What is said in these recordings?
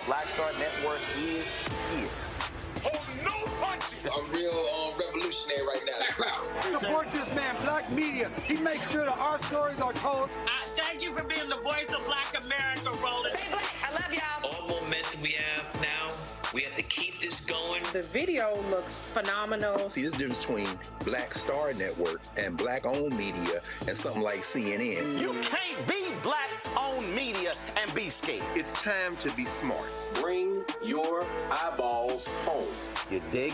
Black Star Network is here. Hold no punches! I'm real revolutionary right now. Support this man, Black Media. He makes sure that our stories are told. Thank you for being the voice of Black America, Roland. Stay black. I love y'all. All momentum we have now, we have to keep this going. The video looks phenomenal. See, there's a difference between Black Star Network and Black-owned media and something like CNN. You can't be Black-owned media and be scared. It's time to be smart. Bring your eyeballs home. You dig?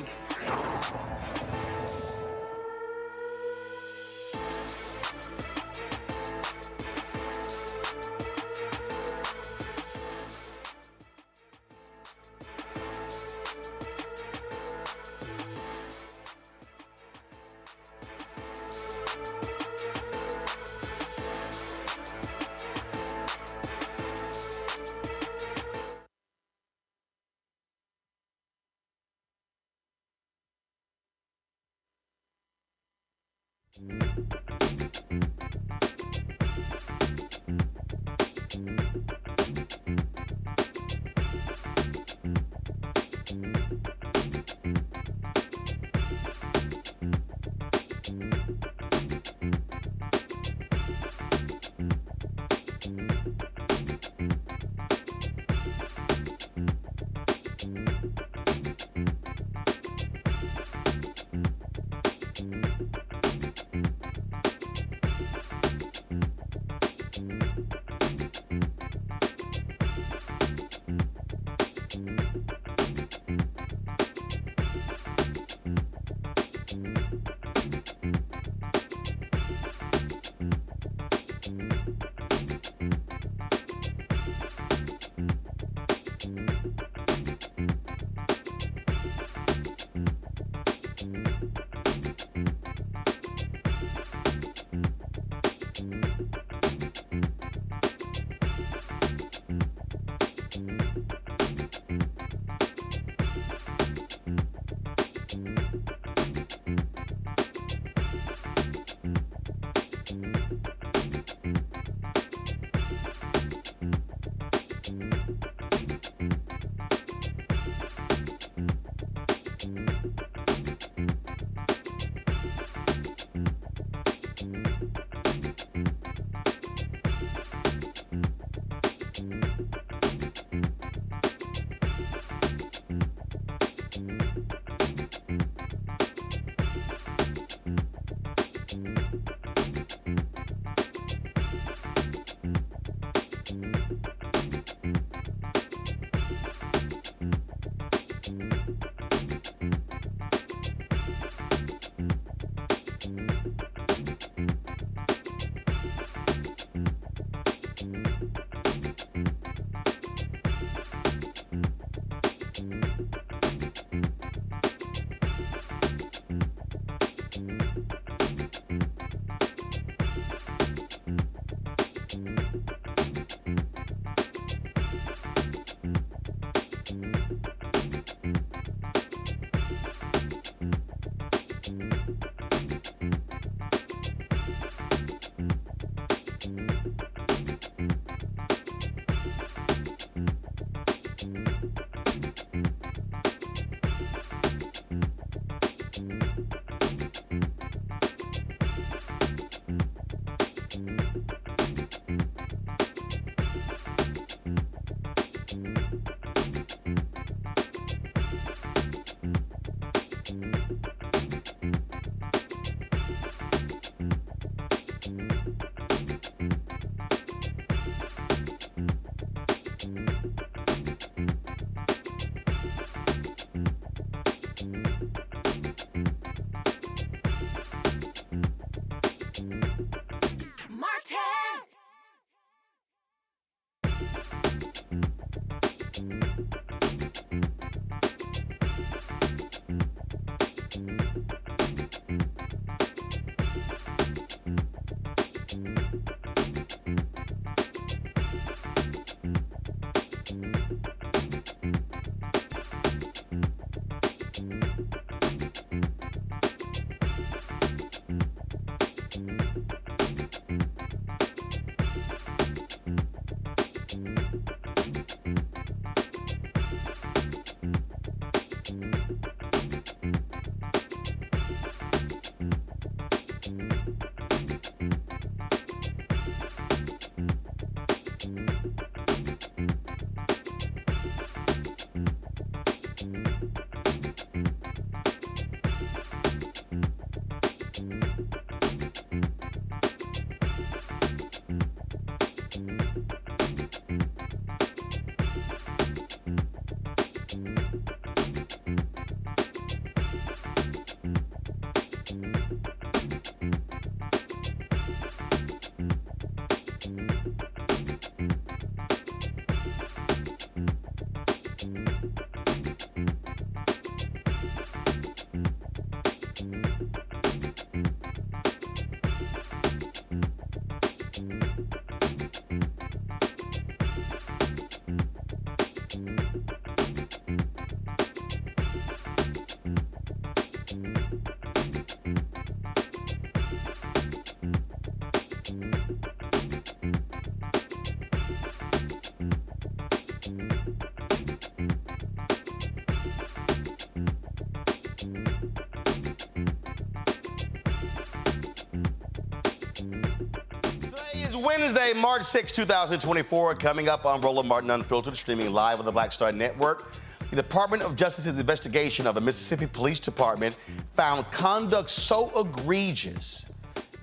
is Wednesday, March 6, 2024. Coming up on Roland Martin Unfiltered, streaming live on the Black Star Network. The Department of Justice's investigation of the Mississippi Police Department found conduct so egregious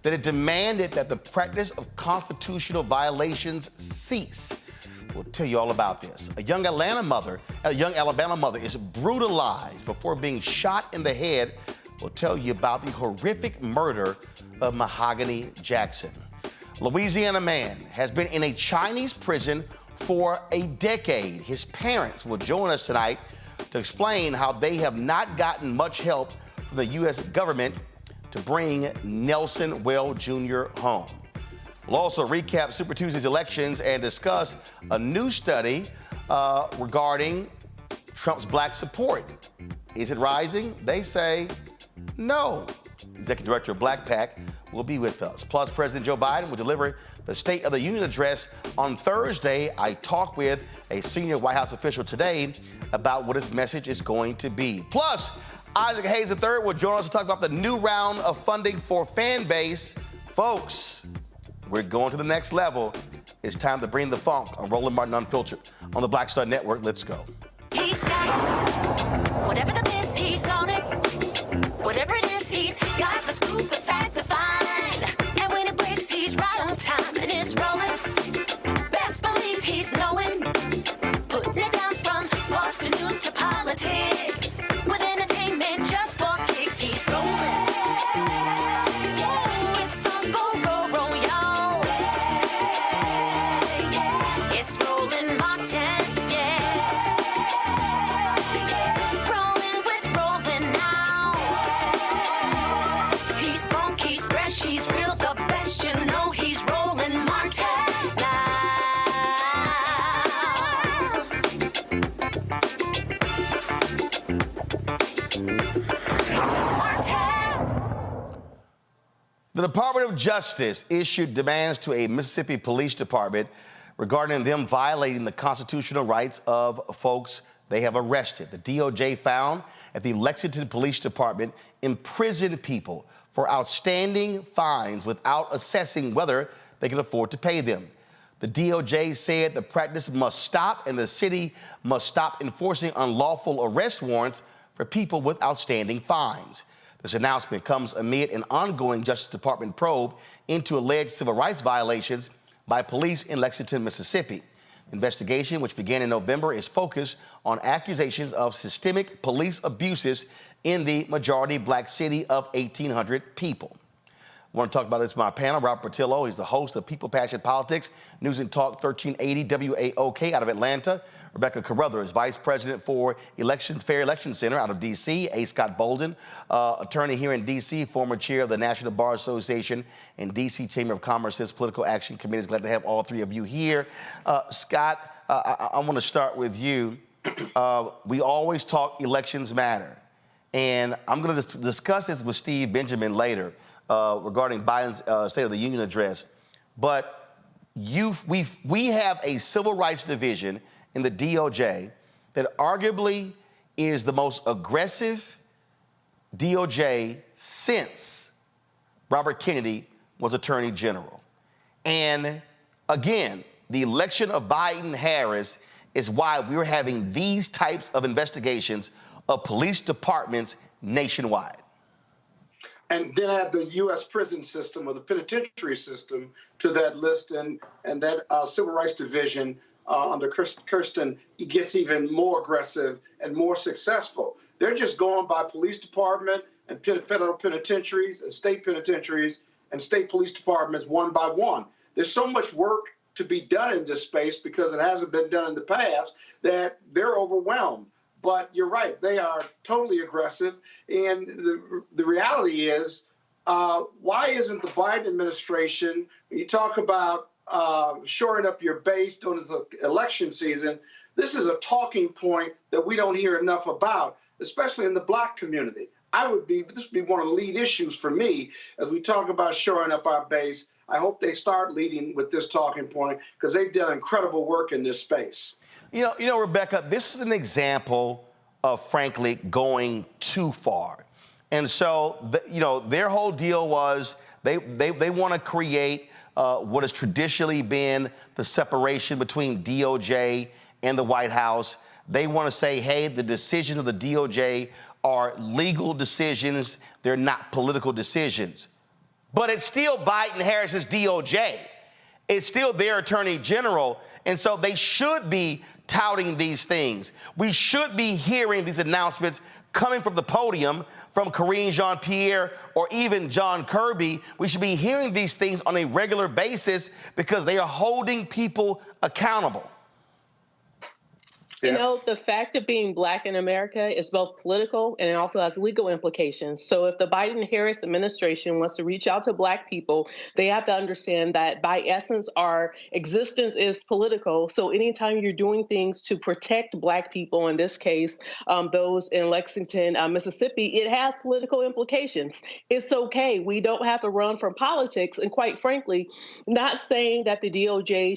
that it demanded that the practice of constitutional violations cease. We'll tell you all about this. A young Alabama mother is brutalized before being shot in the head. We'll tell you about the horrific murder of Mahogany Jackson. Louisiana man has been in a Chinese prison for a decade. His parents will join us tonight to explain how they have not gotten much help from the U.S. government to bring Nelson Well Jr. home. We'll also recap Super Tuesday's elections and discuss a new study regarding Trump's black support. Is it rising? They say no. Executive Director of Black PAC will be with us. Plus, President Joe Biden will deliver the State of the Union address on Thursday. I talked with a senior White House official today about what his message is going to be. Plus, Isaac Hayes III will join us to talk about the new round of funding for Fanbase. Folks, we're going to the next level. It's time to bring the funk on Roland Martin Unfiltered on the Black Star Network. Let's go. He's got it. Whatever the miss, he's on it. Whatever it is, he's got the scoop, the fact, the find. And when it breaks, he's right on time and it's rolling. Best believe he's knowing. Putting it down from sports to news to politics. With entertainment just for kicks, he's rolling. It's on go, y'all. It's Roland Martin, Rolling with Roland now. He's funk, he's fresh, he's real, the best, you know he's Roland Martin now. The Department of Justice issued demands to a Mississippi Police Department regarding them violating the constitutional rights of folks they have arrested. The DOJ found that the Lexington Police Department imprisoned people for outstanding fines without assessing whether they can afford to pay them. The DOJ said the practice must stop and the city must stop enforcing unlawful arrest warrants for people with outstanding fines. This announcement comes amid an ongoing Justice Department probe into alleged civil rights violations by police in Lexington, Mississippi. The investigation, which began in November, is focused on accusations of systemic police abuses in the majority black city of 1,800 people. I want to talk about this with my panel. Robert Patillo, he's the host of People, Passion, Politics, News and Talk 1380 WAOK out of Atlanta. Rebecca Carruthers, Vice President for Fair Election Center out of D.C. A. Scott Bolden, attorney here in D.C., former chair of the National Bar Association and D.C. Chamber of Commerce's Political Action Committee. Glad to have all three of you here. Scott, I want to start with you. We always talk elections matter. And I'm going to discuss this with Steve Benjamin later. Regarding Biden's State of the Union address, but we have a civil rights division in the DOJ that arguably is the most aggressive DOJ since Robert Kennedy was Attorney General. And again, the election of Biden-Harris is why we're having these types of investigations of police departments nationwide. And then add the U.S. prison system or the penitentiary system to that list, and that civil rights division under Kirsten gets even more aggressive and more successful. They're just going by police department and federal penitentiaries and state penitentiaries and state police departments one by one. There's so much work to be done in this space because it hasn't been done in the past that they're overwhelmed. But you're right, they are totally aggressive. And the reality is, why isn't the Biden administration, when you talk about shoring up your base during the election season, this is a talking point that we don't hear enough about, especially in the black community. This would be one of the lead issues for me as we talk about shoring up our base. I hope they start leading with this talking point because they've done incredible work in this space. You know, Rebecca, this is an example of, frankly, going too far. And so, their whole deal was they want to create what has traditionally been the separation between DOJ and the White House. They want to say, hey, the decisions of the DOJ are legal decisions. They're not political decisions. But it's still Biden-Harris's DOJ. It's still their attorney general. And so they should be touting these things. We should be hearing these announcements coming from the podium from Karine Jean-Pierre or even John Kirby. We should be hearing these things on a regular basis because they are holding people accountable. You know, the fact of being Black in America is both political and it also has legal implications. So if the Biden-Harris administration wants to reach out to Black people, they have to understand that by essence, our existence is political. So anytime you're doing things to protect Black people, in this case, those in Lexington, Mississippi, it has political implications. It's okay. We don't have to run from politics. And quite frankly, not saying that the DOJ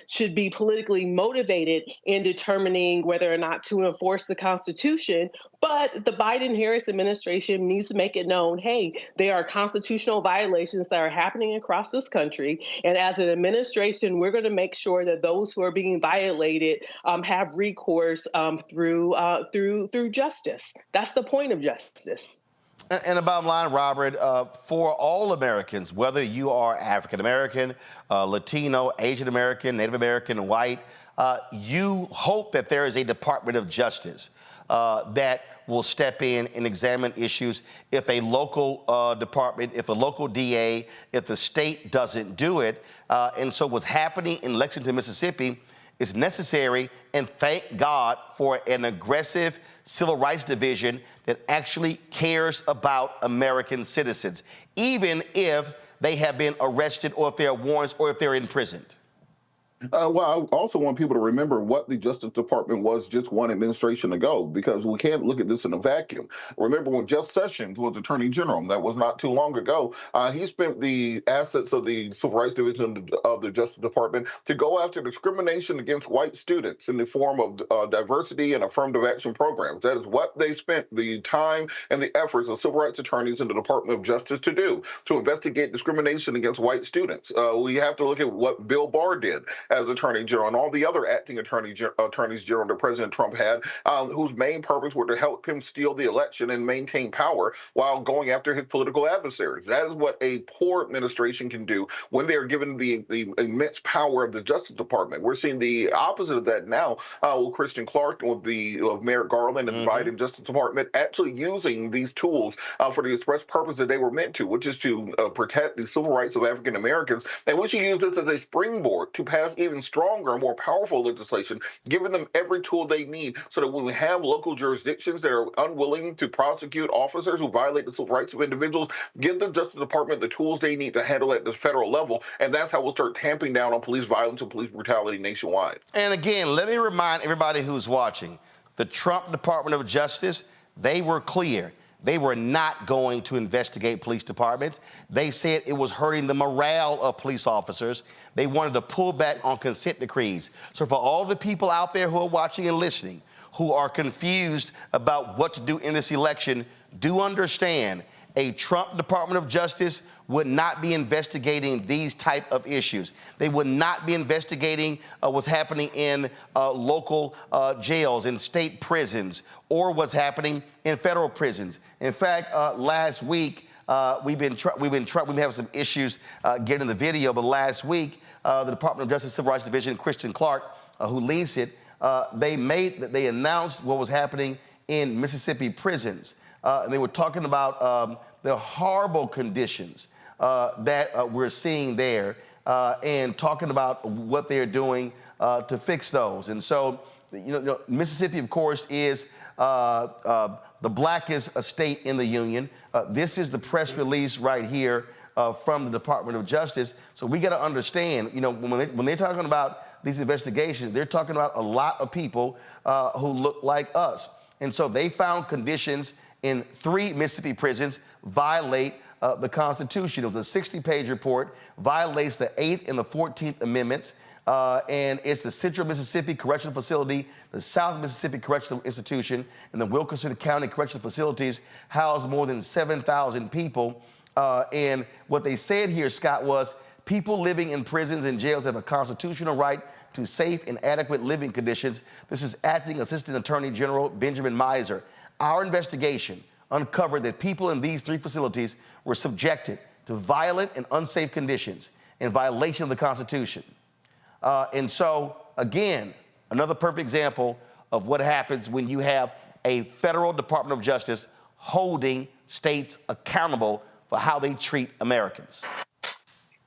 should be politically motivated in determining whether or not to enforce the Constitution. But the Biden-Harris administration needs to make it known, hey, there are constitutional violations that are happening across this country. And as an administration, we're going to make sure that those who are being violated have recourse through justice. That's the point of justice. And the bottom line, Robert, for all Americans, whether you are African American, Latino, Asian American, Native American, white, you hope that there is a Department of Justice that will step in and examine issues if a local department, if a local DA, if the state doesn't do it. And so what's happening in Lexington, Mississippi is necessary, and thank God for an aggressive civil rights division that actually cares about American citizens, even if they have been arrested or if there are warrants or if they're imprisoned. Well, I also want people to remember what the Justice Department was just one administration ago, because we can't look at this in a vacuum. Remember when Jeff Sessions was Attorney General, that was not too long ago, he spent the assets of the Civil Rights Division of the Justice Department to go after discrimination against white students in the form of diversity and affirmative action programs. That is what they spent the time and the efforts of civil rights attorneys in the Department of Justice to do, to investigate discrimination against white students. We have to look at what Bill Barr did as Attorney General and all the other acting attorneys general that President Trump had, whose main purpose were to help him steal the election and maintain power while going after his political adversaries. That is what a poor administration can do when they are given the immense power of the Justice Department. We're seeing the opposite of that now with Christian Clark and with Merrick Garland and the Biden Justice Department actually using these tools for the express purpose that they were meant to, which is to protect the civil rights of African Americans. And we should use this as a springboard to pass even stronger and more powerful legislation, giving them every tool they need so that when we have local jurisdictions that are unwilling to prosecute officers who violate the civil rights of individuals, give the Justice Department the tools they need to handle at the federal level. And that's how we'll start tamping down on police violence and police brutality nationwide. And again, let me remind everybody who's watching, the Trump Department of Justice, they were clear. They were not going to investigate police departments. They said it was hurting the morale of police officers. They wanted to pull back on consent decrees. So for all the people out there who are watching and listening, who are confused about what to do in this election, do understand a Trump Department of Justice would not be investigating these type of issues. They would not be investigating what's happening in local jails and state prisons or what's happening in federal prisons. In fact, last week, we've been having some issues getting the video, but last week, the Department of Justice Civil Rights Division, Christian Clark, who leads it, they announced what was happening in Mississippi prisons. And they were talking about the horrible conditions that we're seeing there and talking about what they're doing to fix those. And so, Mississippi, of course, is the blackest state in the union. This is the press release right here from the Department of Justice. So we got to understand, when they're talking about these investigations, they're talking about a lot of people who look like us. And so they found conditions in 3 Mississippi prisons violate the Constitution. It was a 60-page report, violates the 8th and the 14th Amendments, and it's the Central Mississippi Correctional Facility, the South Mississippi Correctional Institution, and the Wilkinson County Correctional Facilities house more than 7,000 people. And what they said here, Scott, was people living in prisons and jails have a constitutional right to safe and adequate living conditions. This is Acting Assistant Attorney General Benjamin Miser. Our investigation uncovered that people in these 3 facilities were subjected to violent and unsafe conditions in violation of the Constitution. And so, again, another perfect example of what happens when you have a federal Department of Justice holding states accountable for how they treat Americans.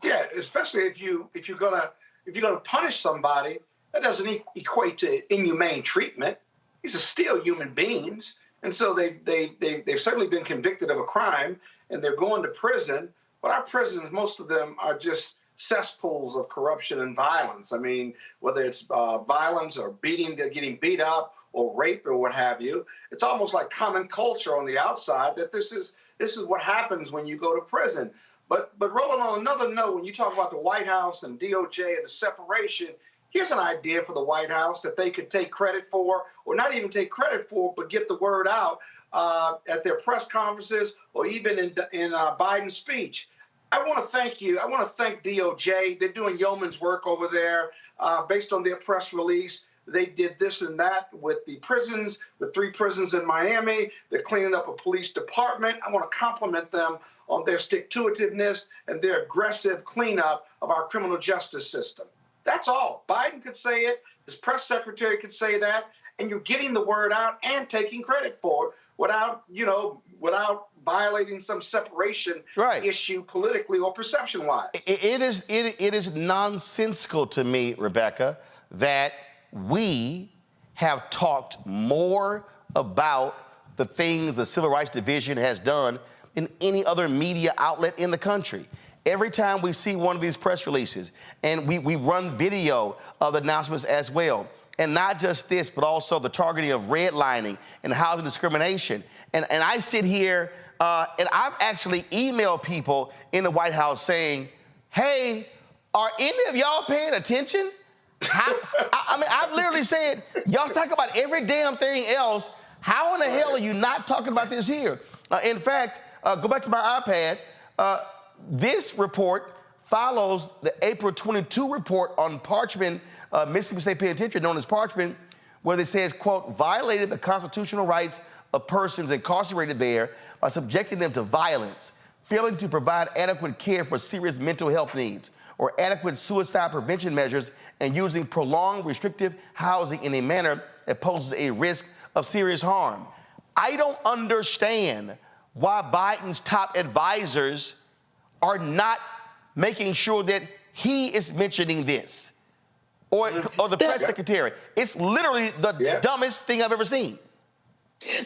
Yeah, especially if you're gonna punish somebody, that doesn't equate to inhumane treatment. These are still human beings, and so they've certainly been convicted of a crime, and they're going to prison. But our prisons, most of them are just cesspools of corruption and violence. I mean, whether it's violence or getting beat up, or rape or what have you, it's almost like common culture on the outside that this is what happens when you go to prison. But Roland, on another note, when you talk about the White House and DOJ and the separation, here's an idea for the White House that they could take credit for, or not even take credit for, but get the word out at their press conferences or even in Biden's speech. I want to thank you. I want to thank DOJ. They're doing yeoman's work over there based on their press release. They did this and that with the prisons, the 3 prisons in Miami. They're cleaning up a police department. I want to compliment them on their stick-to-itiveness and their aggressive cleanup of our criminal justice system. That's all. Biden could say it. His press secretary could say that. And you're getting the word out and taking credit for it without violating some separation issue politically or perception-wise. It is nonsensical to me, Rebecca, that we have talked more about the things the Civil Rights Division has done than any other media outlet in the country. Every time we see one of these press releases, and we run video of the announcements as well, and not just this, but also the targeting of redlining and housing discrimination. And I sit here, and I've actually emailed people in the White House saying, hey, are any of y'all paying attention? I mean, I've literally said, y'all talk about every damn thing else. How in the hell are you not talking about this here? In fact, go back to my iPad. This report follows the April 22 report on Parchman, Mississippi State Penitentiary, known as Parchman, where it says, quote, violated the constitutional rights of persons incarcerated there by subjecting them to violence, failing to provide adequate care for serious mental health needs, or adequate suicide prevention measures, and using prolonged restrictive housing in a manner that poses a risk of serious harm. I don't understand why Biden's top advisors are not making sure that he is mentioning this, or the press secretary. It's literally the dumbest thing I've ever seen.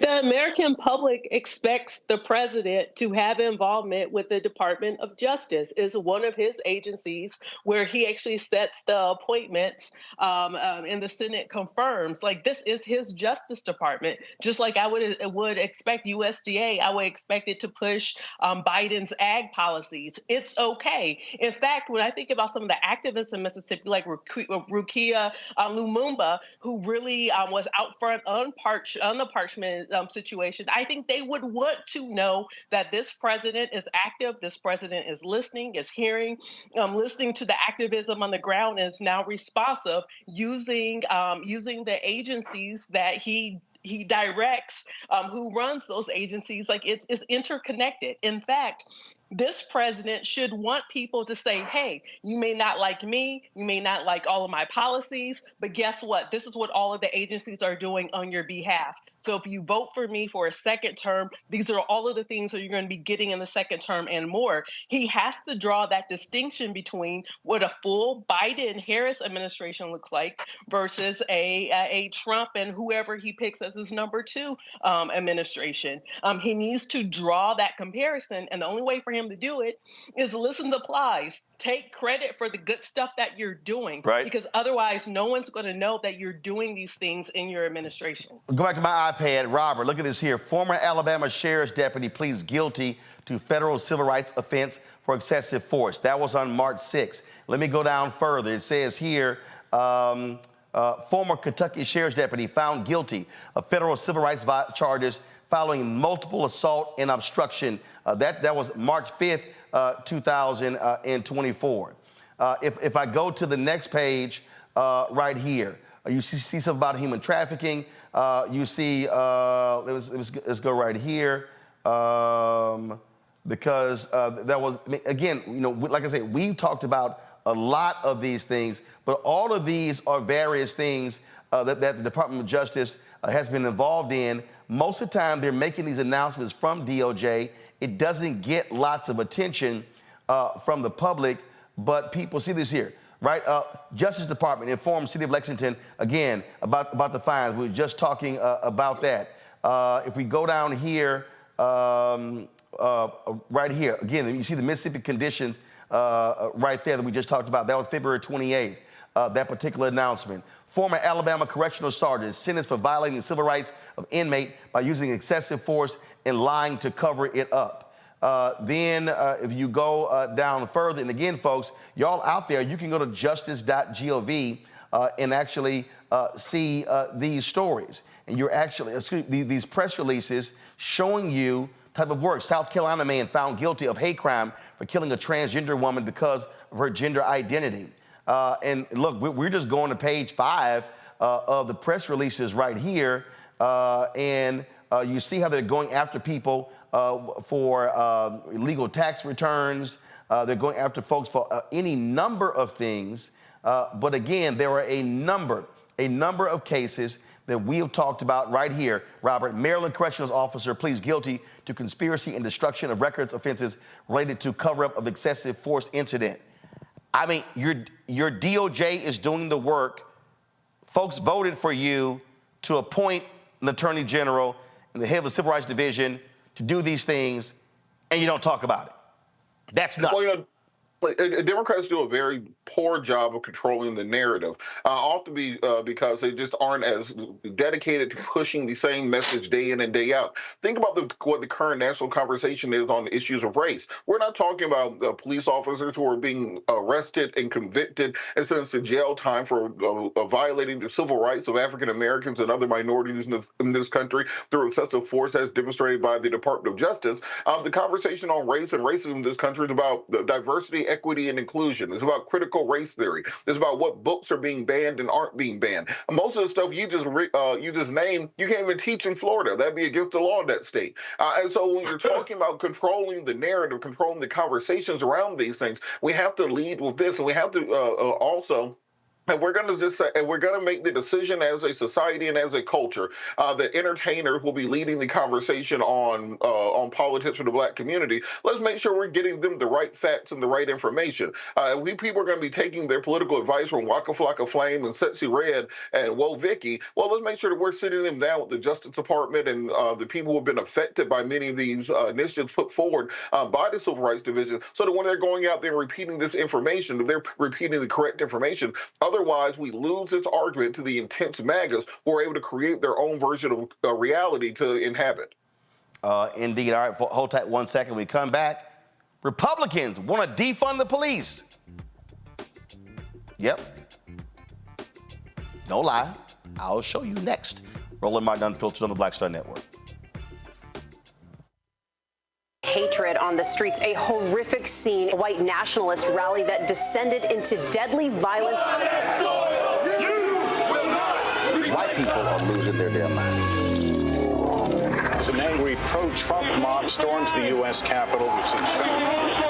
The American public expects the president to have involvement with the Department of Justice. Is one of his agencies where he actually sets the appointments, and the Senate confirms. Like, this is his Justice Department. Just like I would expect USDA, I would expect it to push Biden's ag policies. It's okay. In fact, when I think about some of the activists in Mississippi, like Rukia Lumumba, who really was out front on the Parchman situation, I think they would want to know that this president is active, this president is listening, is hearing, listening to the activism on the ground, and is now responsive, using the agencies that he directs, who runs those agencies. Like, it's interconnected. In fact, this president should want people to say, hey, you may not like me, you may not like all of my policies, but guess what? This is what all of the agencies are doing on your behalf. So if you vote for me for a second term, these are all of the things that you're going to be getting in the second term and more. He has to draw that distinction between what a full Biden-Harris administration looks like versus a Trump and whoever he picks as his number 2 administration. He needs to draw that comparison, and the only way for him to do it is listen to plies. Take credit for the good stuff that you're doing, because otherwise no one's going to know that you're doing these things in your administration. Go back to my iPad. Robert, look at this here. Former Alabama sheriff's deputy pleads guilty to federal civil rights offense for excessive force. That was on March 6th. Let me go down further. It says here, former Kentucky sheriff's deputy found guilty of federal civil rights charges following multiple assault and obstruction. That was March 5th, 2024. If I go to the next page right here, you see something about human trafficking. You see, let's go right here. Because that was, again, like I said, we talked about a lot of these things, but all of these are various things that the Department of Justice has been involved in. Most of the time, they're making these announcements from DOJ. It doesn't get lots of attention from the public, but people see this here, right? Justice Department informed City of Lexington, again, about the fines. We were just talking about that. If we go down here, right here, again, you see the Mississippi conditions right there that we just talked about. That was February 28th, that particular announcement. Former Alabama correctional sergeant sentenced for violating the civil rights of inmate by using excessive force and lying to cover it up. Then if you go down further, and again, folks, y'all out there, you can go to justice.gov and actually see these stories. And you're actually, these press releases showing you type of work. South Carolina man found guilty of hate crime for killing a transgender woman because of her gender identity. And look, we're just going to page 5 of the press releases right here. And you see how they're going after people for illegal tax returns. They're going after folks for any number of things. But again, there are a number of cases that we have talked about right here. Robert, Maryland corrections officer pleads guilty to conspiracy and destruction of records offenses related to cover-up of excessive force incident. I mean, your DOJ is doing the work. Folks voted for you to appoint an attorney general and the head of the Civil Rights Division to do these things, and you don't talk about it. That's nuts. Well, Democrats do a very poor job of controlling the narrative, often because they just aren't as dedicated to pushing the same message day in and day out. Think about what the current national conversation is on the issues of race. We're not talking about police officers who are being arrested and convicted and sentenced to jail time for violating the civil rights of African Americans and other minorities in this country through excessive force as demonstrated by the Department of Justice. The conversation on race and racism in this country is about diversity, equity, and inclusion. It's about critical race theory. It's about what books are being banned and aren't being banned. Most of the stuff you just named, you can't even teach in Florida. That'd be against the law in that state. And so when you're talking about controlling the narrative, controlling the conversations around these things, we have to lead with this, and we have to also. And we're going to just say, and we're going to make the decision as a society and as a culture that entertainers will be leading the conversation on politics for the Black community. Let's make sure we're getting them the right facts and the right information. We people are going to be taking their political advice from Waka Flocka Flame and Sexy Red and Whoa Vicky. Well, let's make sure that we're sitting them down with the Justice Department and the people who have been affected by many of these initiatives put forward by the Civil Rights Division, so that when they're going out there and repeating this information, they're repeating the correct information. Otherwise, we lose this argument to the intense MAGAs who are able to create their own version of reality to inhabit. Indeed. All right, hold tight 1 second. When we come back, Republicans want to defund the police. Yep. No lie. I'll show you next. Roland Martin Unfiltered on the Black Star Network. Hatred on the streets, a horrific scene, a white nationalist rally that descended into deadly violence. White people are losing their damn minds. An angry pro-Trump mob storms the U.S. Capitol.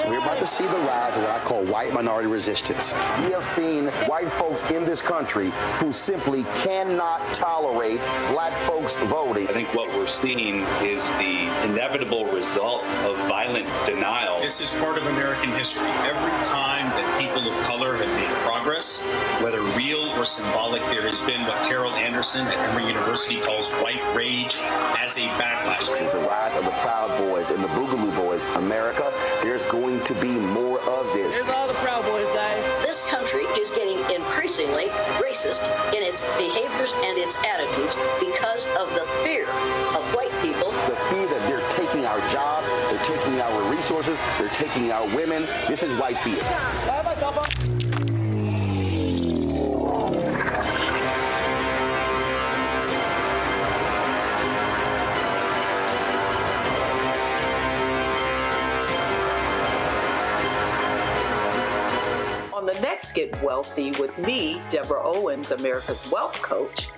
We're about to see the rise of what I call white minority resistance. We have seen white folks in this country who simply cannot tolerate Black folks voting. I think what we're seeing is the inevitable result of violent denial. This is part of American history. Every time that people of color have made progress, whether real or symbolic, there has been what Carol Anderson at Emory University calls white rage as a backlash. This is the rise of the Proud Boys and the Boogaloo Boys. America, there's going to be more of this. Here's all the Proud Boys, guys. This country is getting increasingly racist in its behaviors and its attitudes because of the fear of white people. The fear that they're taking our jobs, they're taking our resources, they're taking our women. This is white fear. On the next Get Wealthy with me, Deborah Owens, America's Wealth Coach,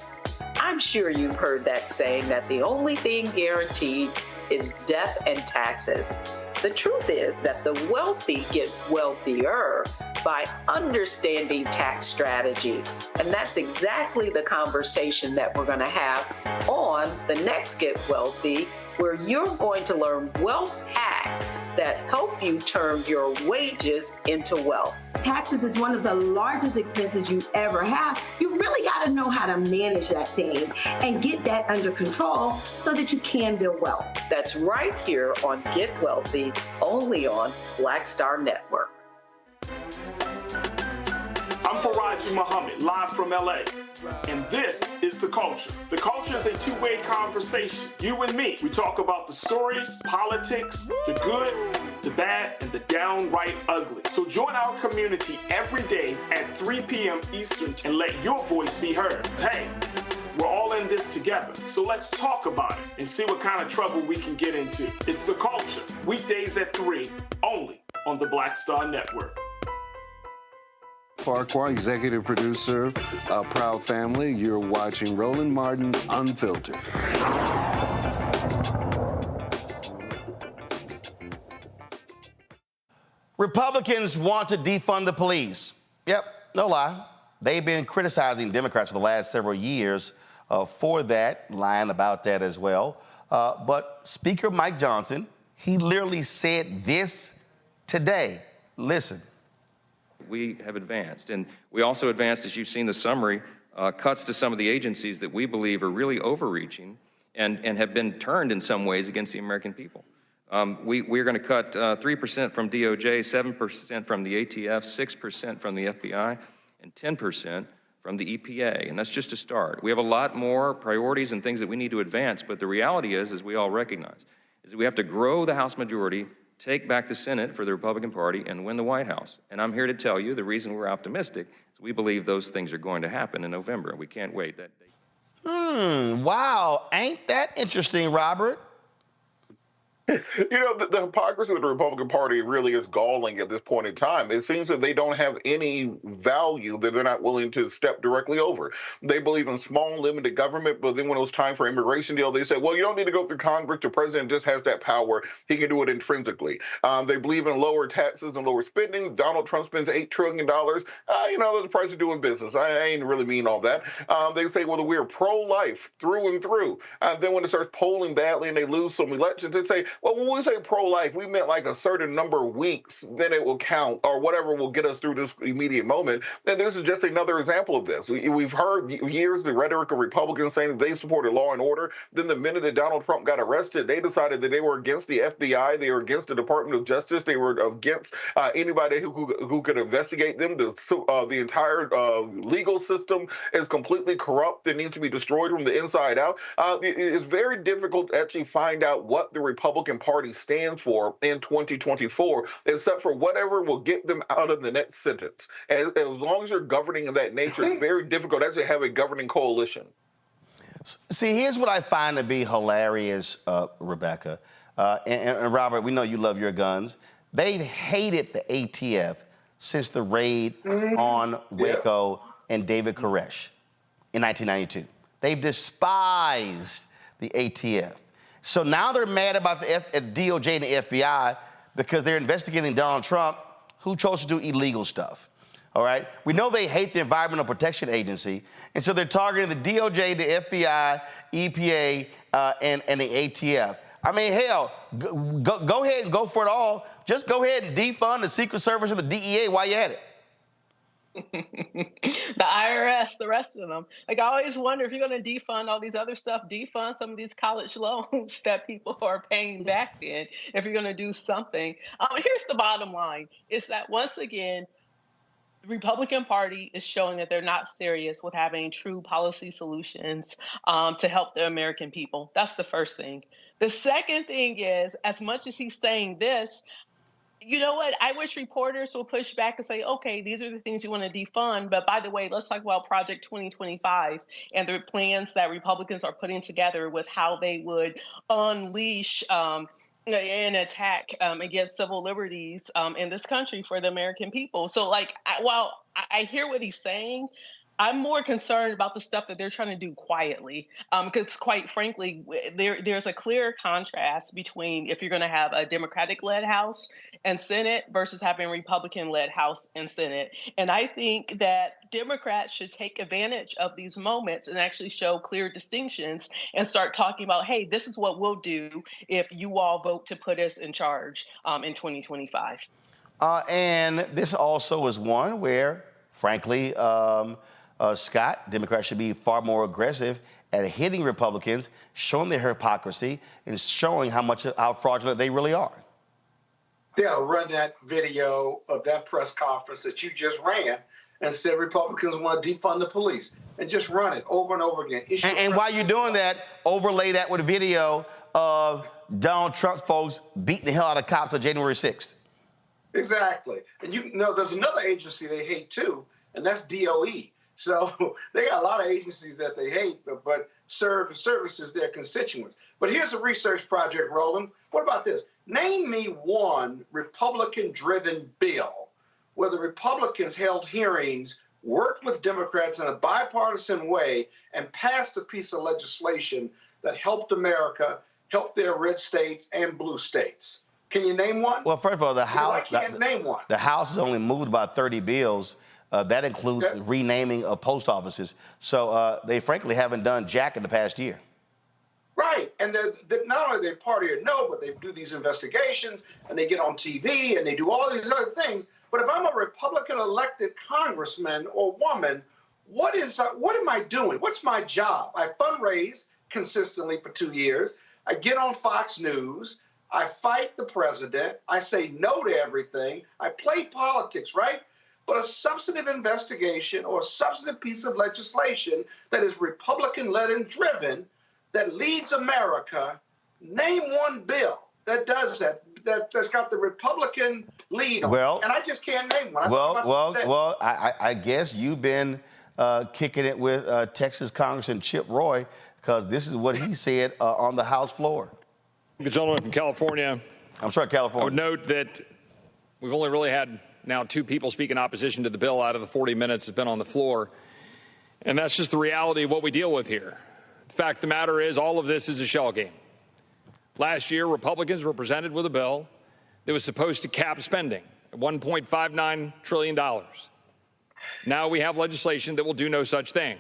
I'm sure you've heard that saying that the only thing guaranteed is death and taxes. The truth is that the wealthy get wealthier by understanding tax strategy. And that's exactly the conversation that we're going to have on the next Get Wealthy, where you're going to learn wealth hacks that help you turn your wages into wealth. Taxes is one of the largest expenses you ever have. You really got to know how to manage that thing and get that under control so that you can build wealth. That's right here on Get Wealthy, only on Black Star Network. I'm Faraji Muhammad, live from LA. And this is The Culture. The Culture is a two-way conversation. You and me. We talk about the stories, politics, the good, the bad, and the downright ugly. So join our community every day at 3 p.m. Eastern and let your voice be heard. Hey, we're all in this together. So let's talk about it and see what kind of trouble we can get into. It's The Culture, weekdays at 3, only on the Black Star Network. Farquhar, executive producer, Proud Family. You're watching Roland Martin Unfiltered. Republicans want to defund the police. Yep, no lie. They've been criticizing Democrats for the last several years for that, lying about that as well. But Speaker Mike Johnson, he literally said this today. Listen. We have advanced, and we also advanced, as you've seen the summary, cuts to some of the agencies that we believe are really overreaching and have been turned in some ways against the American people. We're going to cut 3% from DOJ, 7% from the ATF, 6% from the FBI, and 10% from the EPA, and that's just a start. We have a lot more priorities and things that we need to advance, but the reality is, as we all recognize, is that we have to grow the House majority, take back the Senate for the Republican Party, and win the White House. And I'm here to tell you the reason we're optimistic is we believe those things are going to happen in November, and we can't wait that day. Wow, ain't that interesting, Robert? You know, the hypocrisy of the Republican Party really is galling at this point in time. It seems that they don't have any value that they're not willing to step directly over. They believe in small, limited government, but then when it was time for immigration deal, they said, well, you don't need to go through Congress. The president just has that power. He can do it intrinsically. They believe in lower taxes and lower spending. Donald Trump spends $8 trillion. You know, that's the price of doing business. I ain't really mean all that. They say, well, we're pro-life through and through. And then when it starts polling badly and they lose some elections, they say, well, when we say pro-life, we meant like a certain number of weeks, then it will count, or whatever will get us through this immediate moment. And this is just another example of this. We've heard years the rhetoric of Republicans saying that they supported law and order. Then the minute that Donald Trump got arrested, they decided that they were against the FBI, they were against the Department of Justice, they were against anybody who could investigate them. The entire legal system is completely corrupt and needs to be destroyed from the inside out. It's very difficult to actually find out what the Republican Party stands for in 2024, except for whatever will get them out of the next sentence. And as long as you're governing in that nature, it's very difficult to actually have a governing coalition. See, here's what I find to be hilarious, Rebecca. And Robert, we know you love your guns. They've hated the ATF since the raid on Waco and David Koresh in 1992. They've despised the ATF. So now they're mad about the DOJ and the FBI because they're investigating Donald Trump, who chose to do illegal stuff. All right? We know they hate the Environmental Protection Agency, and so they're targeting the DOJ, the FBI, EPA, and the ATF. I mean, hell, go ahead and go for it all. Just go ahead and defund the Secret Service and the DEA while you're at it. The IRS, the rest of them. Like, I always wonder, if you're going to defund all these other stuff, defund some of these college loans that people are paying back then, if you're going to do something. Here's the bottom line, is that once again, the Republican Party is showing that they're not serious with having true policy solutions to help the American people. That's the first thing. The second thing is, as much as he's saying this, you know what? I wish reporters will push back and say, okay, these are the things you want to defund. But by the way, let's talk about Project 2025 and the plans that Republicans are putting together with how they would unleash an attack against civil liberties in this country for the American people. So, like, while I hear what he's saying, I'm more concerned about the stuff that they're trying to do quietly, because quite frankly, there's a clear contrast between if you're going to have a Democratic-led House and Senate versus having a Republican-led House and Senate. And I think that Democrats should take advantage of these moments and actually show clear distinctions and start talking about, hey, this is what we'll do if you all vote to put us in charge in 2025. And this also is one where, frankly, Scott, Democrats should be far more aggressive at hitting Republicans, showing their hypocrisy, and showing how fraudulent they really are. They'll run that video of that press conference that you just ran and said Republicans want to defund the police, and just run it over and over again. And while you're doing that, overlay that with a video of Donald Trump's folks beating the hell out of cops on January 6th. Exactly. And you know, there's another agency they hate too, and that's DOE. So they got a lot of agencies that they hate, but services their constituents. But here's a research project, Roland. What about this? Name me one Republican-driven bill where the Republicans held hearings, worked with Democrats in a bipartisan way, and passed a piece of legislation that helped America, helped their red states and blue states. Can you name one? Well, first of all, the House, I can't name one. The House has only moved about 30 bills. That includes the renaming of post offices. So they frankly haven't done jack in the past year. Right. And not only they party or no, but they do these investigations and they get on TV and they do all these other things. But if I'm a Republican elected congressman or woman, what am I doing? What's my job? I fundraise consistently for 2 years. I get on Fox News. I fight the president. I say no to everything. I play politics, right? But a substantive investigation or a substantive piece of legislation that is Republican-led and driven, that leads America, name one bill that does that, that's got the Republican lead on it. And I just can't name one. I guess you've been kicking it with Texas Congressman Chip Roy, because this is what he said on the House floor. The gentleman from California. I'm sorry, California. I would note that we've only really had now 2 people speak in opposition to the bill out of the 40 minutes it's been on the floor. And that's just the reality of what we deal with here. The fact of the matter is, all of this is a shell game. Last year, Republicans were presented with a bill that was supposed to cap spending at $1.59 trillion. Now we have legislation that will do no such thing.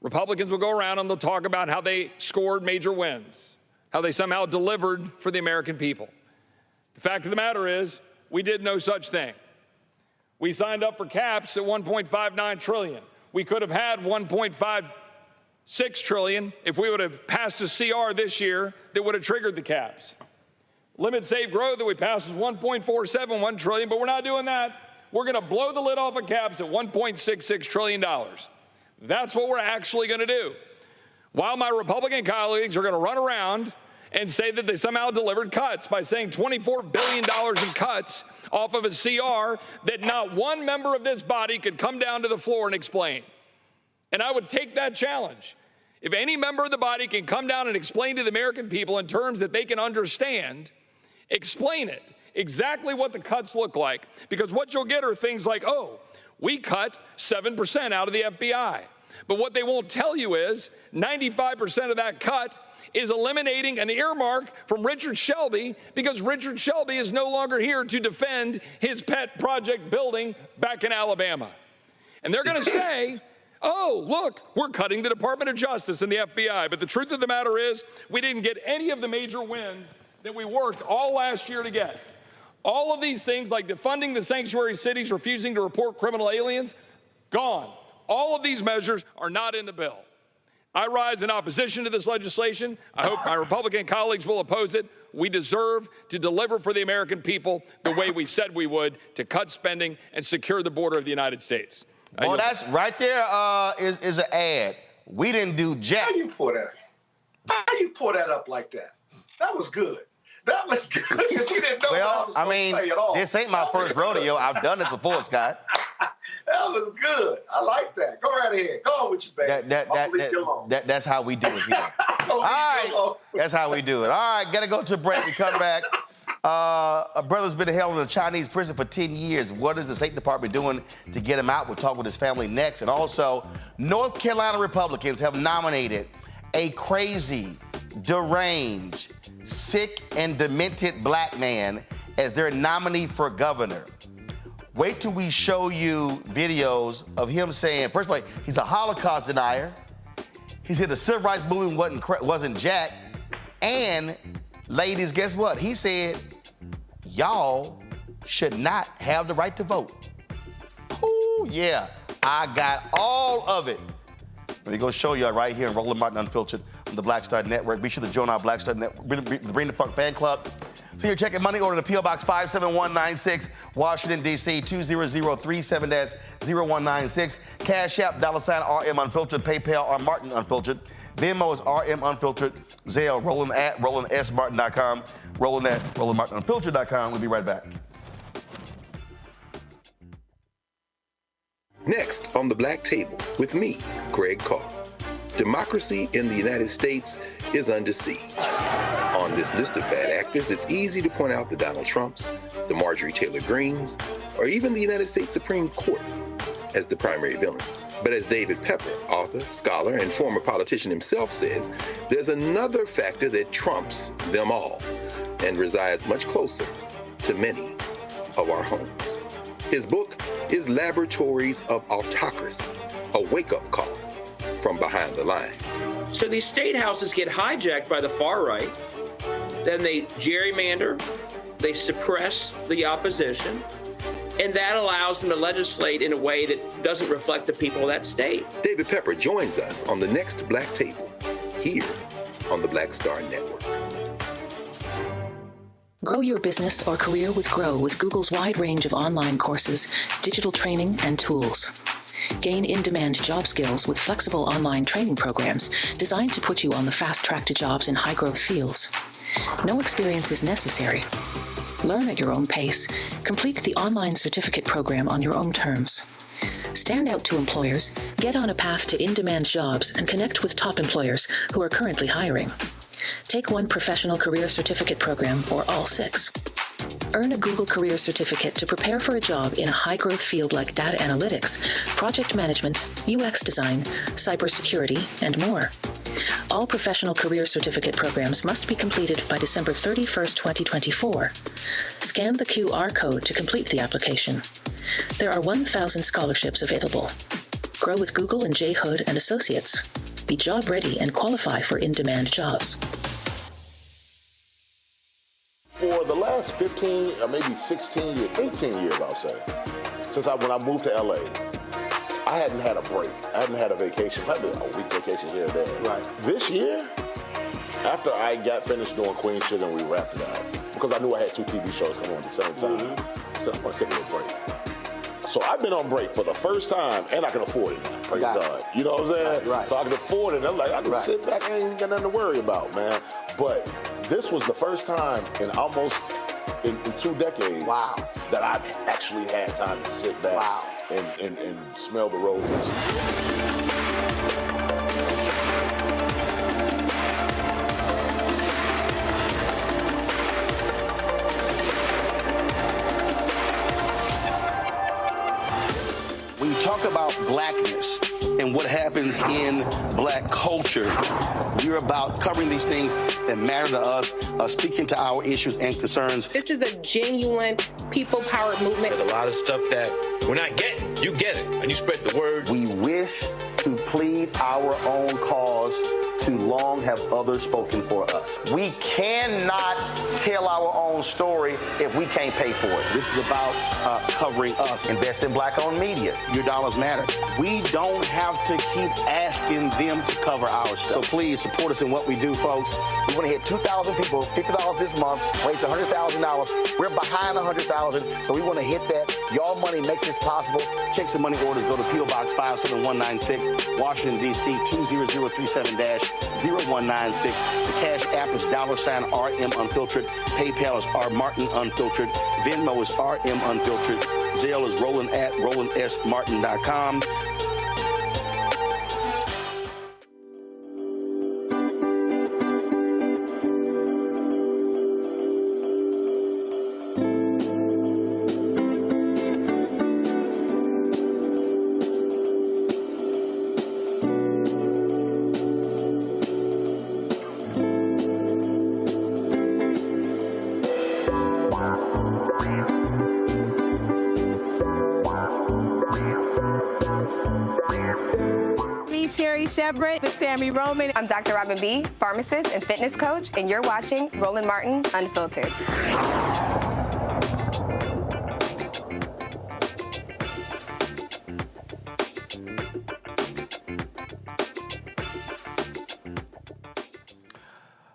Republicans will go around and they'll talk about how they scored major wins, how they somehow delivered for the American people. The fact of the matter is, we did no such thing. We signed up for caps at $1.59 trillion. We could have had $1.56 trillion if we would have passed a CR this year that would have triggered the caps. Limit safe growth that we passed was $1.471 trillion, but we're not doing that. We're going to blow the lid off of caps at $1.66 trillion. That's what we're actually going to do. While my Republican colleagues are going to run around and say that they somehow delivered cuts by saying $24 billion in cuts off of a CR that not one member of this body could come down to the floor and explain. And I would take that challenge. If any member of the body can come down and explain to the American people in terms that they can understand, explain it, exactly what the cuts look like. Because what you'll get are things like, oh, we cut 7% out of the FBI. But what they won't tell you is 95% of that cut is eliminating an earmark from Richard Shelby, because Richard Shelby is no longer here to defend his pet project building back in Alabama. And they're going to say, oh, look, we're cutting the Department of Justice and the FBI. But the truth of the matter is, we didn't get any of the major wins that we worked all last year to get. All of these things, like defunding the sanctuary cities, refusing to report criminal aliens, gone. All of these measures are not in the bill. I rise in opposition to this legislation. I hope my Republican colleagues will oppose it. We deserve to deliver for the American people the way we said we would, to cut spending and secure the border of the United States. Well, that's right there is an ad. We didn't do jack. How you pull that up like that? That was good. That was good, because you didn't know what I was going to say at all. This ain't my first rodeo. I've done it before, Scott. That was good. I like that. Go right ahead. Go on with your baby. That's how we do it here. All right, that's how we do it. All right, gotta go to break. We come back. A brother's been held in a Chinese prison for 10 years. What is the State Department doing to get him out? We'll talk with his family next. And also, North Carolina Republicans have nominated a crazy, deranged, sick, and demented black man as their nominee for governor. Wait till we show you videos of him saying, first of all, he's a Holocaust denier. He said the civil rights movement wasn't jack. And ladies, guess what? He said, y'all should not have the right to vote. Oh, yeah, I got all of it. Let me go show y'all right here in Roland Martin Unfiltered on the Black Star Network. Be sure to join our Black Star Network, Bring the Funk fan club. So you're checking money order to P.O. Box 57196, Washington, D.C. 20037-0196. Cash App, $RM Unfiltered, PayPal, R Martin Unfiltered. Venmo is RM Unfiltered. Zelle, Roland at RolandSMartin.com. Roland at RolandMartinUnfiltered.com. We'll be right back. Next on the Black Table with me, Greg Carr. Democracy in the United States is under siege. On this list of bad actors, it's easy to point out the Donald Trumps, the Marjorie Taylor Greens, or even the United States Supreme Court as the primary villains. But as David Pepper, author, scholar, and former politician himself says, there's another factor that trumps them all and resides much closer to many of our homes. His book is Laboratories of Autocracy, a wake-up call from behind the lines. So these state houses get hijacked by the far right, then they gerrymander, they suppress the opposition, and that allows them to legislate in a way that doesn't reflect the people of that state. David Pepper joins us on the next Black Table, here on the Black Star Network. Grow your business or career with Grow with Google's wide range of online courses, digital training, and tools. Gain in-demand job skills with flexible online training programs designed to put you on the fast track to jobs in high-growth fields. No experience is necessary. Learn at your own pace. Complete the online certificate program on your own terms. Stand out to employers, get on a path to in-demand jobs, and connect with top employers who are currently hiring. Take one professional career certificate program or all 6. Earn a Google Career Certificate to prepare for a job in a high-growth field like data analytics, project management, UX design, cybersecurity, and more. All professional career certificate programs must be completed by December 31st, 2024. Scan the QR code to complete the application. There are 1,000 scholarships available. Grow with Google and J. Hood and Associates. Be job ready and qualify for in-demand jobs. For the last 15 or maybe 16 years, 18 years, I'll say, since when I moved to LA, I hadn't had a break. I hadn't had a vacation, probably a week vacation here or there. Right. This year, after I got finished doing Queen Shit and we wrapped it out, because I knew I had 2 TV shows coming on at the same time, so I'm gonna take a little break. So I've been on break for the first time, and I can afford it now, praise God. You know what I'm saying? Right. So I can afford it, and I'm like, I can sit back and ain't got nothing to worry about, man. But this was the first time in almost in 2 decades that I've actually had time to sit back and smell the roses. When you talk about blackness and what happens in black culture, we're about covering these things that matter to us, speaking to our issues and concerns. This is a genuine people-powered movement. There's a lot of stuff that we're not getting. You get it, and you spread the word. We wish to plead our own cause. Too long have others spoken for us. We cannot tell our own story if we can't pay for it. This is about covering us. Invest in black-owned media. Your dollars matter. We don't have to keep asking them to cover our stuff. So please support us in what we do, folks. We want to hit 2,000 people, $50 this month, raise $100,000. We're behind 100,000, so we want to hit that. Y'all money makes this possible. Check some money orders. Go to P.O. Box 57196, Washington, D.C. 20037-0196. The Cash App is $RM Unfiltered. PayPal is R Martin Unfiltered. Venmo is RM Unfiltered. Zelle is Roland at RolandSMartin.com. Sherry Shepard with Sammy Roman. I'm Dr. Robin B., pharmacist and fitness coach, and you're watching Roland Martin Unfiltered.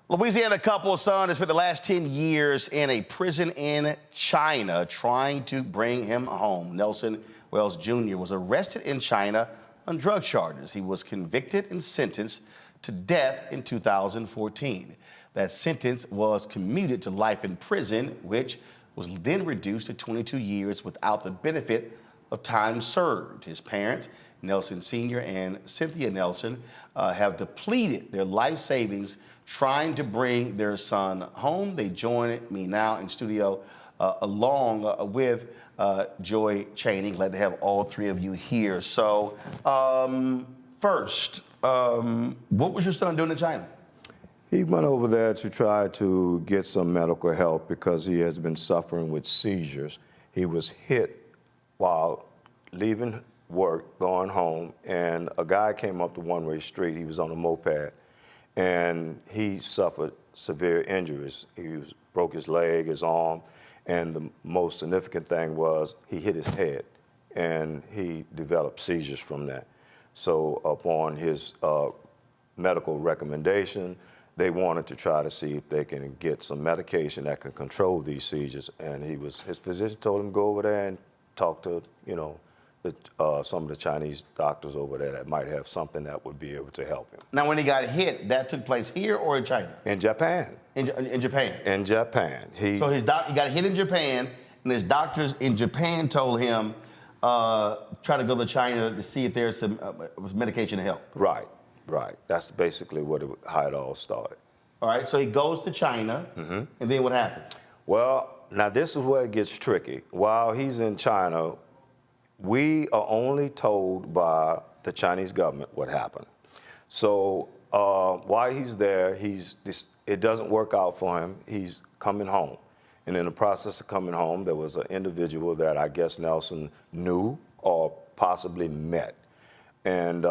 Louisiana couple's son has spent the last 10 years in a prison in China trying to bring him home. Nelson Wells Jr. was arrested in China on drug charges. He was convicted and sentenced to death in 2014. That sentence was commuted to life in prison, which was then reduced to 22 years without the benefit of time served. His parents, Nelson Sr. and Cynthia Nelson, have depleted their life savings trying to bring their son home. They join me now in studio along with Joy Chaney. Glad to have all three of you here. So first, what was your son doing in China? He went over there to try to get some medical help because he has been suffering with seizures. He was hit while leaving work, going home, and a guy came up the one-way street. He was on a moped, and he suffered severe injuries. He broke his leg, his arm, and the most significant thing was he hit his head, and he developed seizures from that. So upon his medical recommendation, they wanted to try to see if they can get some medication that can control these seizures. And his physician told him to go over there and talk to, some of the Chinese doctors over there that might have something that would be able to help him. Now, when he got hit, that took place here or in China? In Japan. In Japan? In Japan. He got hit in Japan, and his doctors in Japan told him, try to go to China to see if there's some medication to help. Right. That's basically how it all started. All right, so he goes to China, and then what happened? Well, now this is where it gets tricky. While he's in China, we are only told by the Chinese government what happened. So while he's there, it doesn't work out for him. He's coming home. And in the process of coming home, there was an individual that I guess Nelson knew or possibly met. And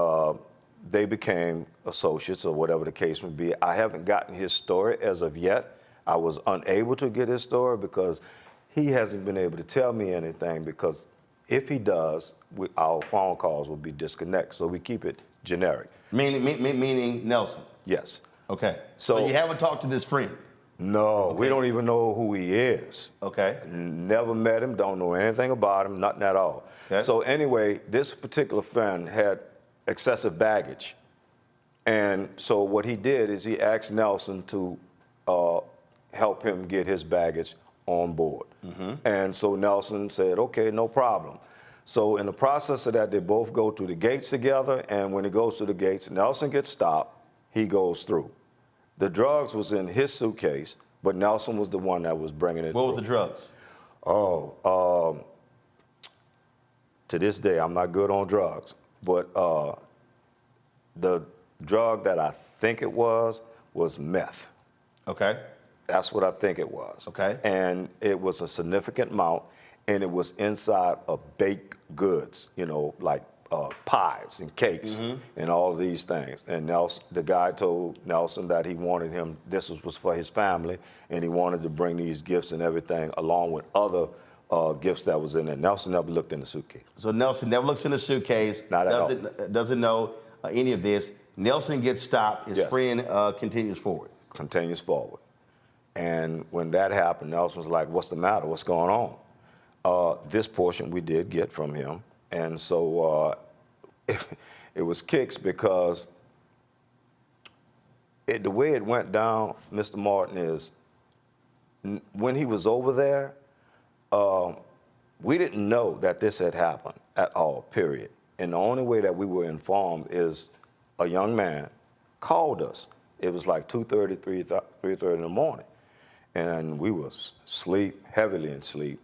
they became associates or whatever the case may be. I haven't gotten his story as of yet. I was unable to get his story because he hasn't been able to tell me anything, because if he does, our phone calls will be disconnected. So we keep it generic. Meaning Nelson? Yes. Okay. So you haven't talked to this friend? No, we don't even know who he is. Okay. Never met him, don't know anything about him, nothing at all. Okay. So anyway, this particular friend had excessive baggage. And so what he did is he asked Nelson to help him get his baggage on board. And so Nelson said, okay, no problem. So in the process of that, they both go through the gates together, and when he goes through the gates, Nelson gets stopped, he goes through. The drugs was in his suitcase, but Nelson was the one that was bringing it. What was the drugs? To this day, I'm not good on drugs, but the drug that I think it was meth. Okay. That's what I think it was. Okay. And it was a significant amount, and it was inside of baked goods, like pies and cakes and all of these things. And Nelson, the guy told Nelson that he wanted him, this was for his family, and he wanted to bring these gifts and everything along with other gifts that was in there. Nelson never looked in the suitcase. So Nelson never looks in the suitcase, doesn't know any of this. Nelson gets stopped, his friend continues forward. Continues forward. And when that happened, Nelson was like, what's the matter? What's going on? This portion we did get from him. And so it was kicks because the way it went down, Mr. Martin, is when he was over there, we didn't know that this had happened at all, period. And the only way that we were informed is a young man called us. It was like 2:30, 3:30 in the morning. And we was heavily in sleep.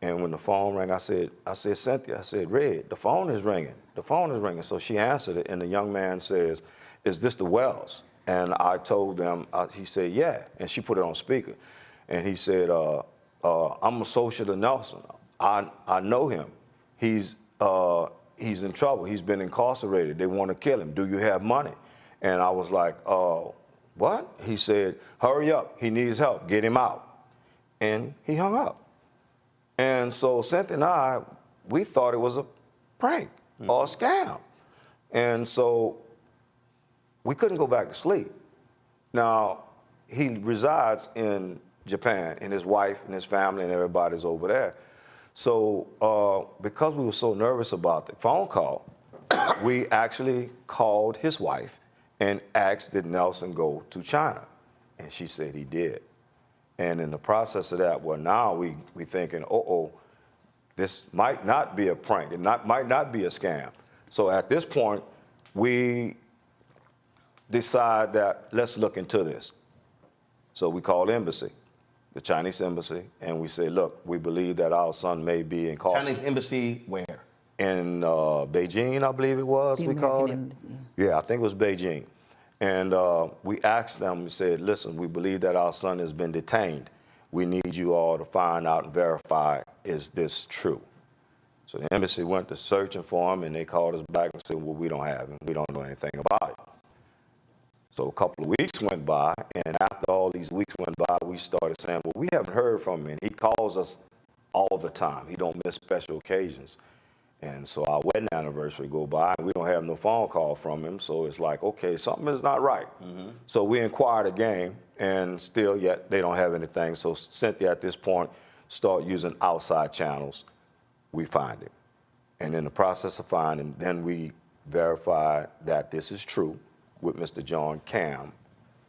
And when the phone rang, I said, Cynthia, Red, the phone is ringing. The phone is ringing. So she answered it, and the young man says, is this the Wells? And I told them, he said, yeah. And she put it on speaker. And he said, I'm associate of Nelson. I know him. He's he's in trouble. He's been incarcerated. They want to kill him. Do you have money? And I was like, what? He said, hurry up. He needs help. Get him out. And he hung up. And so Cynthia and I, we thought it was a prank or a scam. And so we couldn't go back to sleep. Now, he resides in Japan, and his wife and his family and everybody's over there. So because we were so nervous about the phone call, we actually called his wife and asked, did Nelson go to China? And she said he did. And in the process of that, well, now we thinking, this might not be a prank. It might not be a scam. So at this point, we decide that let's look into this. So we called embassy, the Chinese embassy, and we say, look, we believe that our son may be incarcerated. Chinese embassy where? In Beijing, I believe it was, we called it. Yeah, I think it was Beijing. And we asked them, we said, listen, we believe that our son has been detained. We need you all to find out and verify, is this true? So the embassy went to searching for him, and they called us back and said, well, we don't have him. We don't know anything about it. So a couple of weeks went by, and after all these weeks went by, we started saying, well, we haven't heard from him. He calls us all the time. He don't miss special occasions. And so our wedding anniversary go by, and we don't have no phone call from him. So it's like, okay, something is not right. So we inquired again, and still yet they don't have anything. So Cynthia, at this point, start using outside channels. We find him. And in the process of finding him, then we verify that this is true with Mr. John Cam,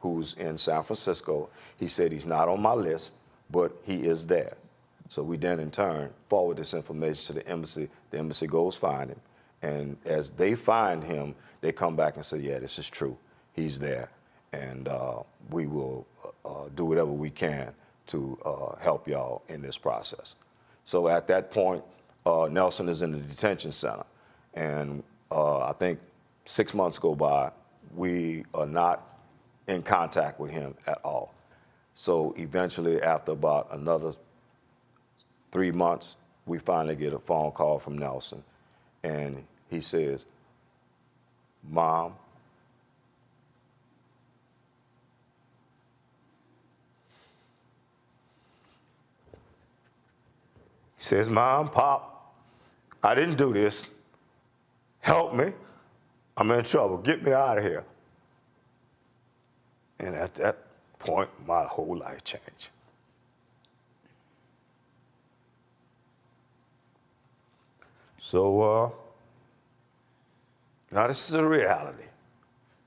who's in San Francisco. He said he's not on my list, but he is there. So we then, in turn, forward this information to the embassy. The embassy goes find him. And as they find him, they come back and say, yeah, this is true. He's there. And we will do whatever we can to help y'all in this process. So at that point, Nelson is in the detention center. And I think 6 months go by. We are not in contact with him at all. So eventually, after about another 3 months, we finally get a phone call from Nelson, and he says, Mom, he says, Mom, Pop, I didn't do this. Help me. I'm in trouble. Get me out of here. And at that point, my whole life changed. So now this is a reality.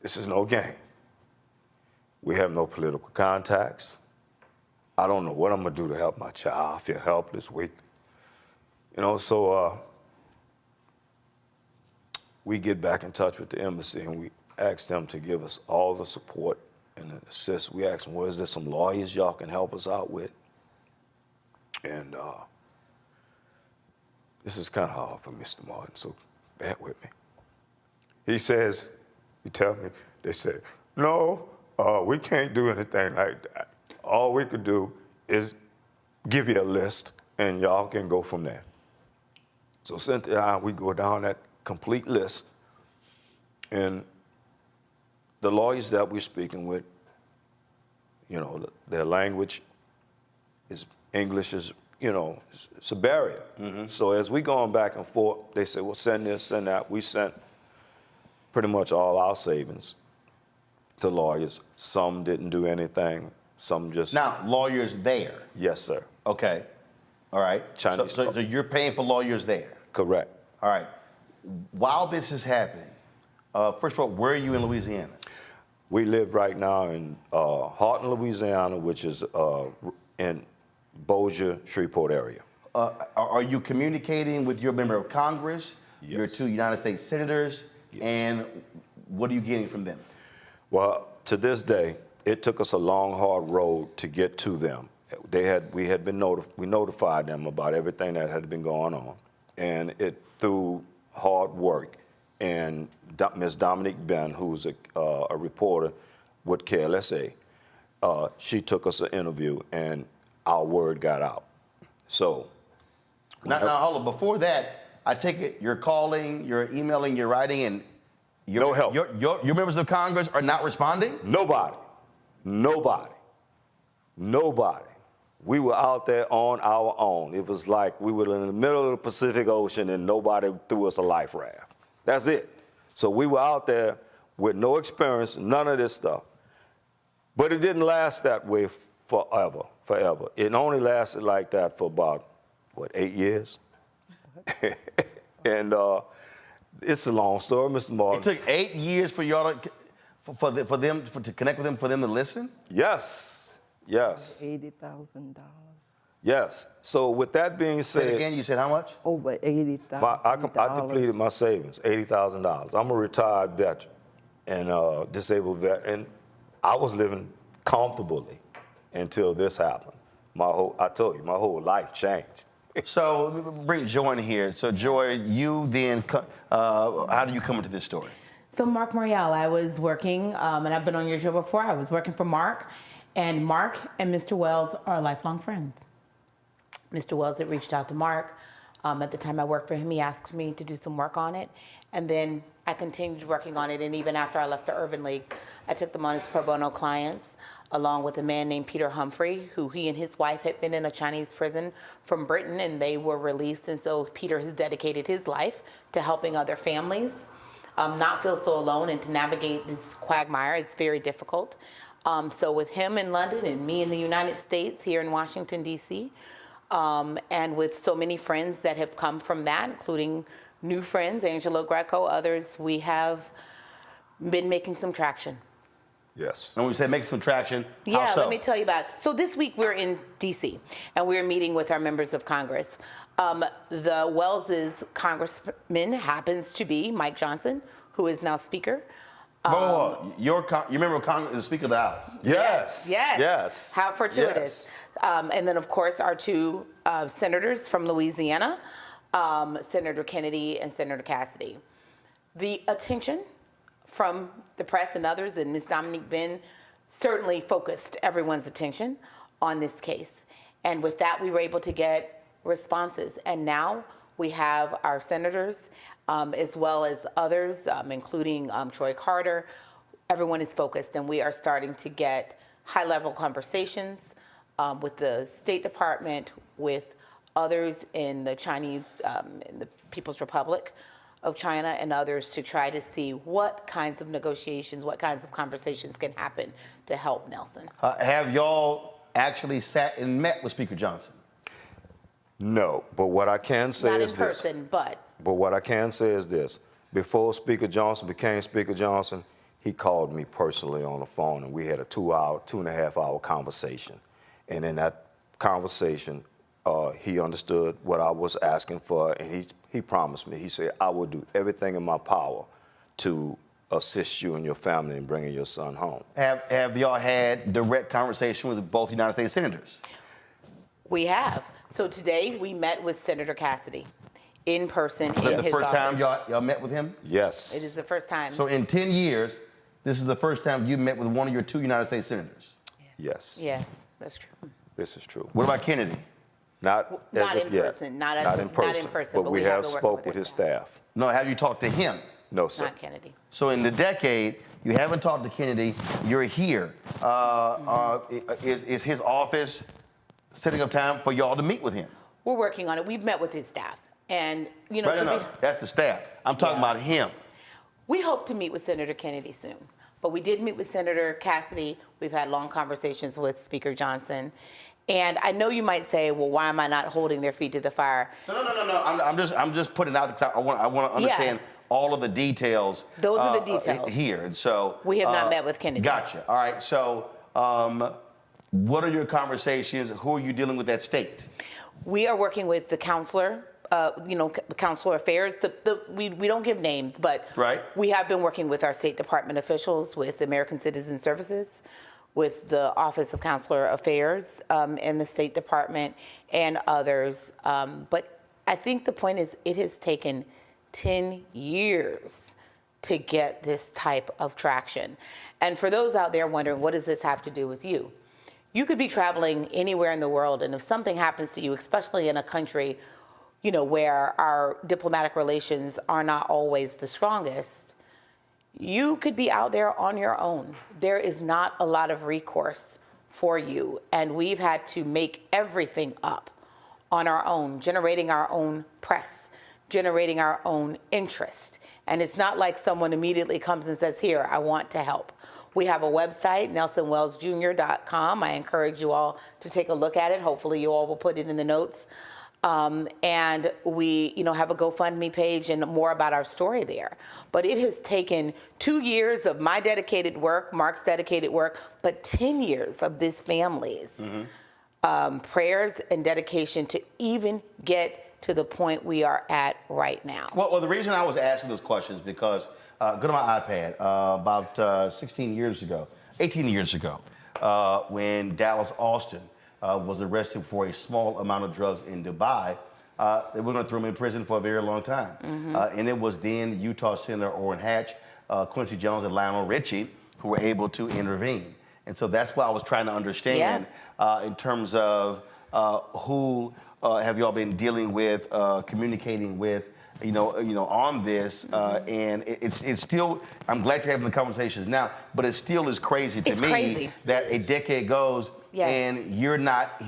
This is no game. We have no political contacts. I don't know what I'm gonna do to help my child. I feel helpless, weak. So we get back in touch with the embassy, and we ask them to give us all the support and assist. We ask them, well, is there some lawyers y'all can help us out with? And this is kind of hard for Mr. Martin, so bear with me. He says, you tell me, they said, no, we can't do anything like that. All we could do is give you a list, and y'all can go from there. So Cynthia and I, we go down that complete list, and the lawyers that we're speaking with, their language is English is, it's a barrier. So as we going back and forth, they say, well, send this, send that. We sent pretty much all our savings to lawyers. Some didn't do anything. Some just... Now, lawyers there? Yes, sir. Okay. All right. Chinese. So you're paying for lawyers there? Correct. All right. While this is happening, first of all, where are you in Louisiana? We live right now in Houghton, Louisiana, which is in Bossier, Shreveport area. Are you communicating with your member of Congress, your two United States senators, and what are you getting from them? Well, to this day, it took us a long, hard road to get to them. We notified them about everything that had been going on, and it through hard work. And Ms. Dominique Ben, who's a reporter with KLSA, she took us an interview, and our word got out. So now hold on. Before that, I take it you're calling, you're emailing, you're writing, and no help. Your members of Congress are not responding? Nobody. We were out there on our own. It was like we were in the middle of the Pacific Ocean and nobody threw us a life raft. That's it. So we were out there with no experience, none of this stuff. But it didn't last that way forever. It only lasted like that for about, 8 years? And it's a long story, Mr. Martin. It took 8 years for y'all to, for them to connect with them, for them to listen? Yes. $80,000. Yes. So with that being said, Say it again, you said how much? Over $80,000. I depleted my savings, $80,000. I'm a retired veteran and disabled vet, and I was living comfortably until this happened. I told you, my whole life changed. So bring Joy in here. So Joy, you then, how do you come into this story? So Mark Morial, I was working, and I've been on your show before. I was working for Mark, and Mark and Mr. Wells are lifelong friends. Mr. Wells had reached out to Mark. At the time I worked for him, he asked me to do some work on it, and then I continued working on it, and even after I left the Urban League, I took them on as pro bono clients, along with a man named Peter Humphrey, who he and his wife had been in a Chinese prison from Britain, and they were released, and so Peter has dedicated his life to helping other families not feel so alone and to navigate this quagmire. It's very difficult. So with him in London and me in the United States here in Washington, D.C., and with so many friends that have come from that, including new friends, Angelo Greco, others, we have been making some traction. Yes. And when we say make some traction, Yeah, how so? let me tell you about it. So this week we're in D.C. and we're meeting with our members of Congress. The Wells's congressman happens to be Mike Johnson, who is now Speaker. Your member of Congress is the Speaker of the House. Yes. How fortuitous. And then, of course, our two senators from Louisiana, Senator Kennedy and Senator Cassidy. The attention from the press and others, and Ms. Dominique Benn certainly focused everyone's attention on this case. And with that, we were able to get responses. And now we have our senators, as well as others, including Troy Carter. Everyone is focused, and we are starting to get high-level conversations with the State Department, with others in the Chinese, in the People's Republic of China, and others to try to see what kinds of negotiations, what kinds of conversations can happen to help Nelson. Have y'all actually sat and met with Speaker Johnson? No, but what I can say Not is in this. person, but. But what I can say is this. Before Speaker Johnson became Speaker Johnson, he called me personally on the phone, and we had a 2.5 hour conversation. And in that conversation, he understood what I was asking for, and he promised me. He said, I will do everything in my power to assist you and your family in bringing your son home. Have y'all had direct conversation with both United States senators? We have. So today we met with Senator Cassidy in person in his Is that office. the first time y'all met with him? Yes. It is the first time. So in 10 years, this is the first time you met with one of your two United States senators? Yes. Yes, that's true. This is true. What about Kennedy? Not Not as in of yet. person. Not in person. But we have spoke with his staff. No, have you talked to him? No, sir. Not Kennedy. So in the decade, you haven't talked to Kennedy. You're here. Is his office setting up time for y'all to meet with him? We're working on it. We've met with his staff. And, you know, No, that's the staff. I'm talking about him. We hope to meet with Senator Kennedy soon. But we did meet with Senator Cassidy. We've had long conversations with Speaker Johnson. And I know you might say, well, why am I not holding their feet to the fire? No. I'm just putting it out because I want to understand all of the details. Those are the details here. And so we have not met with Kennedy. Gotcha. All right. So what are your conversations? Who are you dealing with at state? We are working with the counselor. The Consular Affairs, we don't give names, but we have been working with our State Department officials, with American Citizen Services, with the Office of Consular Affairs and the State Department and others. But I think the point is it has taken 10 years to get this type of traction. And for those out there wondering, what does this have to do with you? You could be traveling anywhere in the world, and if something happens to you, especially in a country where our diplomatic relations are not always the strongest, you could be out there on your own. There is not a lot of recourse for you, and we've had to make everything up on our own, generating our own press, generating our own interest. And it's not like someone immediately comes and says, here, I want to help. We have a website, nelsonwellsjr.com. I encourage you all to take a look at it. Hopefully you all will put it in the notes. And we, have a GoFundMe page and more about our story there. But it has taken 2 years of my dedicated work, Mark's dedicated work, but 10 years of this family's prayers and dedication to even get to the point we are at right now. Well, the reason I was asking those questions is because go to my iPad about 18 years ago, when Dallas Austin was arrested for a small amount of drugs in Dubai. They were going to throw him in prison for a very long time. And it was then Utah Senator Orrin Hatch, Quincy Jones, and Lionel Richie who were able to intervene. And so that's what I was trying to understand in terms of who have y'all been dealing with, communicating with, on this, and it's still, I'm glad you're having the conversations now, but it still is crazy to me that a decade goes and you're not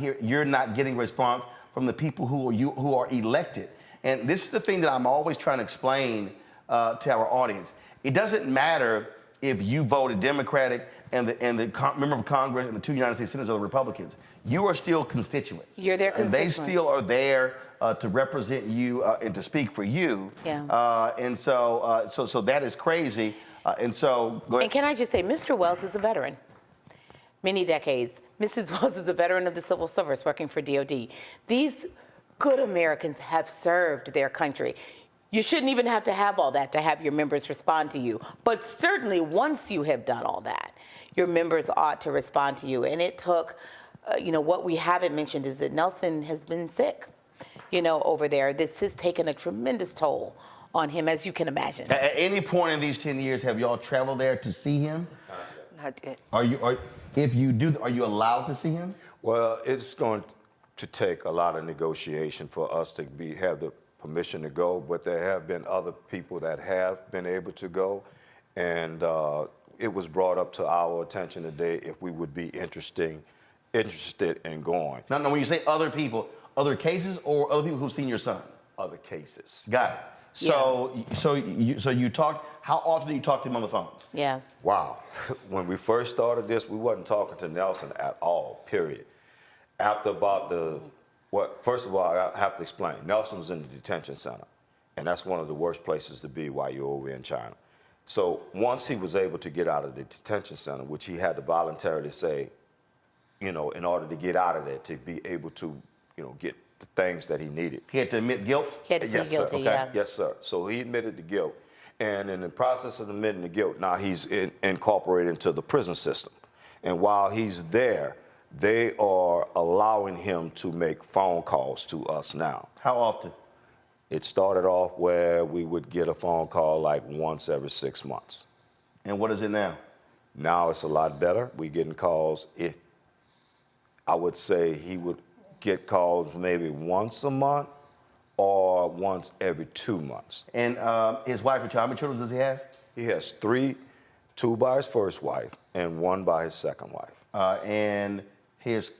getting response from the people who are elected. And this is the thing that I'm always trying to explain to our audience. It doesn't matter if you voted Democratic and the member of Congress and the 2 United States Senators are the Republicans. You are still constituents. You're their constituents. And they still are there to represent you and to speak for you. And so that is crazy. And so, go ahead. And can I just say, Mr. Wells is a veteran. Many decades. Mrs. Wells is a veteran of the civil service working for DOD. These good Americans have served their country. You shouldn't even have to have all that to have your members respond to you. But certainly once you have done all that, your members ought to respond to you. And it took, what we haven't mentioned is that Nelson has been sick, over there. This has taken a tremendous toll on him, as you can imagine. At any point in these 10 years, have y'all traveled there to see him? Not yet. If you do, are you allowed to see him? Well, it's going to take a lot of negotiation for us to have the permission to go, but there have been other people that have been able to go, and it was brought up to our attention today if we would be interested in going. No, when you say other people, other cases or other people who've seen your son? Other cases. Got it. So you talk. How often do you talk to him on the phone? Yeah. Wow. When we first started this, we wasn't talking to Nelson at all. Period. After about first of all, I have to explain. Nelson's in the detention center, and that's one of the worst places to be while you're over in China. So once he was able to get out of the detention center, which he had to voluntarily say, in order to get out of there, to be able to, get the things that he needed. He had to admit guilt? He had to plead guilty, sir. Yes, sir. So he admitted the guilt. And in the process of admitting the guilt, now he's incorporated into the prison system. And while he's there, they are allowing him to make phone calls to us now. How often? It started off where we would get a phone call like once every 6 months. And what is it now? Now it's a lot better. We're getting calls. I would say he would get calls maybe once a month or once every 2 months. And his wife and child, how many children does he have? He has 3, 2 by his first wife and 1 by his second wife. And his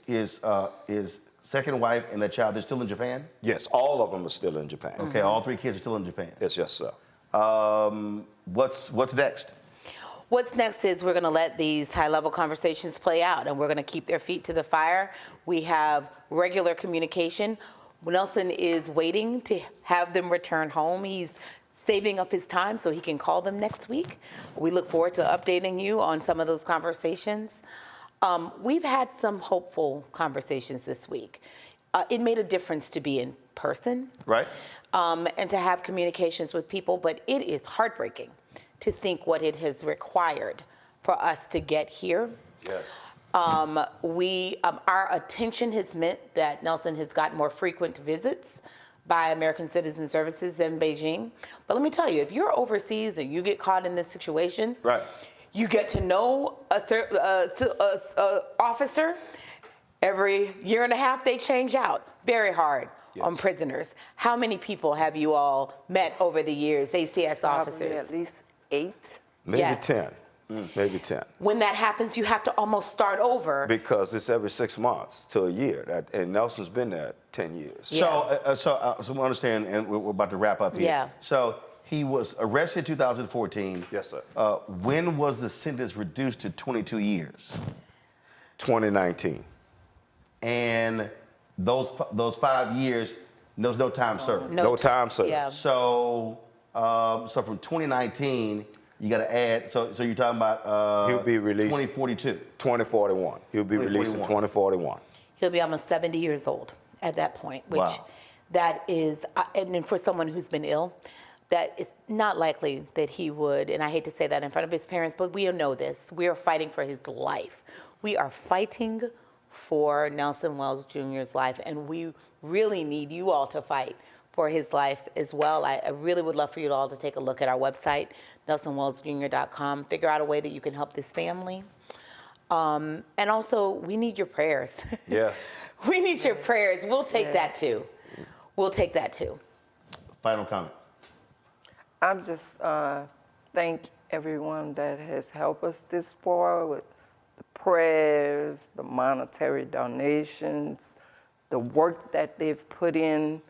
second wife and that child, they're still in Japan? Yes, all of them are still in Japan. Okay, all 3 kids are still in Japan? Yes, sir. What's next? What's next is we're going to let these high-level conversations play out, and we're going to keep their feet to the fire. We have regular communication. Nelson is waiting to have them return home. He's saving up his time so he can call them next week. We look forward to updating you on some of those conversations. We've had some hopeful conversations this week. It made a difference to be in person. Right. And to have communications with people, but it is heartbreaking to think what it has required for us to get here. Yes. Our attention has meant that Nelson has gotten more frequent visits by American Citizen Services in Beijing. But let me tell you, if you're overseas and you get caught in this situation, right, you get to know a officer. Every year and a half, they change out. Very hard on prisoners. How many people have you all met over the years, ACS officers? At least 8. Maybe Yes. 10. Maybe 10. When that happens, you have to almost start over. Because it's every 6 months to a year. And Nelson's been there 10 years. So we understand, and we're about to wrap up here. Yeah. So he was arrested in 2014. Yes, sir. When was the sentence reduced to 22 years? 2019. And those 5 years, there's no time served. No time served. Yeah. So from 2019, you got to add. So you're talking about He'll be released 2042. 2041. He'll be released in 2041. He'll be almost 70 years old at that point, which that is, and then for someone who's been ill, that it's not likely that he would, and I hate to say that in front of his parents, but we know this. We are fighting for his life. We are fighting for Nelson Wells Jr.'s life, and we really need you all to fight for his life as well. I really would love for you all to take a look at our website, nelsonwellsjr.com, figure out a way that you can help this family. And also, we need your prayers. Yes. We need your prayers. We'll take that too. We'll take that too. Final comment. I'm just thank everyone that has helped us this far with the prayers, the monetary donations, the work that they've put in.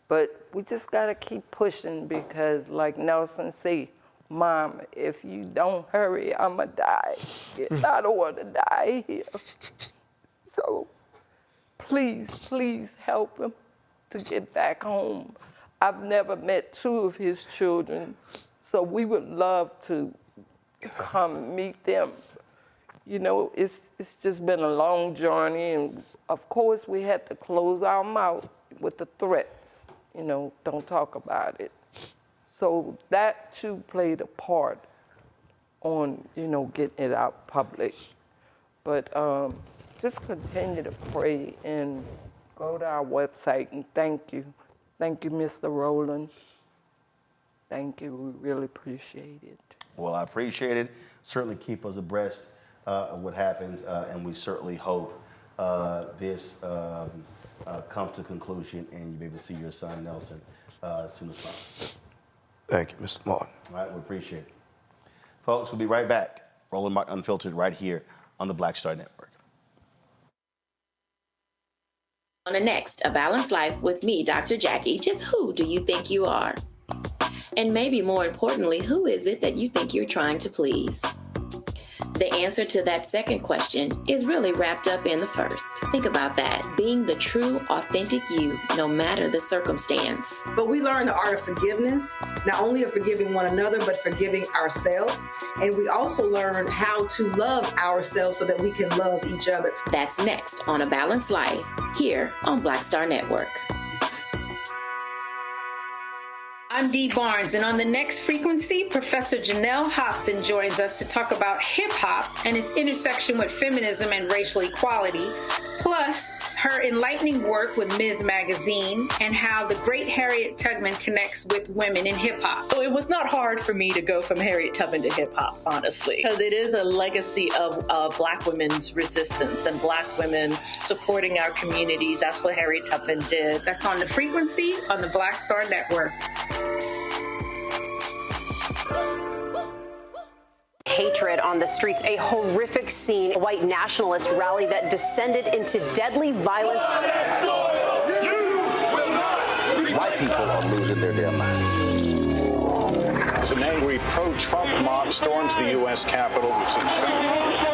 But we just got to keep pushing because, like Nelson said, Mom, if you don't hurry, I'm going to die. I don't want to die here. So please, please help him to get back home. I've never met 2 of his children, so we would love to come meet them. You know, it's just been a long journey, and of course we had to close our mouth with the threats. You know, don't talk about it. So that too played a part on, you know, getting it out public. But just continue to pray and go to our website, and thank you. Thank you, Mr. Roland. Thank you. We really appreciate it. Well, I appreciate it. Certainly keep us abreast of what happens, and we certainly hope this comes to conclusion and you'll be able to see your son, Nelson, as soon as possible. Thank you, Mr. Martin. All right, we appreciate it. Folks, we'll be right back. Roland Martin Unfiltered right here on the Black Star Network. On the next, A Balanced Life with me, Dr. Jackie. Just who do you think you are? And maybe more importantly, who is it that you think you're trying to please? The answer to that second question is really wrapped up in the first. Think about that. Being the true, authentic you, no matter the circumstance. But we learn the art of forgiveness, not only of forgiving one another, but forgiving ourselves. And we also learn how to love ourselves so that we can love each other. That's next on A Balanced Life, here on Black Star Network. I'm Dee Barnes, and on the next frequency, Professor Janelle Hobson joins us to talk about hip-hop and its intersection with feminism and racial equality, plus her enlightening work with Ms. Magazine and how the great Harriet Tubman connects with women in hip-hop. So it was not hard for me to go from Harriet Tubman to hip-hop, honestly, because it is a legacy of Black women's resistance and Black women supporting our communities. That's what Harriet Tubman did. That's on the frequency on the Black Star Network. Hatred on the streets, a horrific scene, a white nationalist rally that descended into deadly violence. White people are losing their damn minds. As an angry pro-Trump mob storms the U.S. Capitol,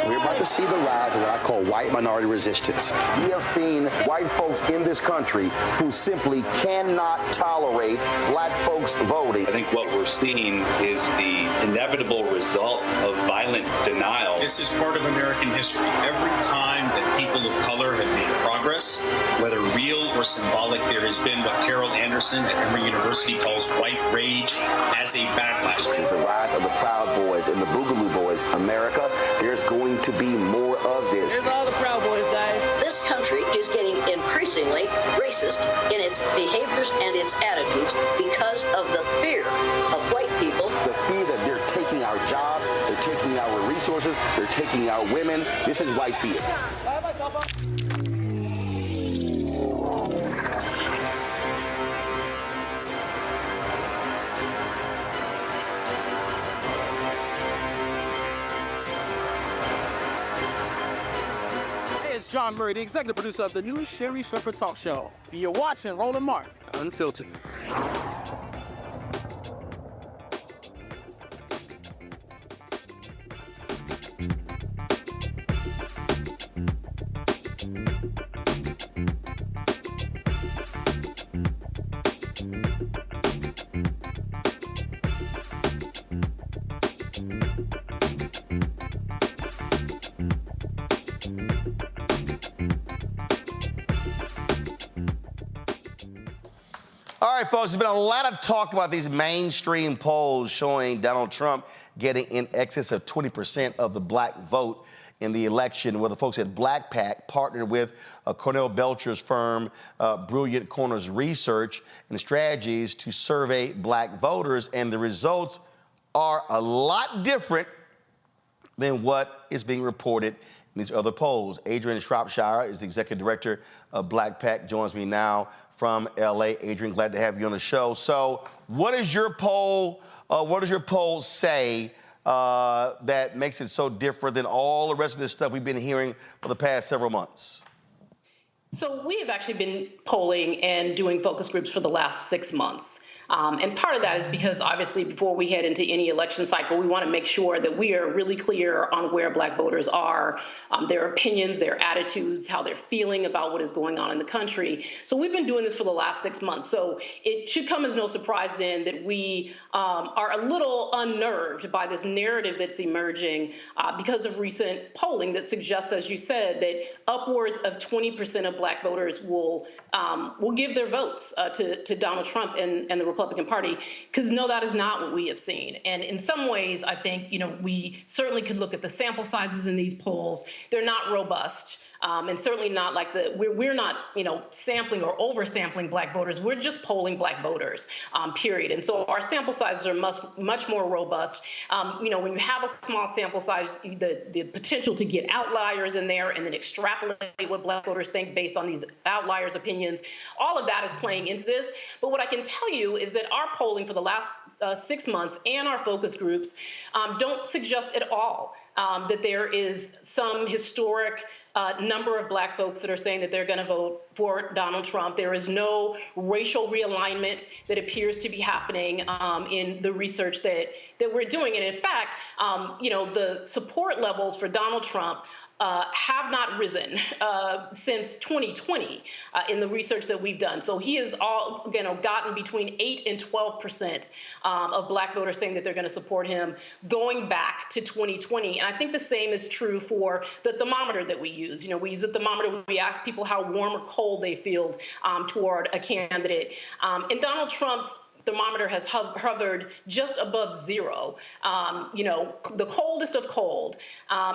we're about to see the rise of what I call white minority resistance. We have seen white folks in this country who simply cannot tolerate Black folks voting. I think what we're seeing is the inevitable result of violent denial. This is part of American history. Every time that people of color have made progress, whether real or symbolic, there has been what Carol Anderson at Emory University calls white rage as a backlash. This is the rise of the Proud Boys and the Boogaloo Boys. America, there's going to be more of this. Here's all the Proud Boys, guys. This country is getting increasingly racist in its behaviors and its attitudes because of the fear of white people. The fear that they're taking our jobs, they're taking our resources, they're taking our women. This is white fear. Sean Murray, the executive producer of the new Sherry Shepherd Talk Show. You're watching Roland Martin Unfiltered. All right, folks, there's been a lot of talk about these mainstream polls showing Donald Trump getting in excess of 20% of the black vote in the election, where the folks at Black PAC partnered with Cornell Belcher's firm, Brilliant Corners Research and Strategies, to survey black voters, and the results are a lot different than what is being reported in these other polls. Adrian Shropshire is the executive director of Black PAC, joins me now from LA. Adrian, glad to have you on the show. So what does your poll say that makes it so different than all the rest of this stuff we've been hearing for the past several months? So we have actually been polling and doing focus groups for the last 6 months. And part of that is because obviously before we head into any election cycle, we want to make sure that we are really clear on where black voters are, their opinions, their attitudes, how they're feeling about what is going on in the country. So we've been doing this for the last 6 months. So it should come as no surprise then that we are a little unnerved by this narrative that's emerging because of recent polling that suggests, as you said, that upwards of 20% of black voters will give their votes to Donald Trump and the Republican Party, because no, that is not what we have seen. And in some ways, I think, we certainly could look at the sample sizes in these polls. They're not robust. And certainly not like we're not, sampling or oversampling black voters. We're just polling black voters, period. And so our sample sizes are much more robust. When you have a small sample size, the potential to get outliers in there and then extrapolate what black voters think based on these outliers' opinions, all of that is playing into this. But what I can tell you is that our polling for the last 6 months and our focus groups don't suggest at all that there is some historic number of black folks that are saying that they're going to vote for Donald Trump. There is no racial realignment that appears to be happening in the research that we're doing. And in fact, the support levels for Donald Trump have not risen since 2020 in the research that we've done. So he has gotten between 8 and 12% of black voters saying that they're going to support him going back to 2020. And I think the same is true for the thermometer that we use. We use a thermometer. We ask people how warm or cold they feel toward a candidate. And Donald Trump's thermometer has hovered just above zero, the coldest of cold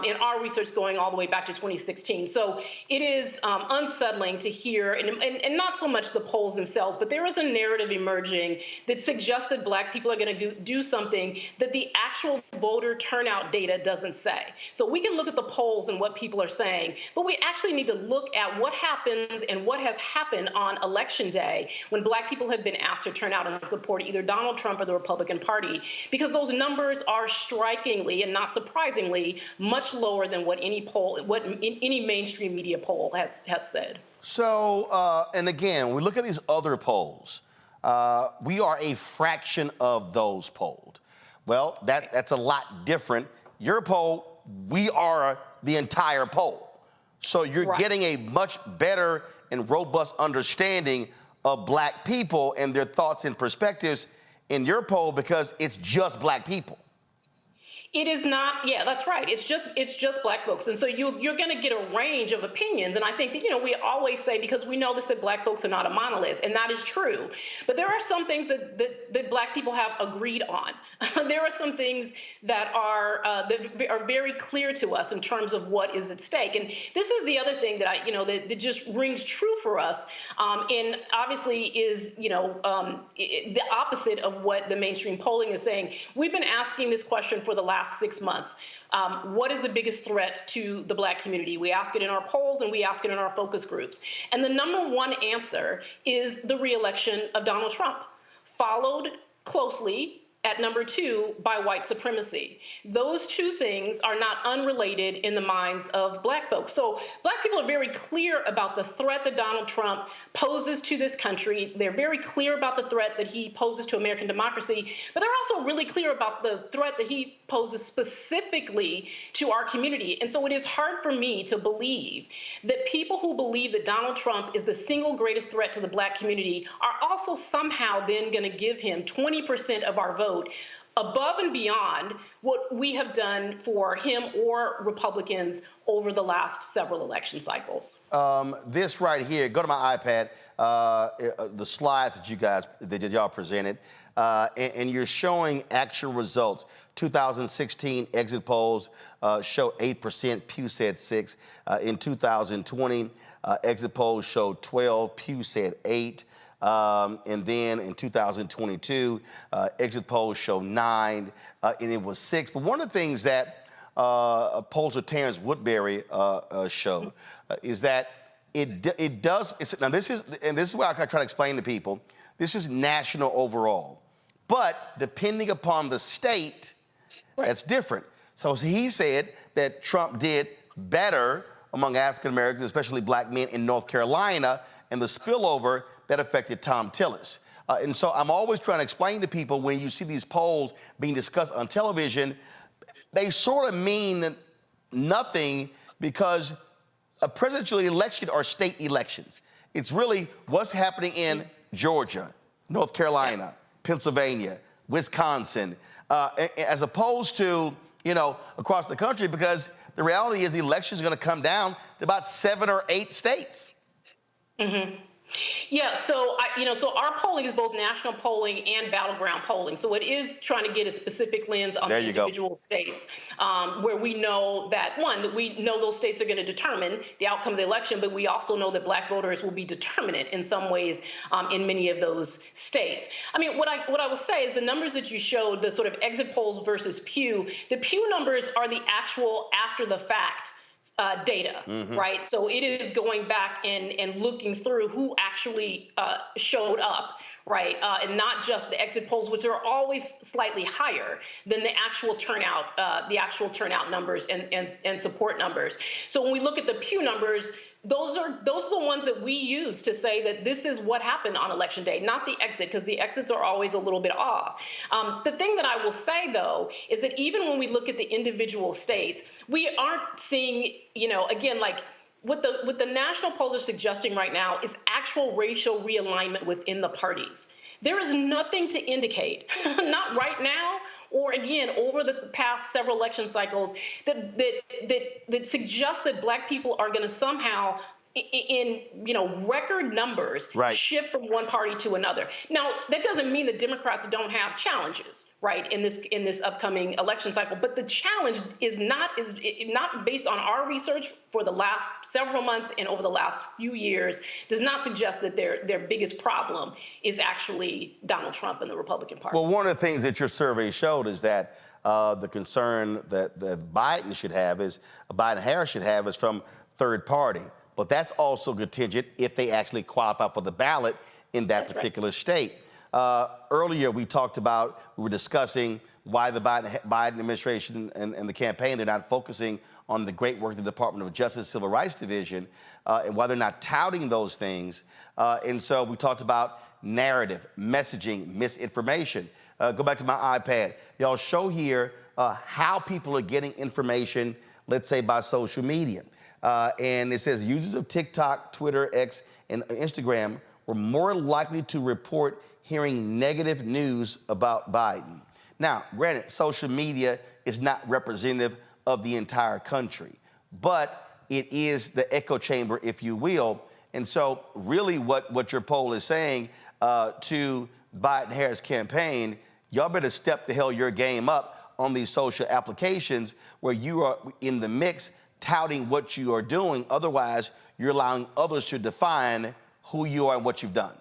in our research going all the way back to 2016. So it is unsettling to hear, and not so much the polls themselves, but there is a narrative emerging that suggests that black people are going to do something that the actual voter turnout data doesn't say. So we can look at the polls and what people are saying, but we actually need to look at what happens and what has happened on Election Day when black people have been asked to turn out and support either Donald Trump or the Republican Party, because those numbers are strikingly and not surprisingly much lower than what any mainstream media poll has said. So, and again, we look at these other polls. We are a fraction of those polled. Well, that's a lot different. Your poll, we are the entire poll. So you're getting a much better and robust understanding of black people and their thoughts and perspectives in your poll because it's just black people. It is not, yeah, that's right. It's just black folks. And so you're going to get a range of opinions. And I think that, we always say, because we know this, that black folks are not a monolith, and that is true. But there are some things that black people have agreed on. There are some things that are very clear to us in terms of what is at stake. And this is the other thing that that just rings true for us. And obviously is, the opposite of what the mainstream polling is saying. We've been asking this question for the last 6 months. What is the biggest threat to the black community? We ask it in our polls and we ask it in our focus groups. And the number one answer is the re-election of Donald Trump, followed closely at number 2 by white supremacy. Those two things are not unrelated in the minds of Black folks. So Black people are very clear about the threat that Donald Trump poses to this country. They're very clear about the threat that he poses to American democracy, but they're also really clear about the threat that he poses specifically to our community. And so it is hard for me to believe that people who believe that Donald Trump is the single greatest threat to the Black community are also somehow then going to give him 20% of our vote above and beyond what we have done for him or Republicans over the last several election cycles. This right here, go to my iPad, the slides that y'all presented, and you're showing actual results. 2016 exit polls show 8%, Pew said 6. In 2020, exit polls showed 12, Pew said 8. And then in 2022, exit polls show 9, and it was 6. But one of the things that pollster Terrence Woodbury show is that it does. Now this is what I try to explain to people. This is national overall, but depending upon the state, that's different. So he said that Trump did better among African Americans, especially Black men in North Carolina, and the spillover that affected Tom Tillis. And so I'm always trying to explain to people, when you see these polls being discussed on television, they sort of mean nothing, because a presidential election are state elections. It's really what's happening in Georgia, North Carolina, Pennsylvania, Wisconsin, as opposed to, across the country, because the reality is the election is going to come down to about 7 or 8 states. Mm-hmm. Yeah, so so our polling is both national polling and battleground polling. So it is trying to get a specific lens on the individual states, where we know that we know those states are going to determine the outcome of the election, but we also know that Black voters will be determinant in some ways in many of those states. I mean, what I will say is the numbers that you showed, the sort of exit polls versus Pew, the Pew numbers are the actual after the fact data, right? So it is going back and looking through who actually showed up, right? And not just the exit polls, which are always slightly higher than the actual turnout numbers and support numbers. So when we look at the Pew numbers, those are the ones that we use to say that this is what happened on election day, not the exit, because the exits are always a little bit off. The thing that I will say, though, is that even when we look at the individual states, we aren't seeing, again, like what the national polls are suggesting right now is actual racial realignment within the parties. There is nothing to indicate, not right now, or again, over the past several election cycles, that suggests that Black people are going to somehow, in record numbers, shift from one party to another. Now, that doesn't mean that Democrats don't have challenges, right, in this upcoming election cycle. But the challenge is not based on our research for the last several months and over the last few years, does not suggest that their biggest problem is actually Donald Trump and the Republican Party. Well, one of the things that your survey showed is that the concern that Biden Harris should have is from third party. But that's also contingent if they actually qualify for the ballot in that particular state. Earlier, we were discussing why the Biden administration and the campaign, they're not focusing on the great work of the Department of Justice Civil Rights Division, and why they're not touting those things. And so we talked about narrative, messaging, misinformation. Go back to my iPad. Y'all show here how people are getting information, let's say by social media. And it says users of TikTok, Twitter, X, and Instagram were more likely to report hearing negative news about Biden. Now, granted, social media is not representative of the entire country, but it is the echo chamber, if you will. And so really what your poll is saying to Biden-Harris campaign, y'all better step the hell your game up on these social applications where you are in the mix touting what you are doing. Otherwise, you're allowing others to define who you are and what you've done.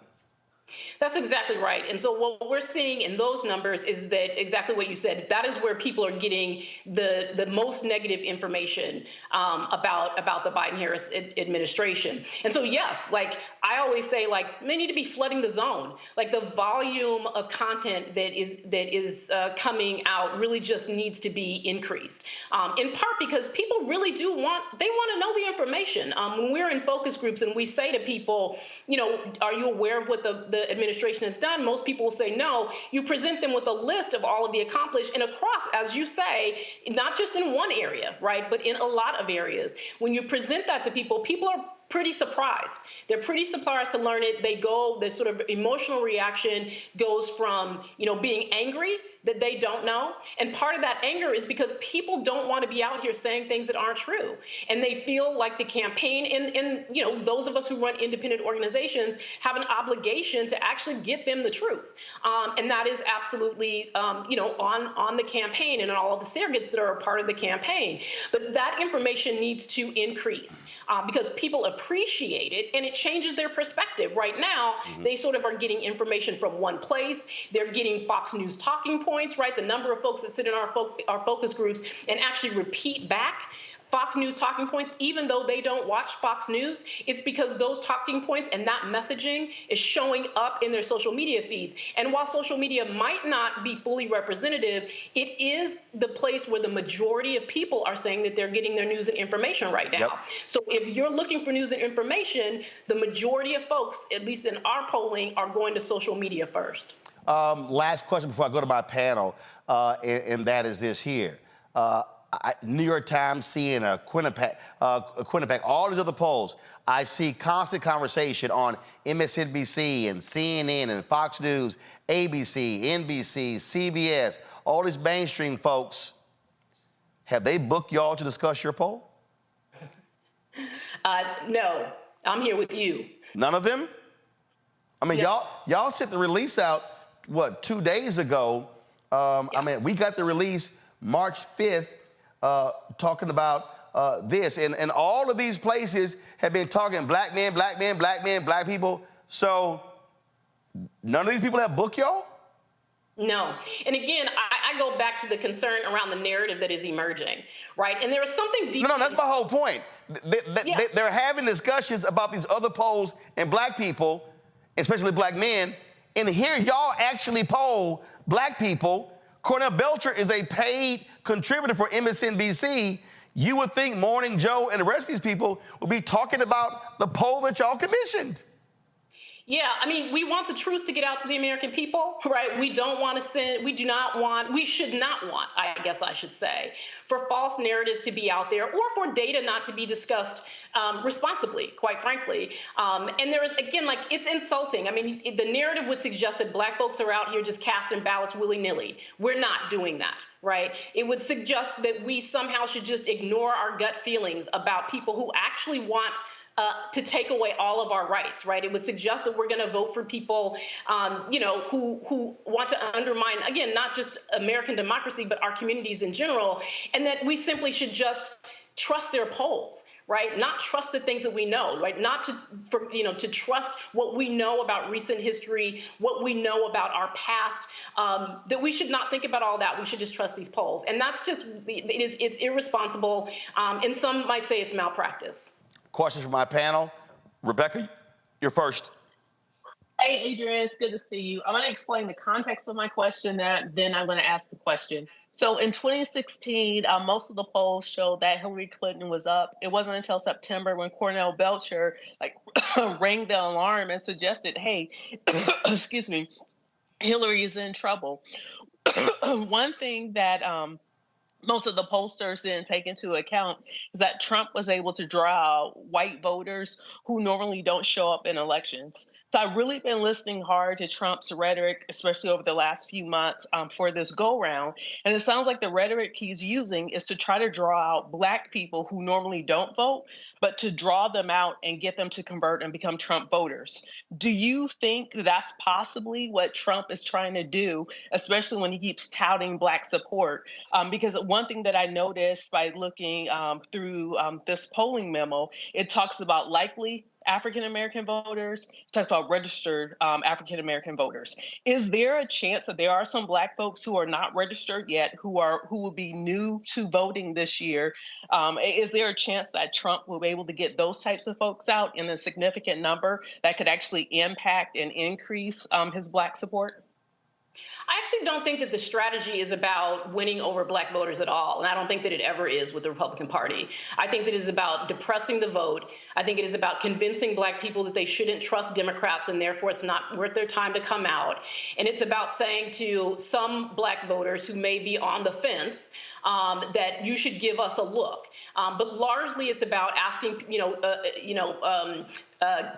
That's exactly right. And so what we're seeing in those numbers is that exactly what you said. That is where people are getting the most negative information about the Biden-Harris administration. And so yes, like I always say, like they need to be flooding the zone. Like the volume of content that is coming out really just needs to be increased. In part because people really do want to know the information. When we're in focus groups and we say to people, you know, are you aware of what the administration has done? Most people will say no. You present them with a list of all of the accomplished and across, as you say, not just in one area, right, but in a lot of areas. When you present that to people, people are pretty surprised. They're pretty surprised to learn it. The sort of emotional reaction goes from, you know, being angry that they don't know. And part of that anger is because people don't want to be out here saying things that aren't true. And they feel like the campaign and you know, those of us who run independent organizations have an obligation to actually get them the truth. And that is absolutely, you know, on the campaign and all of the surrogates that are a part of the campaign. But that information needs to increase because people appreciate it and it changes their perspective. Right now, they sort of are getting information from one place. They're getting Fox News talking points, right? The number of folks that sit in our focus groups and actually repeat back Fox News talking points, even though they don't watch Fox News, it's because those talking points and that messaging is showing up in their social media feeds. And while social media might not be fully representative, it is the place where the majority of people are saying that they're getting their news and information right now. Yep. So if you're looking for news and information, the majority of folks, at least in our polling, are going to social media first. Last question before I go to my panel, and that is this here. New York Times, CNN, Quinnipiac, all these other polls, I see constant conversation on MSNBC and CNN and Fox News, ABC, NBC, CBS, all these mainstream folks. Have they booked y'all to discuss your poll? No, I'm here with you. None of them? I mean, y'all sent the release out, what, 2 days ago? I mean, we got the release March 5th. Talking about this. And all of these places have been talking black men, black men, black men, black people. So none of these people have booked y'all? No. And again, I go back to the concern around the narrative that is emerging, right? And there is something deep. No, that's my whole point. They're having discussions about these other polls and black people, especially black men. And here y'all actually poll black people. Cornell Belcher is a paid contributor for MSNBC. You would think Morning Joe and the rest of these people would be talking about the poll that y'all commissioned. Yeah, I mean, we want the truth to get out to the American people, right? We don't want to send, we should not want, I guess I should say, for false narratives to be out there or for data not to be discussed responsibly, quite frankly. And there is, again, like, it's insulting. I mean, the narrative would suggest that black folks are out here just casting ballots willy-nilly. We're not doing that, right? It would suggest that we somehow should just ignore our gut feelings about people who actually want to take away all of our rights, right? It would suggest that we're going to vote for people, you know, who want to undermine, again, not just American democracy, but our communities in general, and that we simply should just trust their polls, right? Not trust the things that we know, right? Not to trust what we know about recent history, what we know about our past, that we should not think about all that. We should just trust these polls. And that's just, it's irresponsible. And some might say it's malpractice. Questions from my panel. Rebecca, you're first. Hey, Adrian, it's good to see you. I'm going to explain the context of my question, then I'm going to ask the question. So in 2016, most of the polls showed that Hillary Clinton was up. It wasn't until September when Cornell Belcher rang the alarm and suggested, hey, excuse me, Hillary is in trouble. One thing that most of the pollsters didn't take into account is that Trump was able to draw out white voters who normally don't show up in elections. So I've really been listening hard to Trump's rhetoric, especially over the last few months for this go-round. And it sounds like the rhetoric he's using is to try to draw out black people who normally don't vote, but to draw them out and get them to convert and become Trump voters. Do you think that's possibly what Trump is trying to do, especially when he keeps touting black support? Because one thing that I noticed by looking through this polling memo, it talks about likely, African-American voters, talks about registered African-American voters. Is there a chance that there are some Black folks who are not registered yet, who will be new to voting this year? Is there a chance that Trump will be able to get those types of folks out in a significant number that could actually impact and increase his Black support? I actually don't think that the strategy is about winning over Black voters at all. And I don't think that it ever is with the Republican Party. I think that it is about depressing the vote. I think it is about convincing Black people that they shouldn't trust Democrats and therefore it's not worth their time to come out. And it's about saying to some Black voters who may be on the fence that you should give us a look. But largely it's about asking,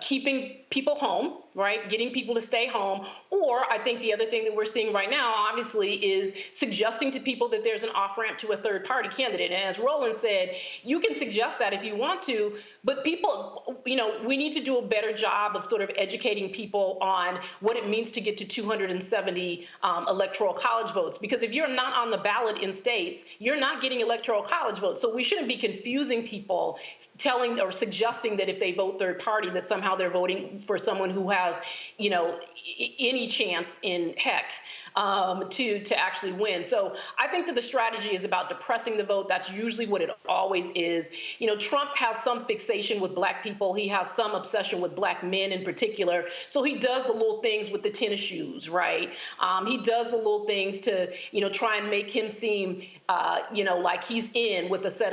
keeping people home, right? Getting people to stay home. Or I think the other thing that we're seeing right now, obviously, is suggesting to people that there's an off-ramp to a third-party candidate. And as Roland said, you can suggest that if you want to, but people, we need to do a better job of sort of educating people on what it means to get to 270 electoral college votes. Because if you're not on the ballot in states, you're not getting electoral college votes. So we shouldn't be confusing people, telling or suggesting that if they vote third party, that somehow they're voting for someone who has, any chance in heck to actually win. So I think that the strategy is about depressing the vote. That's usually what it always is. Trump has some fixation with Black people. He has some obsession with Black men in particular. So he does the little things with the tennis shoes, right? He does the little things to, try and make him seem, like he's in with a set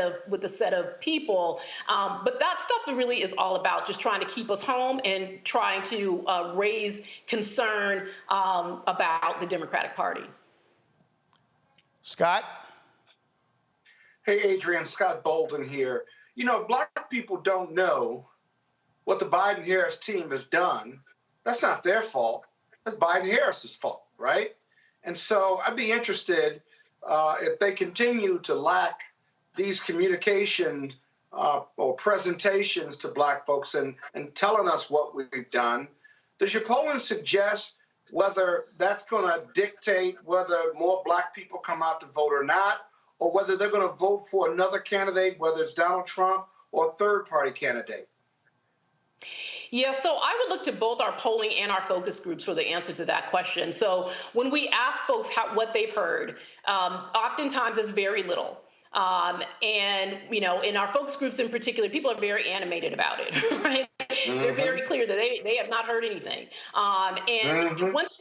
of people. But that stuff really is all about just trying to keep us home and trying to raise concern about the Democratic Party. Scott? Hey, Adrian, Scott Bolden here. Black people don't know what the Biden-Harris team has done. That's not their fault. That's Biden-Harris's fault, right? And so I'd be interested if they continue to lack these communication or presentations to Black folks and telling us what we've done. Does your polling suggest whether that's going to dictate whether more Black people come out to vote or not, or whether they're going to vote for another candidate, whether it's Donald Trump or a third-party candidate? Yeah, so I would look to both our polling and our focus groups for the answer to that question. So when we ask folks what they've heard, oftentimes it's very little. And, in our focus groups in particular, people are very animated about it, right? Mm-hmm. They're very clear that they have not heard anything. And once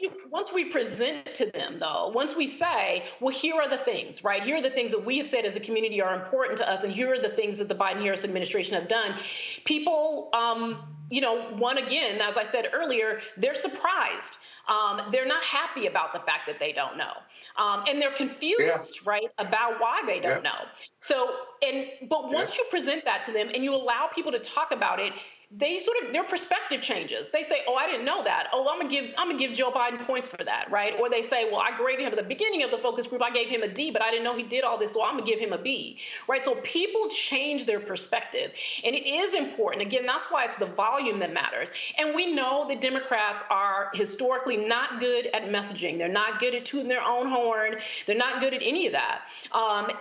we present to them, though, once we say, well, here are the things, right? Here are the things that we have said as a community are important to us, and here are the things that the Biden-Harris administration have done. People, one, again, as I said earlier, they're surprised. They're not happy about the fact that they don't know. And they're confused, right, about why they don't know. So, but once you present that to them and you allow people to talk about it, they their perspective changes. They say, oh, I didn't know that. Oh, I'm gonna give Joe Biden points for that, right? Or they say, well, I graded him at the beginning of the focus group. I gave him a D, but I didn't know he did all this, so I'm gonna give him a B, right? So people change their perspective. And it is important. Again, that's why it's the volume that matters. And we know that Democrats are historically not good at messaging. They're not good at tooting their own horn. They're not good at any of that.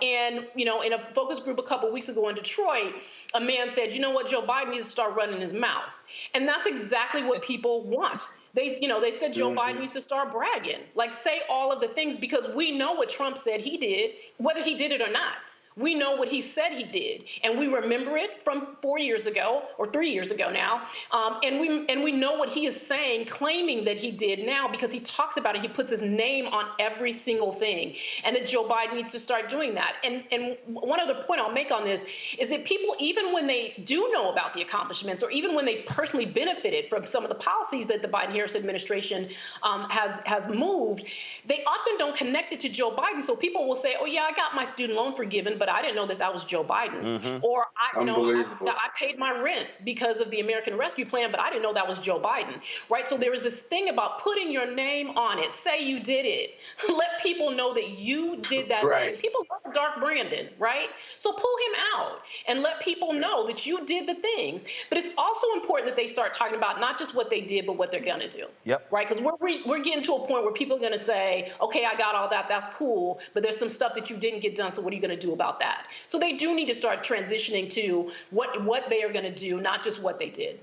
And, in a focus group a couple weeks ago in Detroit, a man said, you know what, Joe Biden needs to start running his mouth. And that's exactly what people want. They said Joe Biden needs to start bragging, like say all of the things, because we know what Trump said he did, whether he did it or not. We know what he said he did, and we remember it from 4 years ago or 3 years ago now, and we know what he is saying, claiming that he did now, because he talks about it. He puts his name on every single thing, and that Joe Biden needs to start doing that. And one other point I'll make on this is that people, even when they do know about the accomplishments, or even when they personally benefited from some of the policies that the Biden-Harris administration has moved, they often don't connect it to Joe Biden. So people will say, oh yeah, I got my student loan forgiven, but I didn't know that was Joe Biden. Or I paid my rent because of the American Rescue Plan, but I didn't know that was Joe Biden, right? So there is this thing about putting your name on it. Say you did it. Let people know that you did that. Right. People love Dark Brandon, right? So pull him out and let people know that you did the things. But it's also important that they start talking about not just what they did, but what they're going to do. Yep. Right? Because we're getting to a point where people are going to say, okay, I got all that. That's cool. But there's some stuff that you didn't get done. So what are you going to do about that? So they do need to start transitioning to what they are going to do, not just what they did.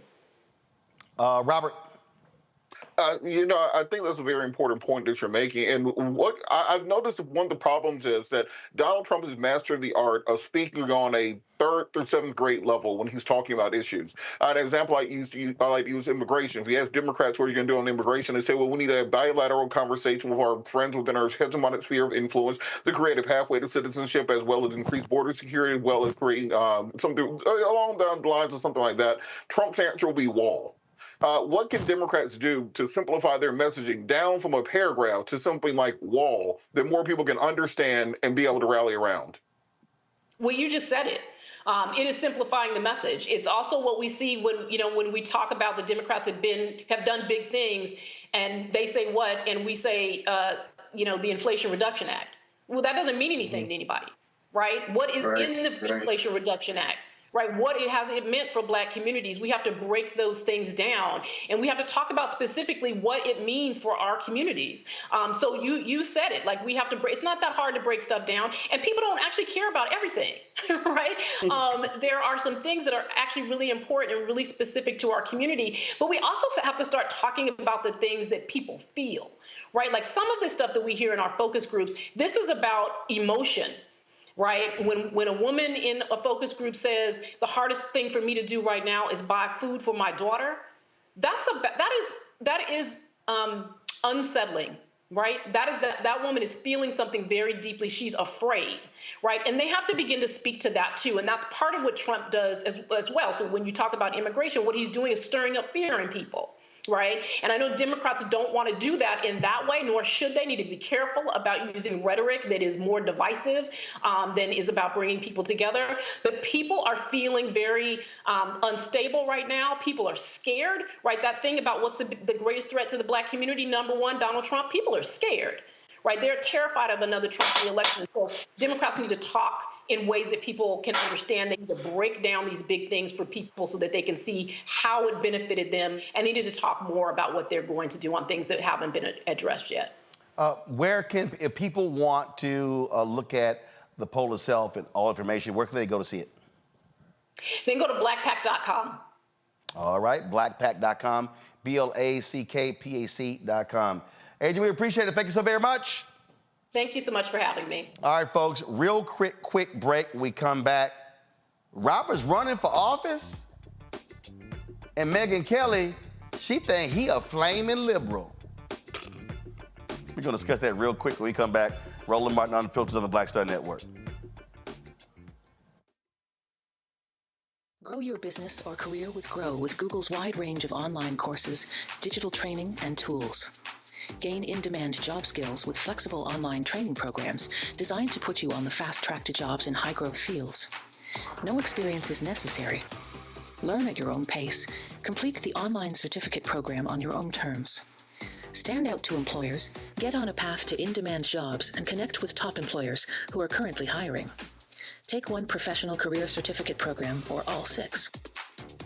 Robert? I think that's a very important point that you're making. And what I've noticed, one of the problems is that Donald Trump has mastered the art of speaking on a 3rd through 7th grade level when he's talking about issues. An example I like to use immigration. If you ask Democrats what are you going to do on immigration, they say, well, we need a bilateral conversation with our friends within our hegemonic sphere of influence to create a pathway to citizenship, as well as increase border security, as well as creating something along the lines of something like that. Trump's answer will be wall. What can Democrats do to simplify their messaging down from a paragraph to something like wall that more people can understand and be able to rally around? Well, you just said it. It is simplifying the message. It's also what we see when we talk about the Democrats have done big things, and they say what, and we say the Inflation Reduction Act. Well, that doesn't mean anything to anybody, right? What is in the Inflation Reduction Act? Right, what has it meant for Black communities? We have to break those things down, and we have to talk about specifically what it means for our communities. So you said it, like we have to break. It's not that hard to break stuff down, and people don't actually care about everything, right? There are some things that are actually really important and really specific to our community, but we also have to start talking about the things that people feel, right? Like some of the stuff that we hear in our focus groups, this is about emotion. Right? When a woman in a focus group says the hardest thing for me to do right now is buy food for my daughter, that is unsettling, right? That woman is feeling something very deeply. She's afraid, right? And they have to begin to speak to that too. And that's part of what Trump does as well. So when you talk about immigration, what he's doing is stirring up fear in people. Right. And I know Democrats don't want to do that in that way, nor should they. Need to be careful about using rhetoric that is more divisive than is about bringing people together. But people are feeling very unstable right now. People are scared. Right. That thing about what's the greatest threat to the Black community, number one, Donald Trump. People are scared. Right. They're terrified of another Trump re-election. So Democrats need to talk in ways that people can understand. They need to break down these big things for people so that they can see how it benefited them, and they need to talk more about what they're going to do on things that haven't been addressed yet. If people want to look at the poll itself and all information, where can they go to see it? Then go to blackpac.com. All right, blackpac.com, blackpac.com. Adrian, we appreciate it. Thank you so very much. Thank you so much for having me. All right, folks, real quick break. We come back. Robert's running for office, and Megyn Kelly, she think he a flaming liberal. We're going to discuss that real quick when we come back. Roland Martin Unfiltered on the Black Star Network. Grow your business or career with Grow with Google's wide range of online courses, digital training, and tools. Gain in-demand job skills with flexible online training programs designed to put you on the fast track to jobs in high-growth fields. No experience is necessary. Learn at your own pace. Complete the online certificate program on your own terms. Stand out to employers, get on a path to in-demand jobs, and connect with top employers who are currently hiring. Take one professional career certificate program or all 6.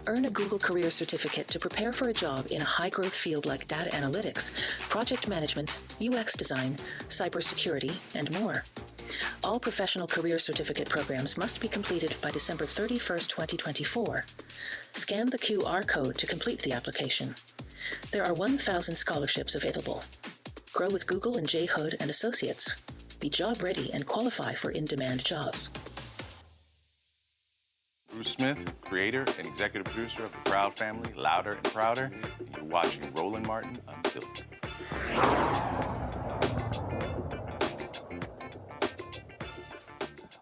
Earn a Google Career Certificate to prepare for a job in a high-growth field like data analytics, project management, UX design, cybersecurity, and more. All professional career certificate programs must be completed by December 31st, 2024. Scan the QR code to complete the application. There are 1,000 scholarships available. Grow with Google and J. Hood and Associates. Be job ready and qualify for in-demand jobs. Bruce Smith, creator and executive producer of the Proud Family, Louder and Prouder, and you're watching Roland Martin Unfiltered.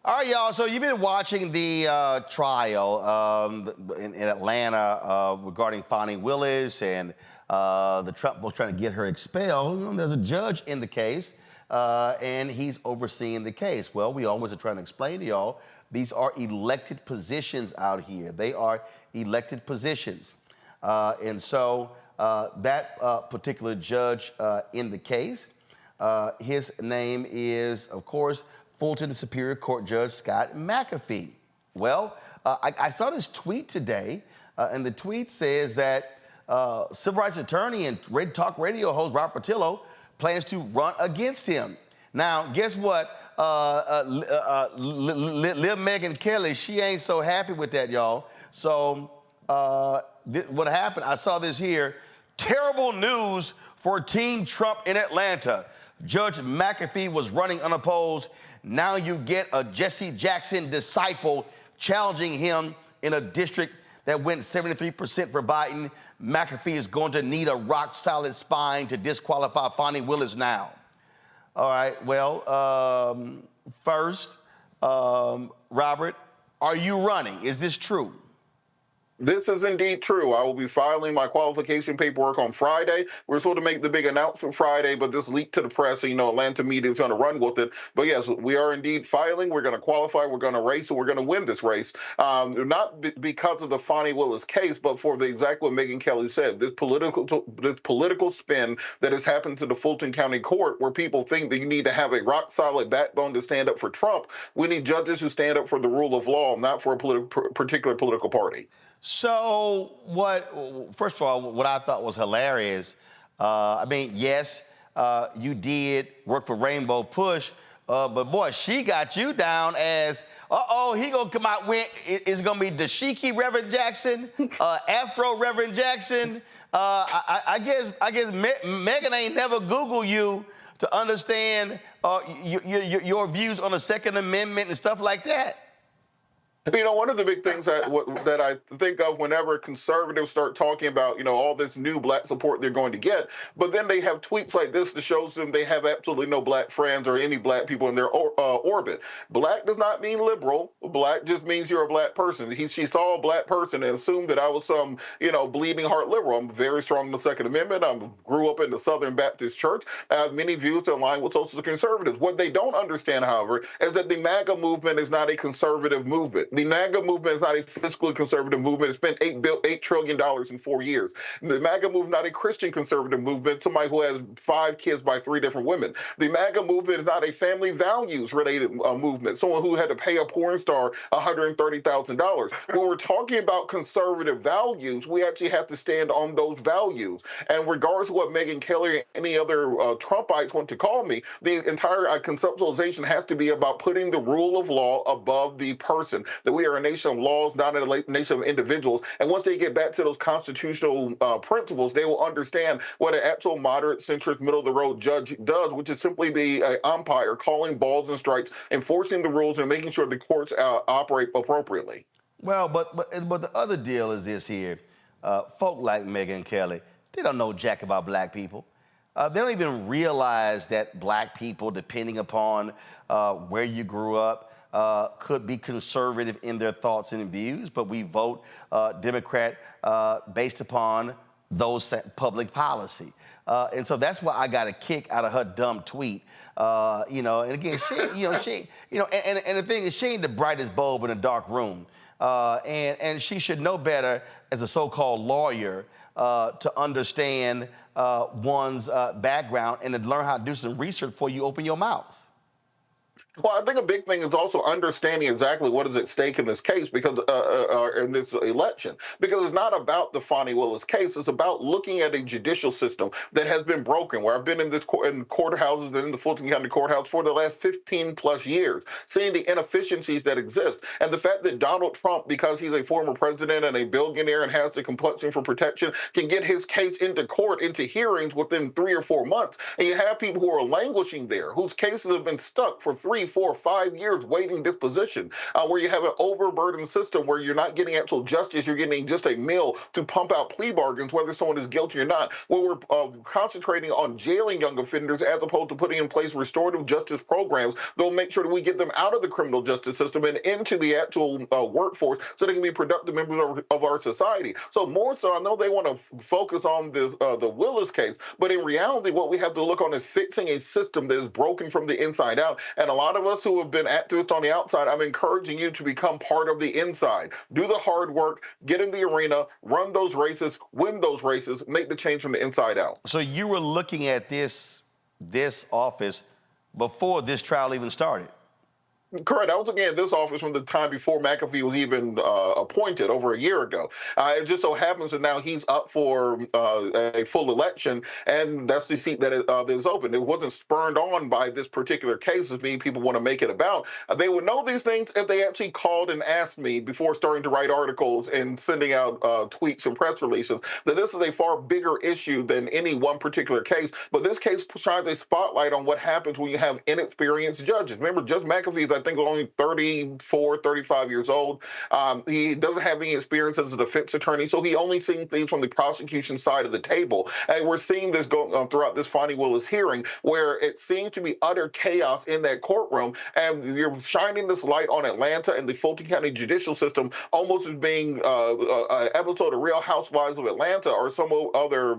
All right, y'all, so you've been watching the trial in Atlanta regarding Fonnie Willis and the Trump folks trying to get her expelled. You know, there's a judge in the case, and he's overseeing the case. Well, we always are trying to explain to y'all, these are elected positions out here. They are elected positions. And so that particular judge in the case, his name is, of course, Fulton Superior Court Judge Scott McAfee. Well, I saw this tweet today, and the tweet says that civil rights attorney and Red Talk Radio host Robert Patillo plans to run against him. Now, guess what? Lil Megyn Kelly, she ain't so happy with that, y'all. So what happened, I saw this here. Terrible news for Team Trump in Atlanta. Judge McAfee was running unopposed. Now you get a Jesse Jackson disciple challenging him in a district that went 73% for Biden. McAfee is going to need a rock-solid spine to disqualify Fonnie Willis now. All right, well, first, Robert, are you running? Is this true? This is indeed true. I will be filing my qualification paperwork on Friday. We're supposed to make the big announcement Friday, but this leaked to the press, and, Atlanta media is going to run with it. But yes, we are indeed filing. We're going to qualify. We're going to race, and we're going to win this race. Not because of the Fonnie Willis case, but for the exact what Megyn Kelly said. This political spin that has happened to the Fulton County Court, where people think that you need to have a rock-solid backbone to stand up for Trump. We need judges who stand up for the rule of law, not for a particular political party. So first of all, what I thought was hilarious, yes, you did work for Rainbow Push, but boy, she got you down as, he gonna come out with, it's gonna be Dashiki Reverend Jackson, Afro Reverend Jackson. I guess Megyn ain't never Googled you to understand your views on the Second Amendment and stuff like that. One of the big things that I think of whenever conservatives start talking about, all this new black support they're going to get, but then they have tweets like this that shows them they have absolutely no black friends or any black people in their orbit. Black does not mean liberal. Black just means you're a black person. She saw a black person and assumed that I was some, bleeding heart liberal. I'm very strong in the Second Amendment. I grew up in the Southern Baptist Church. I have many views that align with social conservatives. What they don't understand, however, is that the MAGA movement is not a conservative movement. The MAGA movement is not a fiscally conservative movement. It spent $8 trillion in 4 years. The MAGA movement is not a Christian conservative movement, somebody who has 5 kids by 3 different women. The MAGA movement is not a family values related movement, someone who had to pay a porn star $130,000. When we're talking about conservative values, we actually have to stand on those values. And regardless of what Megyn Kelly and any other Trumpites want to call me, the entire conceptualization has to be about putting the rule of law above the person. That we are a nation of laws, not a nation of individuals. And once they get back to those constitutional principles, they will understand what an actual moderate, centrist, middle-of-the-road judge does, which is simply be an umpire calling balls and strikes, enforcing the rules, and making sure the courts operate appropriately. Well, but the other deal is this here. Folk like Megyn Kelly, they don't know jack about black people. They don't even realize that black people, depending upon where you grew up, could be conservative in their thoughts and views, but we vote Democrat based upon those public policy. And so that's why I got a kick out of her dumb tweet. And again, and the thing is, she ain't the brightest bulb in a dark room. And she should know better as a so-called lawyer to understand one's background and to learn how to do some research before you open your mouth. Well, I think a big thing is also understanding exactly what is at stake in this case, because in this election, because it's not about the Fonnie Willis case. It's about looking at a judicial system that has been broken. Where I've been in courthouses and in the Fulton County Courthouse for the last 15 plus years, seeing the inefficiencies that exist, and the fact that Donald Trump, because he's a former president and a billionaire and has the complexion for protection, can get his case into court, into hearings within 3 or 4 months, and you have people who are languishing there, whose cases have been stuck for 3, 4, 5 years waiting disposition, where you have an overburdened system where you're not getting actual justice, you're getting just a mill to pump out plea bargains, whether someone is guilty or not, where we're concentrating on jailing young offenders as opposed to putting in place restorative justice programs that will make sure that we get them out of the criminal justice system and into the actual workforce so they can be productive members of our society. So more so, I know they want to focus on this, the Willis case, but in reality, what we have to look on is fixing a system that is broken from the inside out. And a lot of us who have been activists on the outside, I'm encouraging you to become part of the inside. Do the hard work, get in the arena, run those races, win those races, make the change from the inside out. So you were looking at this office before this trial even started? Correct. I was looking at this office from the time before McAfee was even appointed over a year ago. It just so happens that now he's up for a full election, and that's the seat that is open. It wasn't spurned on by this particular case as many people want to make it about. They would know these things if they actually called and asked me before starting to write articles and sending out tweets and press releases that this is a far bigger issue than any one particular case. But this case shines a spotlight on what happens when you have inexperienced judges. Remember, Judge McAfee is, I think, only 34, 35 years old. He doesn't have any experience as a defense attorney, so he only seen things from the prosecution side of the table. And we're seeing this go throughout this Fonnie Willis hearing, where it seemed to be utter chaos in that courtroom. And you're shining this light on Atlanta and the Fulton County judicial system almost as being an episode of Real Housewives of Atlanta or some other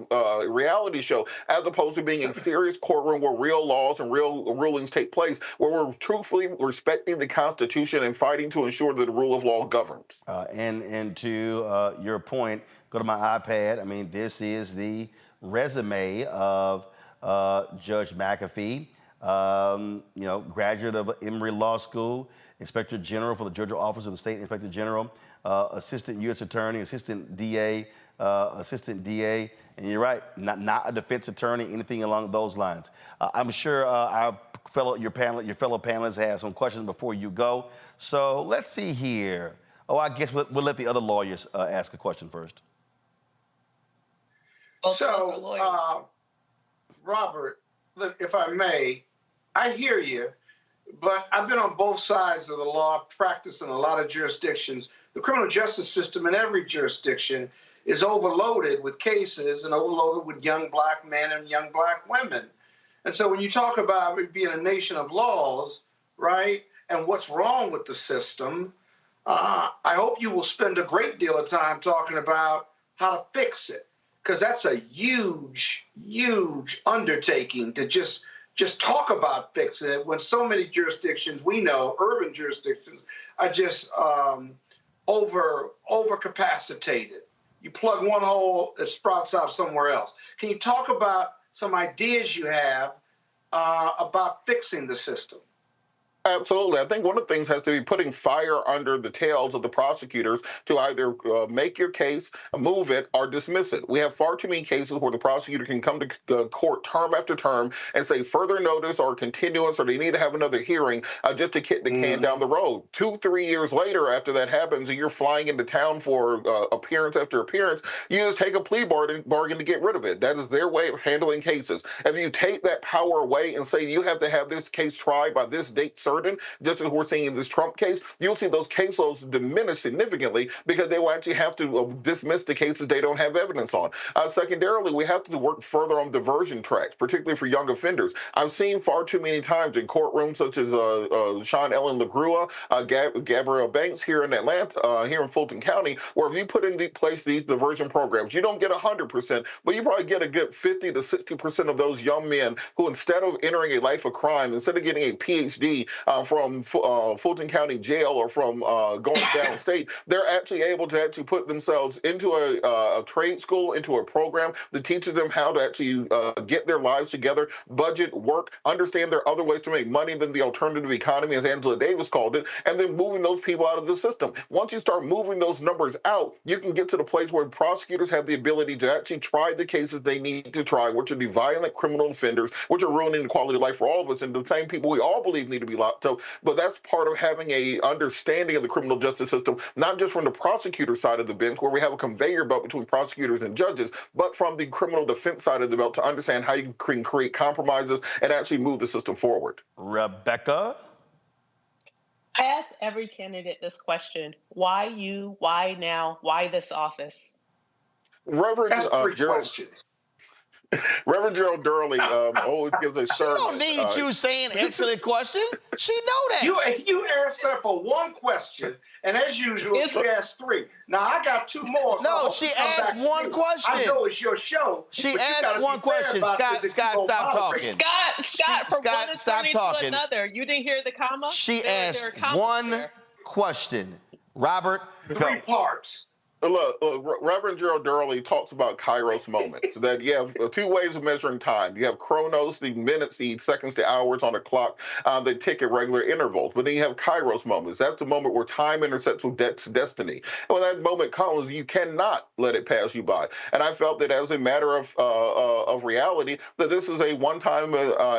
reality show, as opposed to being a serious courtroom where real laws and real rulings take place, where we're truthfully respecting the Constitution and fighting to ensure that the rule of law governs. And to your point, go to my iPad. I mean, this is the resume of Judge McAfee. Graduate of Emory Law School, Inspector General for the Georgia Office of the State Inspector General, Assistant U.S. Attorney, Assistant DA, and you're right, not a defense attorney, anything along those lines. I'm sure your fellow panelists have some questions before you go. So let's see here. Oh, I guess we'll let the other lawyers ask a question first. So, Robert, look, if I may, I hear you, but I've been on both sides of the law. I've practiced in a lot of jurisdictions. The criminal justice system in every jurisdiction is overloaded with cases and overloaded with young black men and young black women. And so when you talk about it being a nation of laws, right, and what's wrong with the system, I hope you will spend a great deal of time talking about how to fix it, because that's a huge, huge undertaking to just talk about fixing it when so many jurisdictions, we know, urban jurisdictions, are just overcapacitated. You plug one hole, it sprouts out somewhere else. Can you talk about some ideas you have about fixing the system? Absolutely. I think one of the things has to be putting fire under the tails of the prosecutors to either make your case, move it, or dismiss it. We have far too many cases where the prosecutor can come to court term after term and say further notice or continuance, or they need to have another hearing just to kick the can down the road. 2-3 years later, after that happens, and you're flying into town for appearance after appearance, you just take a plea bargain to get rid of it. That is their way of handling cases. If you take that power away and say you have to have this case tried by this date certain, just as we're seeing in this Trump case, you'll see those caseloads diminish significantly because they will actually have to dismiss the cases they don't have evidence on. Secondarily, we have to work further on diversion tracks, particularly for young offenders. I've seen far too many times in courtrooms such as Sean Ellen LaGrua, Gabrielle Banks here in Atlanta, here in Fulton County, where if you put in place these diversion programs, you don't get 100%, but you probably get a good 50 to 60% of those young men who, instead of entering a life of crime, instead of getting a PhD from Fulton County Jail or from going downstate, they're actually able to actually put themselves into a trade school, into a program that teaches them how to actually get their lives together, budget, work, understand there are other ways to make money than the alternative economy, as Angela Davis called it, and then moving those people out of the system. Once you start moving those numbers out, you can get to the place where prosecutors have the ability to actually try the cases they need to try, which are the violent criminal offenders, which are ruining the quality of life for all of us, and the same people we all believe need to be locked. So, but that's part of having a understanding of the criminal justice system, not just from the prosecutor side of the bench, where we have a conveyor belt between prosecutors and judges, but from the criminal defense side of the belt to understand how you can create compromises and actually move the system forward. Rebecca? I ask every candidate this question: why you? Why now? Why this office? Reverend questions. Reverend Gerald Durley always gives a sermon. She don't need you saying excellent question. She know that. You asked her for one question, and as usual, she asked three. Now I got two more. No, she asked one question. I know it's your show. She asked one question. Scott, stop talking. Scott, from one attorney to another. You didn't hear the comma? She asked one question. Robert, three parts. Look, Reverend Gerald Durley talks about Kairos moments, that you have two ways of measuring time. You have chronos, the minutes, the seconds, the hours on a clock that tick at regular intervals. But then you have Kairos moments. That's the moment where time intersects with destiny. And when that moment comes, you cannot let it pass you by. And I felt that as a matter of reality, that this is a one-time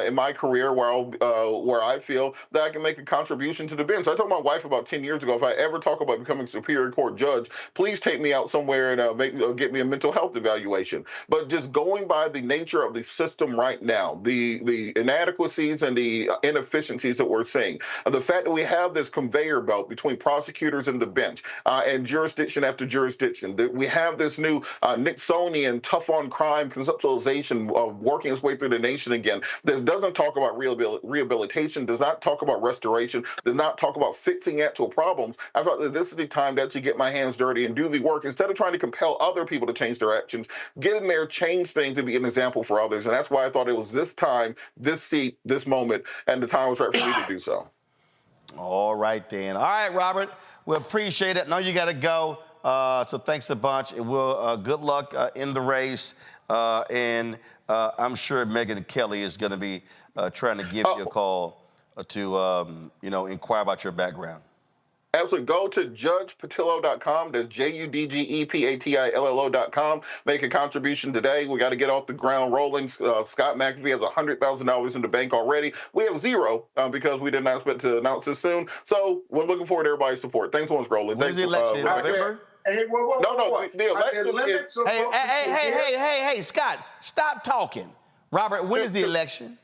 in my career where I feel that I can make a contribution to the bench. I told my wife about 10 years ago, if I ever talk about becoming Superior Court judge, please take me out somewhere and get me a mental health evaluation. But just going by the nature of the system right now, the inadequacies and the inefficiencies that we're seeing, the fact that we have this conveyor belt between prosecutors and the bench and jurisdiction after jurisdiction, that we have this new Nixonian tough on crime conceptualization of working its way through the nation again, that doesn't talk about rehabilitation, does not talk about restoration, does not talk about fixing actual problems. I thought that this is the time to actually get my hands dirty and do the work instead of trying to compel other people to change their actions. Get in there, change things, to be an example for others. And that's why I thought it was this time, this seat, this moment, and the time was right for me to do so. All right, then. All right, Robert, we appreciate it. I know you got to go, so thanks a bunch. And we'll good luck in the race. And I'm sure Megyn Kelly is going to be trying to give you a call to, inquire about your background. Absolutely. Go to judgepatillo.com. That's JUDGEPATILLO.com. Make a contribution today. We got to get off the ground rolling. Scott McAfee has $100,000 in the bank already. We have zero because we did not expect to announce this soon. So we're looking forward to everybody's support. Thanks so much, Roland. When's the election? November? Hey, whoa. The election is... Hey, Scott, stop talking. Robert, when is the election?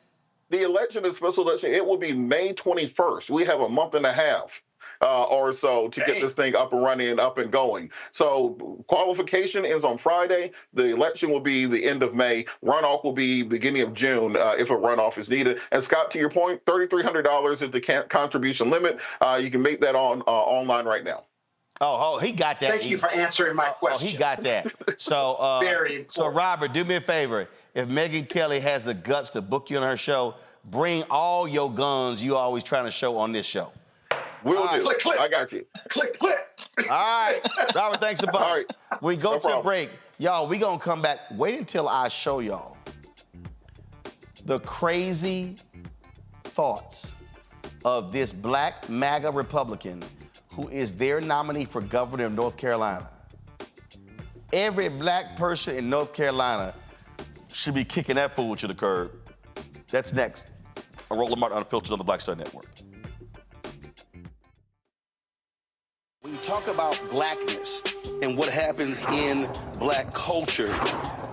The election is special election. It will be May 21st. We have a month and a half. Or so to get this thing up and running and up and going. So qualification ends on Friday. The election will be the end of May. Runoff will be beginning of June if a runoff is needed. And Scott, to your point, $3,300 is the contribution limit. You can make that online right now. Oh, he got that. Thank you for answering my question. Oh, he got that. So, very important. So, Robert, do me a favor. If Megyn Kelly has the guts to book you on her show, bring all your guns you always trying to show on this show. Will do. Click. I got you. Click. All right. Robert, thanks a bunch. All right. We go to a break. Y'all, we going to come back. Wait until I show y'all the crazy thoughts of this black MAGA Republican who is their nominee for governor of North Carolina. Every black person in North Carolina should be kicking that fool to the curb. That's next. Roland Martin Unfiltered on the Black Star Network. When you talk about blackness and what happens in black culture,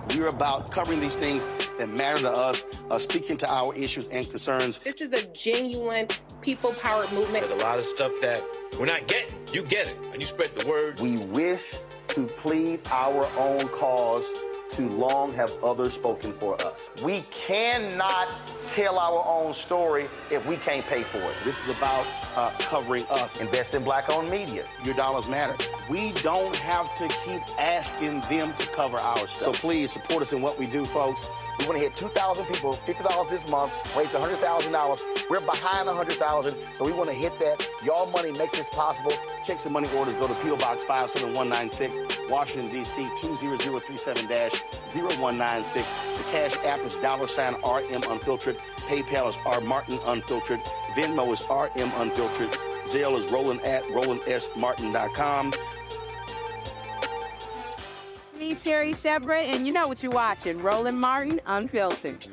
we're about covering these things that matter to us, speaking to our issues and concerns. This is a genuine people-powered movement. There's a lot of stuff that we're not getting. You get it, and you spread the word. We wish to plead our own cause. Too long have others spoken for us. We cannot tell our own story if we can't pay for it. This is about covering us. Invest in black-owned media. Your dollars matter. We don't have to keep asking them to cover our stuff. So please support us in what we do, folks. We want to hit 2,000 people, $50 this month, raise $100,000. We're behind 100,000, so we want to hit that. Y'all money makes this possible. Checks and money orders go to P.O. Box 57196, Washington, D.C. 20037-0196. The Cash App is $RM Unfiltered. PayPal is R Martin Unfiltered. Venmo is RM Unfiltered. Zelle is Roland at RolandSMartin.com. Me, Sherry Shepard, and you know what you're watching, Roland Martin Unfiltered.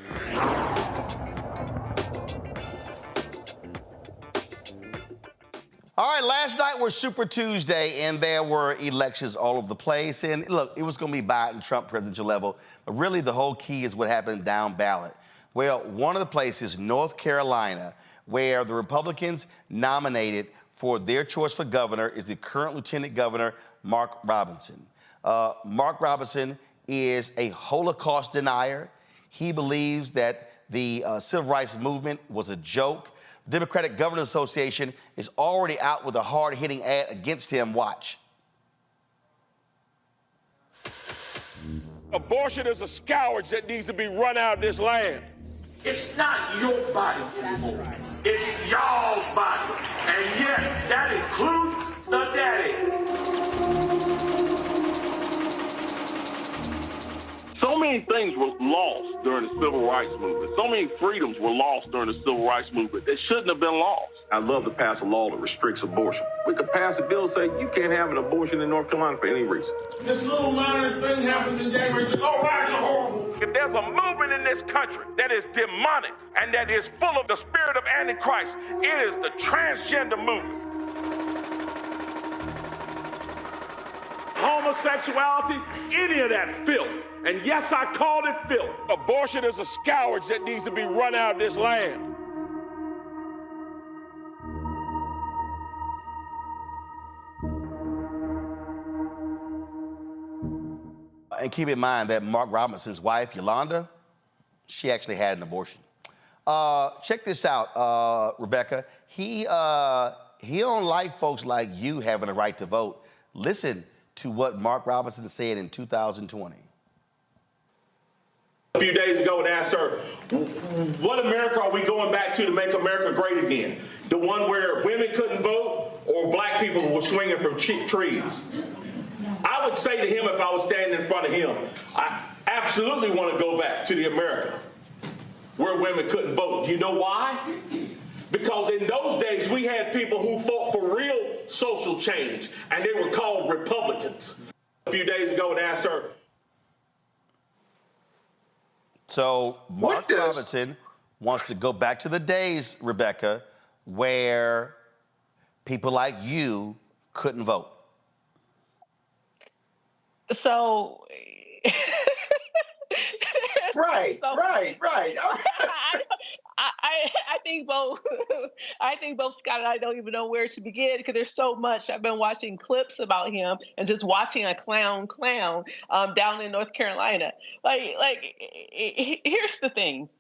All right, last night was Super Tuesday, and there were elections all over the place. And look, it was going to be Biden, Trump, presidential level. But really, the whole key is what happened down ballot. Well, one of the places, North Carolina, where the Republicans nominated for their choice for governor is the current Lieutenant Governor, Mark Robinson. Mark Robinson is a Holocaust denier. He believes that the civil rights movement was a joke. The Democratic Governors Association is already out with a hard-hitting ad against him. Watch. Abortion is a scourge that needs to be run out of this land. It's not your body anymore. It's y'all's body. And yes, that includes the daddy. during the civil rights movement. So many freedoms were lost during the civil rights movement that shouldn't have been lost. I'd love to pass a law that restricts abortion. We could pass a bill that say you can't have an abortion in North Carolina for any reason. This little minor thing happens in January. Oh, that's horrible. If there's a movement in this country that is demonic and that is full of the spirit of Antichrist, it is the transgender movement. Homosexuality, any of that filth. And yes, I called it filth. Abortion is a scourge that needs to be run out of this land. And keep in mind that Mark Robinson's wife, Yolanda, she actually had an abortion. Check this out, Rebecca. He don't like folks like you having a right to vote. Listen to what Mark Robinson said in 2020. A few days ago and asked her, what America are we going back to make America great again? The one where women couldn't vote or black people were swinging from trees? I would say to him, if I was standing in front of him, I absolutely want to go back to the America where women couldn't vote. Do you know why? Because in those days, we had people who fought for real social change, and they were called Republicans. A few days ago and asked her. So Mark Robinson wants to go back to the days, Rebecca, where people like you couldn't vote. So, right. I think both. I think both Scott and I don't even know where to begin because there's so much. I've been watching clips about him and just watching a clown down in North Carolina. Here's the thing.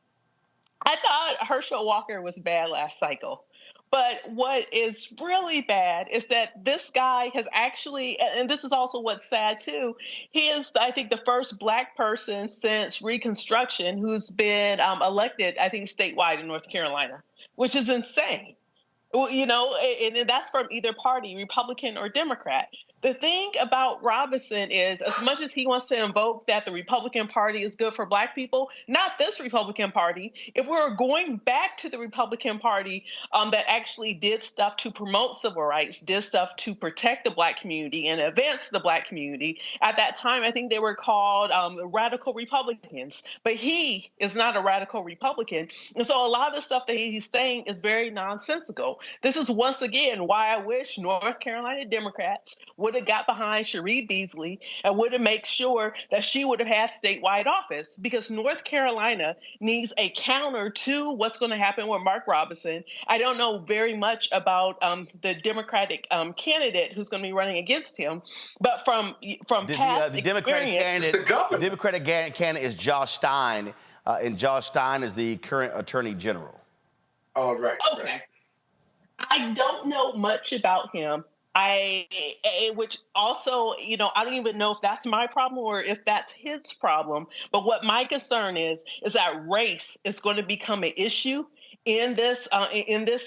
I thought Herschel Walker was bad last cycle. But what is really bad is that this guy has actually, and this is also what's sad too, he is, I think, the first Black person since Reconstruction who's been elected, I think, statewide in North Carolina, which is insane. Well, you know, and that's from either party, Republican or Democrat. The thing about Robinson is, as much as he wants to invoke that the Republican Party is good for Black people, not this Republican Party. If we were going back to the Republican Party that actually did stuff to promote civil rights, did stuff to protect the Black community and advance the Black community, at that time, I think they were called radical Republicans. But he is not a radical Republican. And so a lot of the stuff that he's saying is very nonsensical. This is once again why I wish North Carolina Democrats would have got behind Sheree Beasley and would have made sure that she would have had statewide office, because North Carolina needs a counter to what's going to happen with Mark Robinson. I don't know very much about the Democratic candidate who's going to be running against him, but from past the Democratic candidate is Josh Stein, and Josh Stein is the current Attorney General. Oh, right. Okay. Right. I don't know much about him. Which also, you know, I don't even know if that's my problem or if that's his problem. But what my concern is that race is going to become an issue in this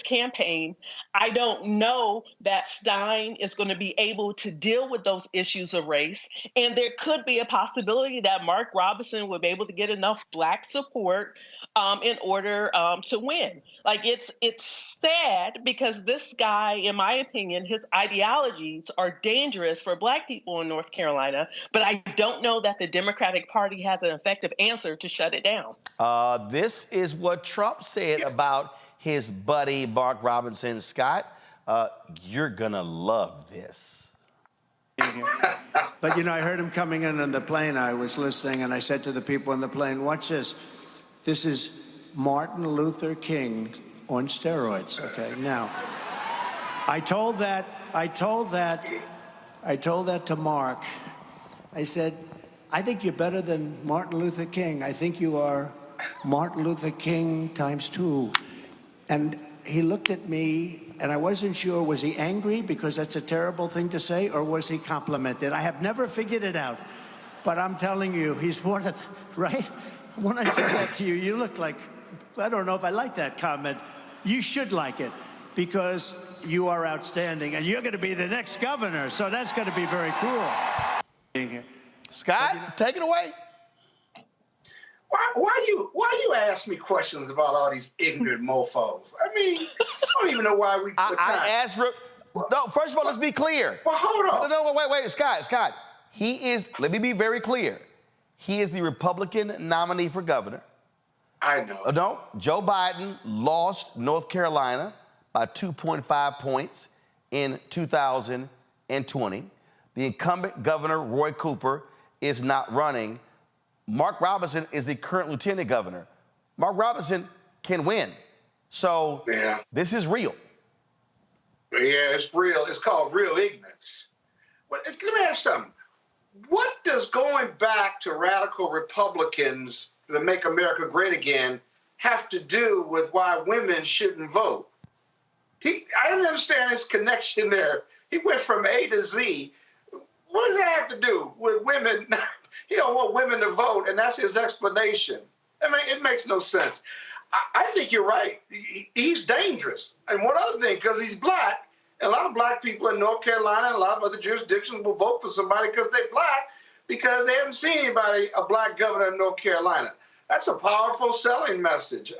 campaign. I don't know that Stein is going to be able to deal with those issues of race. And there could be a possibility that Mark Robinson would be able to get enough Black support in order to win. Like, it's sad because this guy, in my opinion, his ideologies are dangerous for Black people in North Carolina, but I don't know that the Democratic Party has an effective answer to shut it down. This is what Trump said about his buddy Mark Robinson. Scott, you're gonna love this. But, you know, I heard him coming in on the plane. I was listening, and I said to the people on the plane, watch this. This is Martin Luther King on steroids, okay? Now, I told that to Mark. I said, I think you're better than Martin Luther King. I think you are Martin Luther King ×2. And he looked at me, and I wasn't sure, was he angry because that's a terrible thing to say, or was he complimented? I have never figured it out, but I'm telling you, he's one of, right? When I said that to you, you looked like, I don't know if I like that comment. You should like it, because you are outstanding, and you're going to be the next governor, so that's going to be very cool. Scott, take it away. Why you ask me questions about all these ignorant mofos? I mean, I don't even know why we. I asked. No, first of all, let's be clear. Well, hold on. No, wait, Scott. He is. Let me be very clear. He is the Republican nominee for governor. I know. No, Joe Biden lost North Carolina by 2.5 points in 2020. The incumbent governor, Roy Cooper, is not running. Mark Robinson is the current lieutenant governor. Mark Robinson can win. So this is real. Yeah, it's real. It's called real ignorance. But let me ask you something. What does going back to radical Republicans to make America great again have to do with why women shouldn't vote? I don't understand his connection there. He went from A to Z. What does that have to do with women? He don't want women to vote, and that's his explanation. I mean, it makes no sense. I think you're right. He's dangerous. And one other thing, because he's black, and a lot of black people in North Carolina and a lot of other jurisdictions will vote for somebody because they're black, because they haven't seen anybody, a black governor in North Carolina. That's a powerful selling message.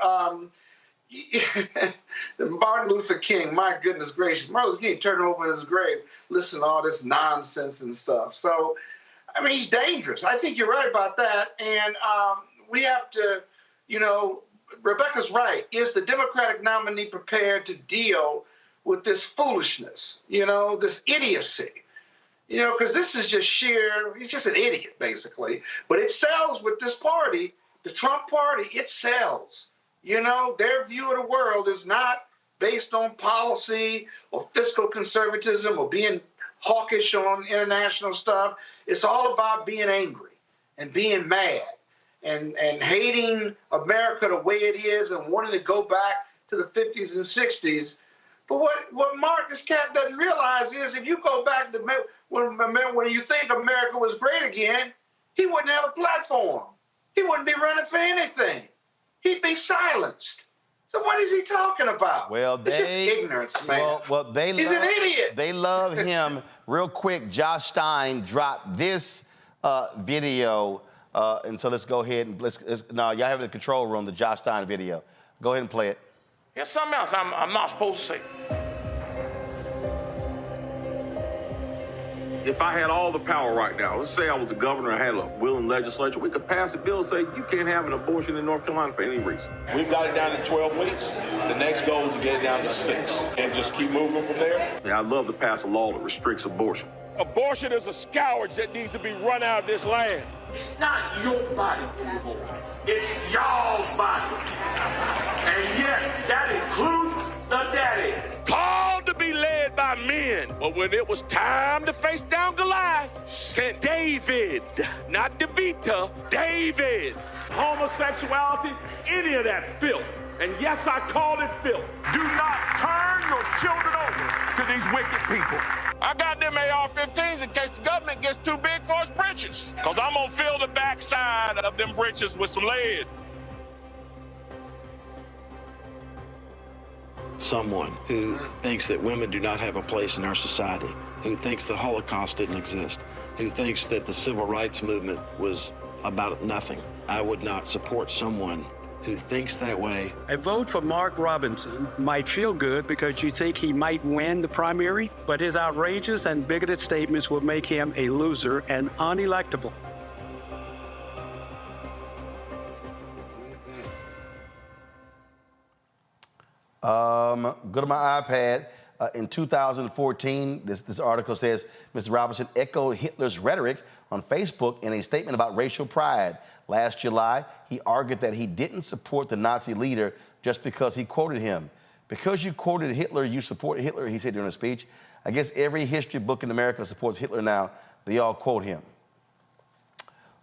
Martin Luther King, my goodness gracious. Martin Luther King turned over in his grave, listen to all this nonsense and stuff. So, I mean, he's dangerous. I think you're right about that. And we have to, Rebecca's right. Is the Democratic nominee prepared to deal with this foolishness, this idiocy? Because this is just he's just an idiot, basically. But it sells with this party, the Trump party, it sells. Their view of the world is not based on policy or fiscal conservatism or being hawkish on international stuff. It's all about being angry and being mad and hating America the way it is and wanting to go back to the 50s and 60s. But what Mark, this cat doesn't realize is if you go back to when you think America was great again, he wouldn't have a platform. He wouldn't be running for anything. He'd be silenced. So what is he talking about? Well, it's just ignorance, man. He's an idiot. They love him. Real quick, Josh Stein dropped this video, and so let's go ahead and y'all have it in the control room, the Josh Stein video. Go ahead and play it. Here's something else I'm not supposed to say. If I had all the power right now, let's say I was the governor and had a willing legislature, we could pass a bill saying you can't have an abortion in North Carolina for any reason. We've got it down to 12 weeks. The next goal is to get it down to 6 and just keep moving from there. Yeah, I'd love to pass a law that restricts abortion. Abortion is a scourge that needs to be run out of this land. It's not your body anymore. It's y'all's body. And yes, that includes the daddy. Called to be led by men, but when it was time to face down Goliath, sent David, not DeVita, David. Homosexuality, any of that filth. And yes, I call it filth. Do not turn your children over to these wicked people. I got them AR-15s in case the government gets too big for its britches. Because I'm going to fill the backside of them britches with some lead. Someone who thinks that women do not have a place in our society, who thinks the Holocaust didn't exist, who thinks that the civil rights movement was about nothing. I would not support someone who thinks that way. A vote for Mark Robinson might feel good because you think he might win the primary, but his outrageous and bigoted statements will make him a loser and unelectable. Go to my iPad. In 2014, this article says, Mr. Robinson echoed Hitler's rhetoric on Facebook in a statement about racial pride. Last July, he argued that he didn't support the Nazi leader just because he quoted him. Because you quoted Hitler, you support Hitler, he said during a speech. I guess every history book in America supports Hitler now. They all quote him.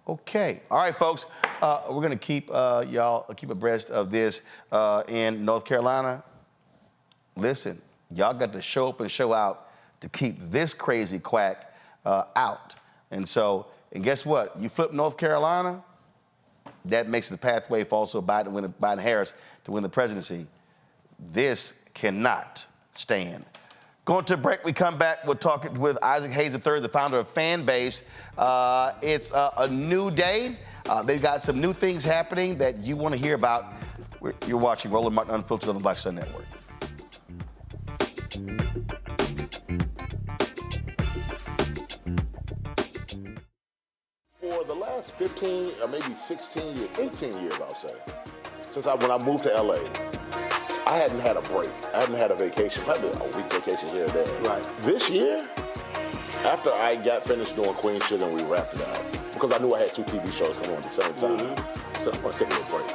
Okay. All right, folks. We're going to keep y'all keep abreast of this in North Carolina. Listen, y'all got to show up and show out to keep this crazy quack out. And guess what? You flip North Carolina, that makes the pathway for also Biden-Harris to win the presidency. This cannot stand. Going to break, we come back, we'll talk with Isaac Hayes III, the founder of Fanbase. It's a new day. They've got some new things happening that you want to hear about. You're watching Roland Martin Unfiltered on the Black Sun Network. For the last 15 or maybe 16 years, 18 years, I'll say, since when I moved to LA, I hadn't had a break. I hadn't had a vacation, probably a week vacation here and there. Right. This year, after I got finished doing Queen Sugar and we wrapped it out, because I knew I had 2 TV shows coming on at the same time, I said, I'm going to take a little break.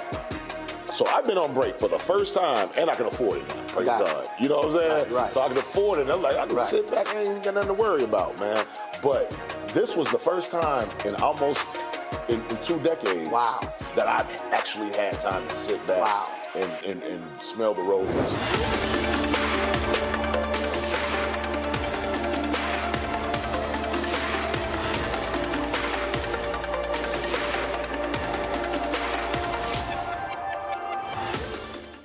So I've been on break for the first time, and I can afford it now. Praise God. You know what I'm saying? Right. So I can afford it. I'm like, I can sit back, I ain't got nothing to worry about, man. But this was the first time in almost in 2 decades that I've actually had time to sit back and smell the roses.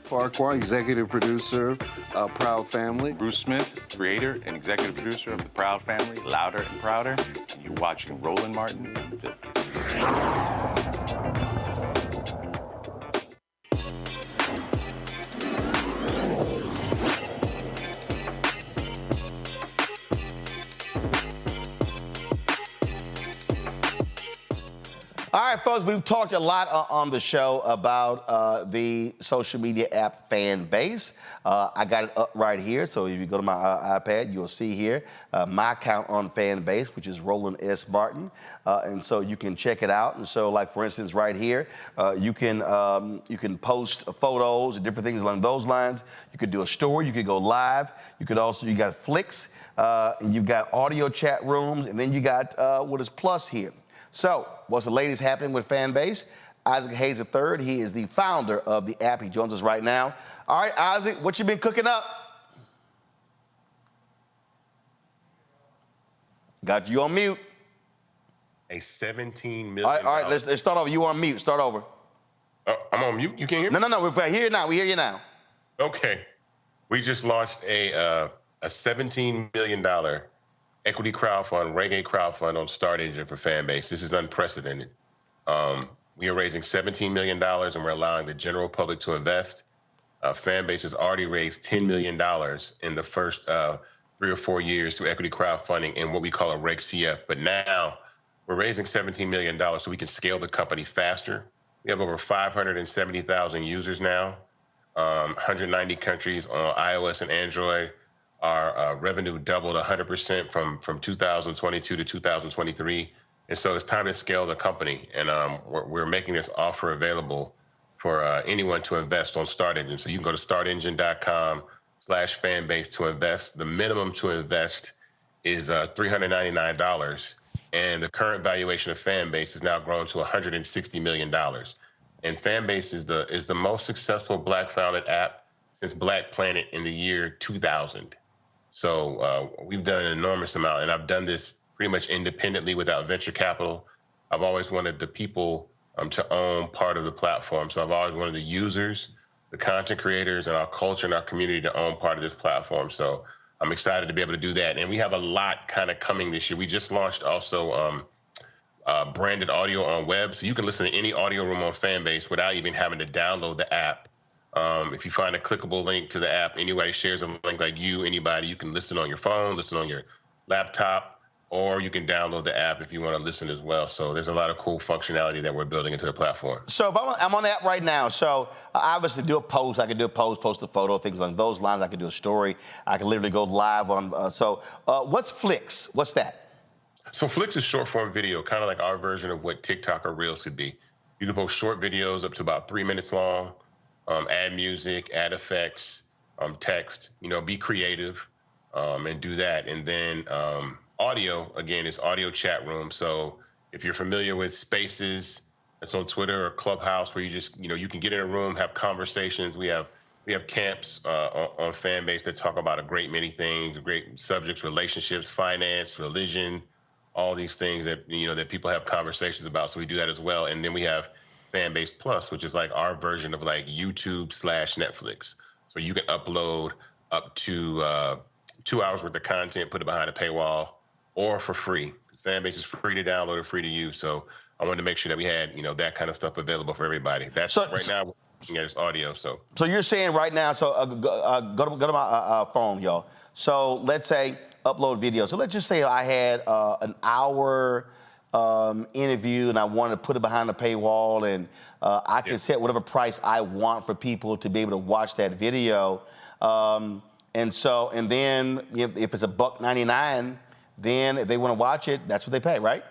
Farquhar, executive producer of Proud Family. Bruce Smith, creator and executive producer of the Proud Family, Louder and Prouder. And you're watching Roland Martin Unfiltered. All right, folks, we've talked a lot on the show about the social media app Fanbase. I got it up right here, so if you go to my iPad, you'll see here my account on Fanbase, which is Roland S. Martin, and so you can check it out. And so, like for instance, right here, you can post photos and different things along those lines. You could do a story, you could go live. You got flicks, and you've got audio chat rooms, and then you got what is Plus here. So, what's the latest happening with Fanbase? Isaac Hayes III, he is the founder of the app. He joins us right now. All right, Isaac, what you been cooking up? Got you on mute. A $17 million. All right, let's start over. You on mute. Start over. I'm on mute. You can't hear me? No. We're here now. We hear you now. Okay. We just launched a $17 million equity crowdfund, reggae crowdfund on Start Engine for Fanbase. This is unprecedented. We are raising $17 million, and we're allowing the general public to invest. Fanbase has already raised $10 million in the first 3 or 4 years through equity crowdfunding in what we call a Reg CF. But now we're raising $17 million so we can scale the company faster. We have over 570,000 users now, 190 countries on iOS and Android. Our revenue doubled 100% from 2022 to 2023. And so it's time to scale the company. And we're making this offer available for anyone to invest on Start Engine. So you can go to startengine.com/fanbase to invest. The minimum to invest is $399. And the current valuation of Fanbase has now grown to $160 million. And Fanbase is the most successful Black-founded app since Black Planet in the year 2000. So we've done an enormous amount, and I've done this pretty much independently without venture capital. I've always wanted the people to own part of the platform. So I've always wanted the users, the content creators, and our culture and our community to own part of this platform. So I'm excited to be able to do that. And we have a lot kind of coming this year. We just launched also branded audio on web. So you can listen to any audio room on Fanbase without even having to download the app. If you find a clickable link to the app, anybody shares a link like anybody, you can listen on your phone, listen on your laptop, or you can download the app if you want to listen as well. So there's a lot of cool functionality that we're building into the platform. So if I'm on the app right now, so I obviously do a post. I can do a post a photo, things along those lines. I can do a story. I can literally go live on. What's Flicks? What's that? So Flicks is short form video, kind of like our version of what TikTok or Reels could be. You can post short videos up to about 3 minutes long. Add music, add effects, text, be creative, and do that. And then audio, again, is audio chat room. So if you're familiar with Spaces, it's on Twitter or Clubhouse, where you just, you can get in a room, have conversations. We have camps on Fanbase that talk about a great many things, great subjects, relationships, finance, religion, all these things that, that people have conversations about. So we do that as well. And then we have Fanbase Plus, which is like our version of like YouTube/Netflix. So you can upload up to 2 hours worth of content, put it behind a paywall, or for free. Fanbase is free to download and free to use. So I wanted to make sure that we had, that kind of stuff available for everybody. That's now we're looking at this audio. So you're saying right now, go to my phone, y'all. So let's say upload video. So let's just say I had an hour interview and I wanted to put it behind a paywall, and I can set whatever price I want for people to be able to watch that video. And then if it's $1.99, then if they want to watch it, that's what they pay, right?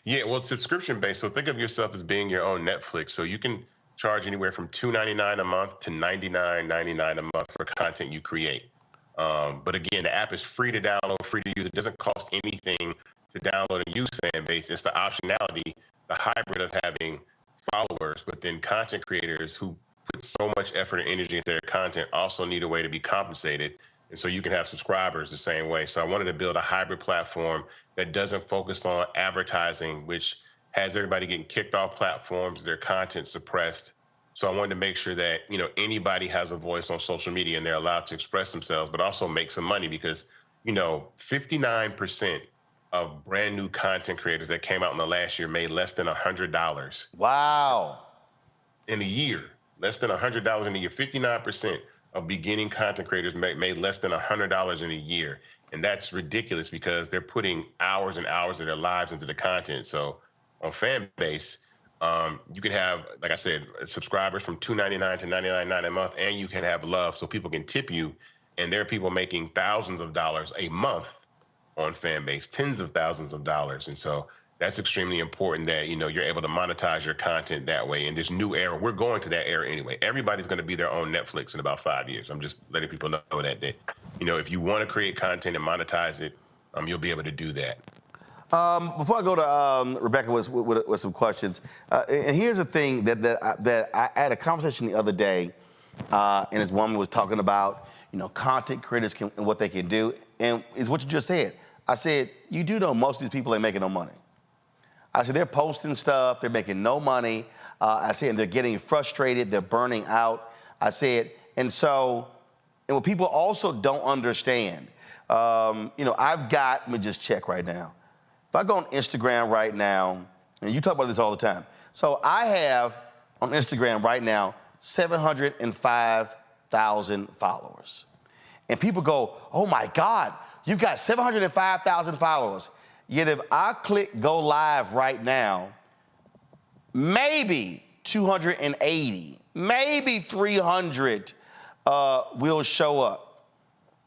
Yeah, well, it's subscription based. So think of yourself as being your own Netflix. So you can charge anywhere from $2.99 a month to $99.99 a month for content you create. But again, the app is free to download, free to use. It doesn't cost anything to download and use Fanbase. It's the optionality, the hybrid of having followers, but then content creators who put so much effort and energy into their content also need a way to be compensated. And so you can have subscribers the same way. So I wanted to build a hybrid platform that doesn't focus on advertising, which has everybody getting kicked off platforms, their content suppressed. So I wanted to make sure that, anybody has a voice on social media and they're allowed to express themselves, but also make some money because, 59% of brand new content creators that came out in the last year made less than $100. Wow. In a year, less than $100 in a year. 59% of beginning content creators made less than $100 in a year. And that's ridiculous because they're putting hours and hours of their lives into the content. So on Fanbase, you can have, like I said, subscribers from $2.99 to $99.99 a month, and you can have love so people can tip you. And there are people making thousands of dollars a month on Fanbase, tens of thousands of dollars. And so that's extremely important that, you're able to monetize your content that way. In this new era, we're going to that era anyway. Everybody's going to be their own Netflix in about 5 years. I'm just letting people know that, if you want to create content and monetize it, you'll be able to do that. Before I go to Rebecca with some questions, and here's the thing that I had a conversation the other day, and this woman was talking about, content creators and what they can do, and is what you just said. I said, you do know most of these people ain't making no money. I said, they're posting stuff, they're making no money. I said, and they're getting frustrated, they're burning out. I said, and what people also don't understand, I've got, let me just check right now. If I go on Instagram right now, and you talk about this all the time. So I have on Instagram right now 705,000 followers. And people go, oh my God, you've got 705,000 followers. Yet if I click go live right now, maybe 280, maybe 300 will show up.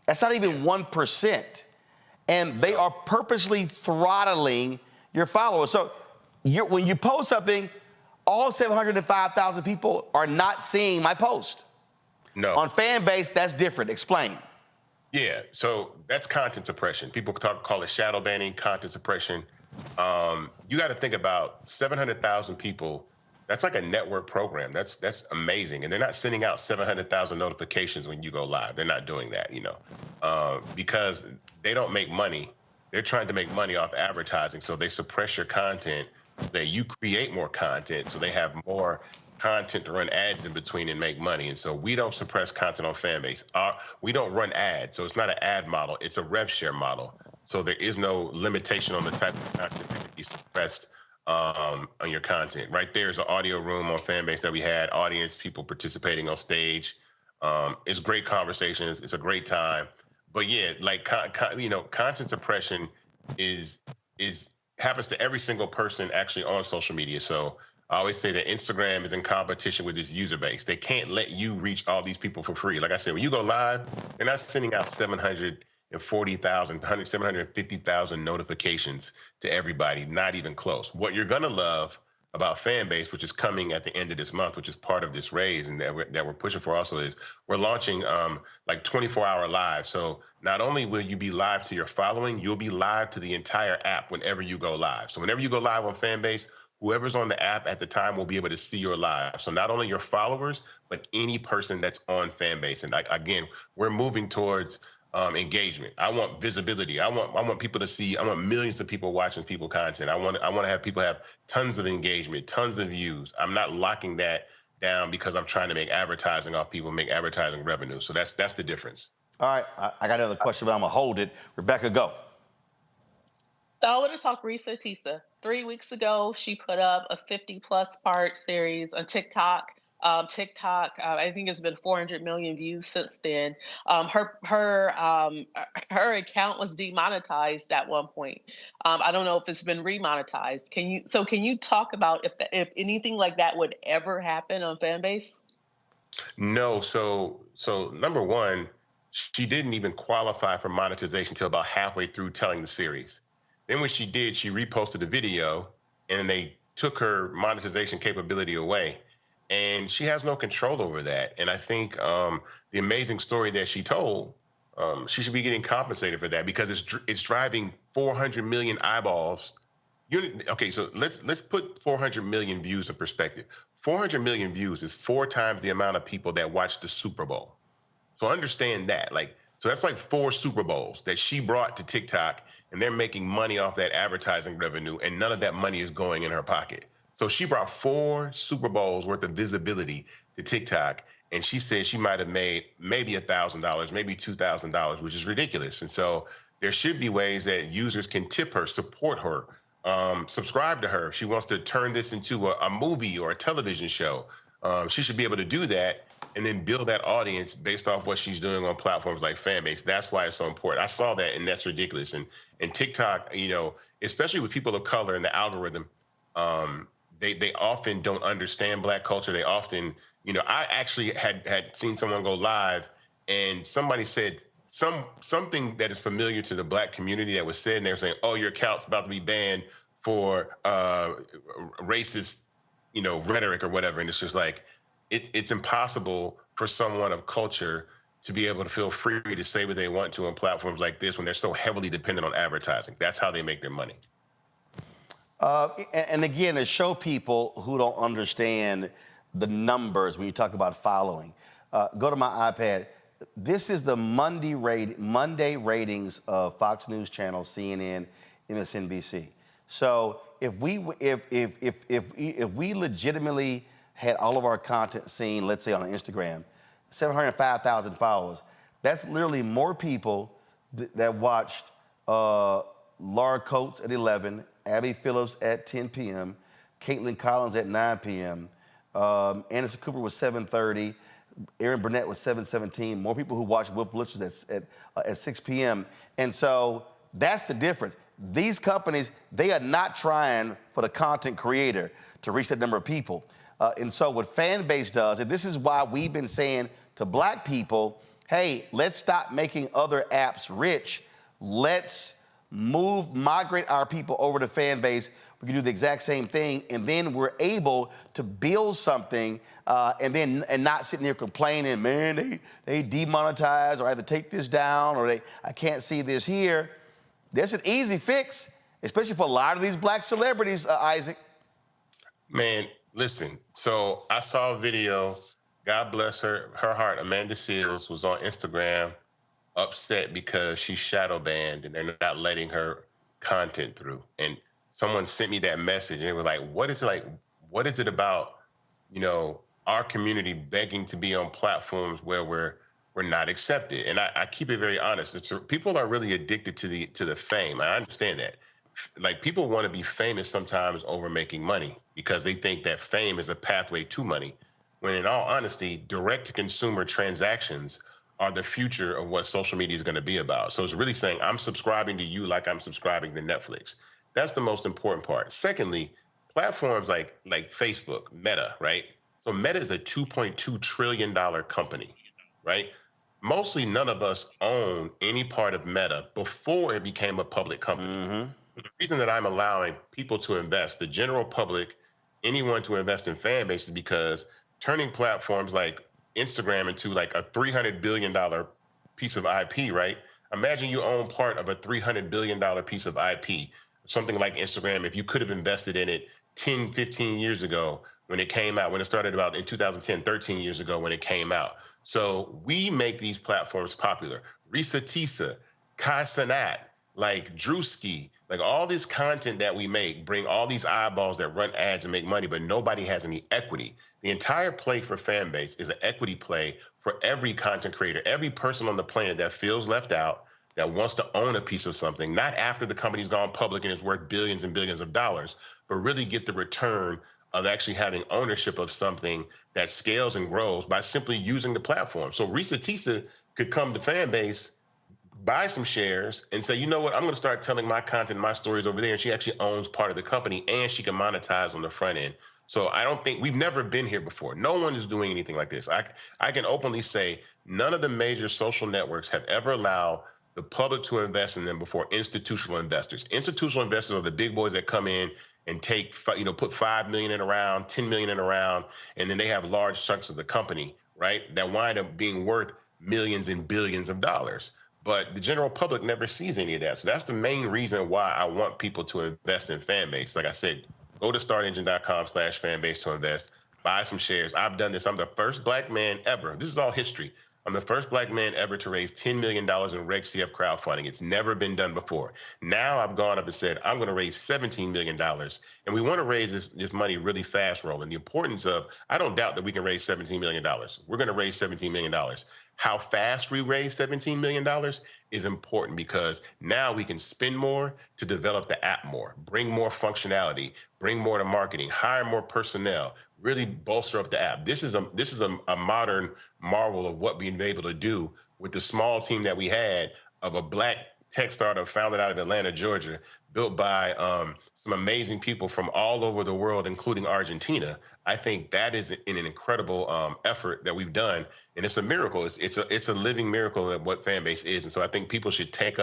That's not even 1%. And they are purposely throttling your followers. So when you post something, all 705,000 people are not seeing my post. No. On Fanbase, that's different. Explain. Yeah, so that's content suppression. People call it shadow banning, content suppression. You got to think about 700,000 people. That's like a network program. That's amazing. And they're not sending out 700,000 notifications when you go live. They're not doing that, because they don't make money. They're trying to make money off advertising. So they suppress your content, that you create more content so they have more content to run ads in between and make money. And so we don't suppress content on Fanbase. We don't run ads. So it's not an ad model. It's a rev share model. So there is no limitation on the type of content that can be suppressed on your content. Right there is an audio room on Fanbase that we had, audience, people participating on stage. It's great conversations. It's a great time. But yeah, like, content suppression happens to every single person actually on social media. So I always say that Instagram is in competition with its user base. They can't let you reach all these people for free. Like I said, when you go live, they're not sending out 750,000 notifications to everybody, not even close. What you're gonna love about Fanbase, which is coming at the end of this month, which is part of this raise and that we're pushing for also, is we're launching like 24-hour live. So not only will you be live to your following, you'll be live to the entire app whenever you go live. So whenever you go live on Fanbase, whoever's on the app at the time will be able to see your live. So not only your followers, but any person that's on Fanbase. And again, we're moving towards engagement. I want visibility. I want people to see. I want millions of people watching people content. I want to have people have tons of engagement, tons of views. I'm not locking that down because I'm trying to make advertising off people, make advertising revenue. So that's the difference. All right, I got another question, but I'm gonna hold it. Rebecca, go. So I want to talk Risa Tisa. 3 weeks ago, she put up a 50-plus part series on TikTok. I think it's been 400 million views since then. Her account was demonetized at one point. I don't know if it's been remonetized. Can you talk about if anything like that would ever happen on Fanbase? No, so number one, she didn't even qualify for monetization until about halfway through telling the series. Then when she did, she reposted a video and they took her monetization capability away. And she has no control over that. And I think the amazing story that she told, she should be getting compensated for that because it's driving 400 million eyeballs. Okay, so let's put 400 million views in perspective. 400 million views is 4 times the amount of people that watch the Super Bowl. So understand that, so that's like 4 Super Bowls that she brought to TikTok, and they're making money off that advertising revenue, and none of that money is going in her pocket. So she brought 4 Super Bowls worth of visibility to TikTok, and she said she might have made maybe $1,000, maybe $2,000, which is ridiculous. And so there should be ways that users can tip her, support her, subscribe to her. If she wants to turn this into a movie or a television show, she should be able to do that and then build that audience based off what she's doing on platforms like Fanbase. That's why it's so important. I saw that, and that's ridiculous. And TikTok, especially with people of color in the algorithm, they often don't understand Black culture. They often, I actually had seen someone go live, and somebody said something that is familiar to the Black community that was said, and they were saying, "Oh, your account's about to be banned for racist, rhetoric or whatever." And it's just like, it's impossible for someone of culture to be able to feel free to say what they want to on platforms like this when they're so heavily dependent on advertising. That's how they make their money. And again, to show people who don't understand the numbers when you talk about following, go to my iPad. This is the Monday ratings of Fox News Channel, CNN, MSNBC. So if we legitimately had all of our content seen, let's say on Instagram, 705,000 followers, that's literally more people that watched Laura Coates at 11, Abby Phillips at 10 p.m., Caitlin Collins at 9 p.m., Anderson Cooper was 7:30, Aaron Burnett was 7:17, more people who watched Wolf Blitzers at 6 p.m. And so that's the difference. These companies, they are not trying for the content creator to reach that number of people. And so what Fanbase does, and this is why we've been saying to Black people, hey, let's stop making other apps rich. Let's migrate our people over to Fanbase. We can do the exact same thing, and then we're able to build something and not sitting here complaining, man, they demonetize, or I have to take this down, or I can't see this here. There's an easy fix, especially for a lot of these Black celebrities, Isaac. Man, listen, so I saw a video, God bless her heart, Amanda Seales was on Instagram upset because she's shadow banned and they're not letting her content through. And someone sent me that message and they were like, what is it about, our community begging to be on platforms where we're not accepted? And I keep it very honest. People are really addicted to the fame. I understand that. Like, people want to be famous sometimes over making money because they think that fame is a pathway to money, when in all honesty, direct-to-consumer transactions are the future of what social media is going to be about. So it's really saying, I'm subscribing to you like I'm subscribing to Netflix. That's the most important part. Secondly, platforms like Facebook, Meta, right? So Meta is a $2.2 trillion company, right? Mostly none of us own any part of Meta before it became a public company. Mm-hmm. The reason that I'm allowing people to invest, the general public, anyone to invest in Fanbase, is because turning platforms like Instagram into like a $300 billion piece of IP, right? Imagine you own part of a $300 billion piece of IP, something like Instagram, if you could have invested in it 10, 15 years ago when it came out, when it started about in 2010, 13 years ago when it came out. So we make these platforms popular. Risa Tisa, Kai Cenat, like Drewski, like all this content that we make, bring all these eyeballs that run ads and make money, but nobody has any equity. The entire play for Fanbase is an equity play for every content creator, every person on the planet that feels left out, that wants to own a piece of something, not after the company's gone public and is worth billions and billions of dollars, but really get the return of actually having ownership of something that scales and grows by simply using the platform. So Risa Tisa could come to Fanbase, buy some shares, and say, you know what, I'm going to start telling my content, my stories over there, and she actually owns part of the company, and she can monetize on the front end. So I don't think, we've never been here before. No one is doing anything like this. I can openly say none of the major social networks have ever allowed the public to invest in them before institutional investors. Institutional investors are the big boys that come in and take, put 5 million in a round, 10 million in a round, and then they have large chunks of the company, right, that wind up being worth millions and billions of dollars. But the general public never sees any of that. So that's the main reason why I want people to invest in Fanbase. Like I said, go to startengine.com/fanbase to invest, buy some shares. I've done this. I'm the first black man ever. This is all history. I'm the first black man ever to raise $10 million in Reg CF crowdfunding. It's never been done before. Now I've gone up and said, I'm going to raise $17 million. And we want to raise this money really fast, Roland. The importance of, I don't doubt that we can raise $17 million. We're going to raise $17 million. How fast we raise $17 million is important, because now we can spend more to develop the app more, bring more functionality, bring more to marketing, hire more personnel, really bolster up the app. This is a modern marvel of what we've been able to do with the small team that we had of a black tech startup founded out of Atlanta, Georgia, built by some amazing people from all over the world, including Argentina. I think that is an incredible effort that we've done, and it's a miracle. It's a living miracle of what Fanbase is, and so I think people should take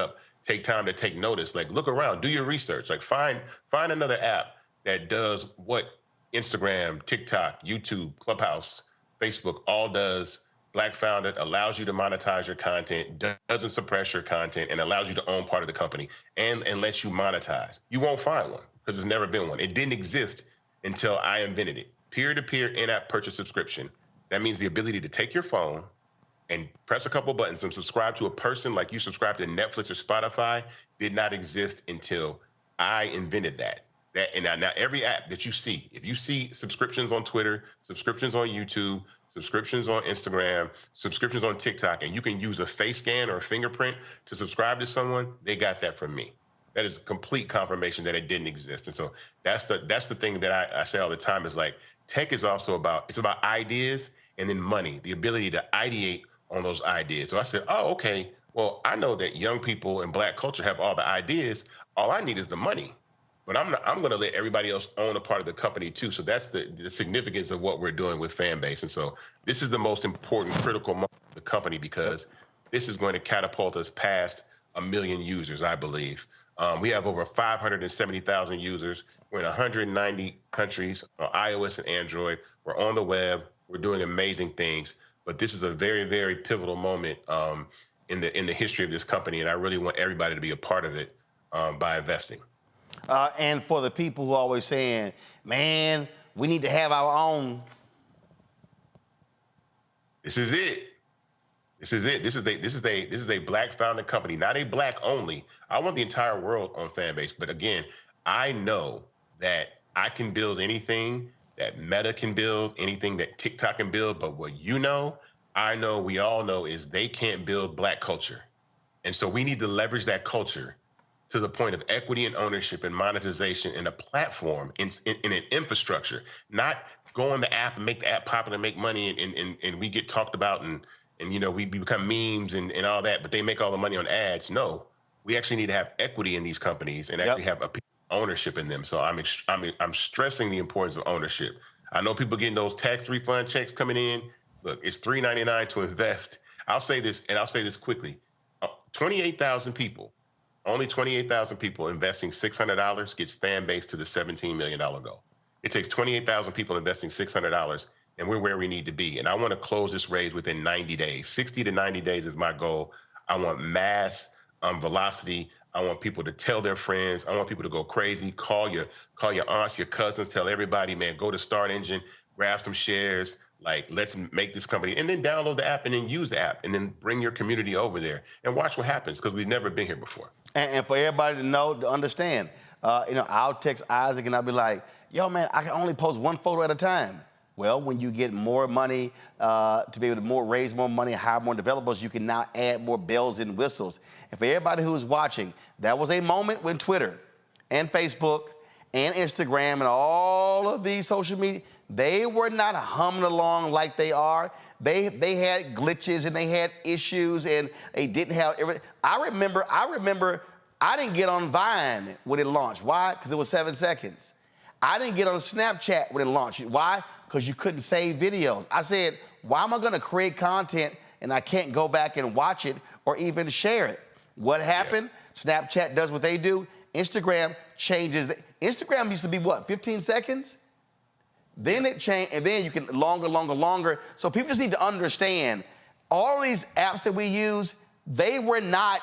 time to take notice. Like, look around, do your research. Like, find another app that does what Instagram, TikTok, YouTube, Clubhouse, Facebook all does. Black founded, allows you to monetize your content, doesn't suppress your content, and allows you to own part of the company and lets you monetize. You won't find one because there's never been one. It didn't exist until I invented it. Peer-to-peer in-app purchase subscription. That means the ability to take your phone and press a couple buttons and subscribe to a person like you subscribe to Netflix or Spotify did not exist until I invented that. And now every app that you see, if you see subscriptions on Twitter, subscriptions on YouTube, subscriptions on Instagram, subscriptions on TikTok, and you can use a face scan or a fingerprint to subscribe to someone, they got that from me. That is complete confirmation that it didn't exist. And so that's the thing that I say all the time is, like, tech is also about ideas and then money, the ability to ideate on those ideas. So I said, oh, okay, well, I know that young people in black culture have all the ideas. All I need is the money. But I'm going to let everybody else own a part of the company too. So that's the significance of what we're doing with Fanbase. And so this is the most important, critical moment of the company, because this is going to catapult us past 1 million users, I believe. We have over 570,000 users. We're in 190 countries on iOS and Android. We're on the web. We're doing amazing things. But this is a very, very pivotal moment in the history of this company. And I really want everybody to be a part of it by investing. And for the people who are always saying, man, we need to have our own. This is it. This is it. This is a black founded company, not a black only. I want the entire world on Fanbase. But again, I know that I can build anything that Meta can build, anything that TikTok can build. But what I know, we all know, is they can't build black culture. And so we need to leverage that culture to the point of equity and ownership and monetization in a platform, in an infrastructure, not go on the app and make the app popular, make money, and we get talked about and we become memes and all that, but they make all the money on ads. No, we actually need to have equity in these companies and actually have ownership in them. So I'm stressing the importance of ownership. I know people getting those tax refund checks coming in. Look, it's $3.99 to invest. I'll say this, and I'll say this quickly. 28,000 people. Only 28,000 people investing $600 gets Fanbase to the $17 million goal. It takes 28,000 people investing $600, and we're where we need to be. And I want to close this raise within 90 days. 60 to 90 days is my goal. I want mass velocity. I want people to tell their friends. I want people to go crazy. Call your aunts, your cousins. Tell everybody, man, go to Start Engine, grab some shares. Like, let's make this company, and then download the app and then use the app and then bring your community over there and watch what happens, because we've never been here before. And for everybody to know, to understand, I'll text Isaac and I'll be like, yo, man, I can only post one photo at a time. Well, when you get more money to be able to raise more money, hire more developers, you can now add more bells and whistles. And for everybody who's watching, that was a moment when Twitter and Facebook and Instagram and all of these social media, they were not humming along like they are. They had glitches and they had issues and they didn't have everything. I remember I didn't get on Vine when it launched. Why? Because it was 7 seconds. I didn't get on Snapchat when it launched. Why? Because you couldn't save videos. I said, why am I gonna create content and I can't go back and watch it or even share it? What happened? Yeah. Snapchat does what they do. Instagram changes. Instagram used to be what, 15 seconds? Then it changed, and then you can longer. So people just need to understand, all these apps that we use, they were not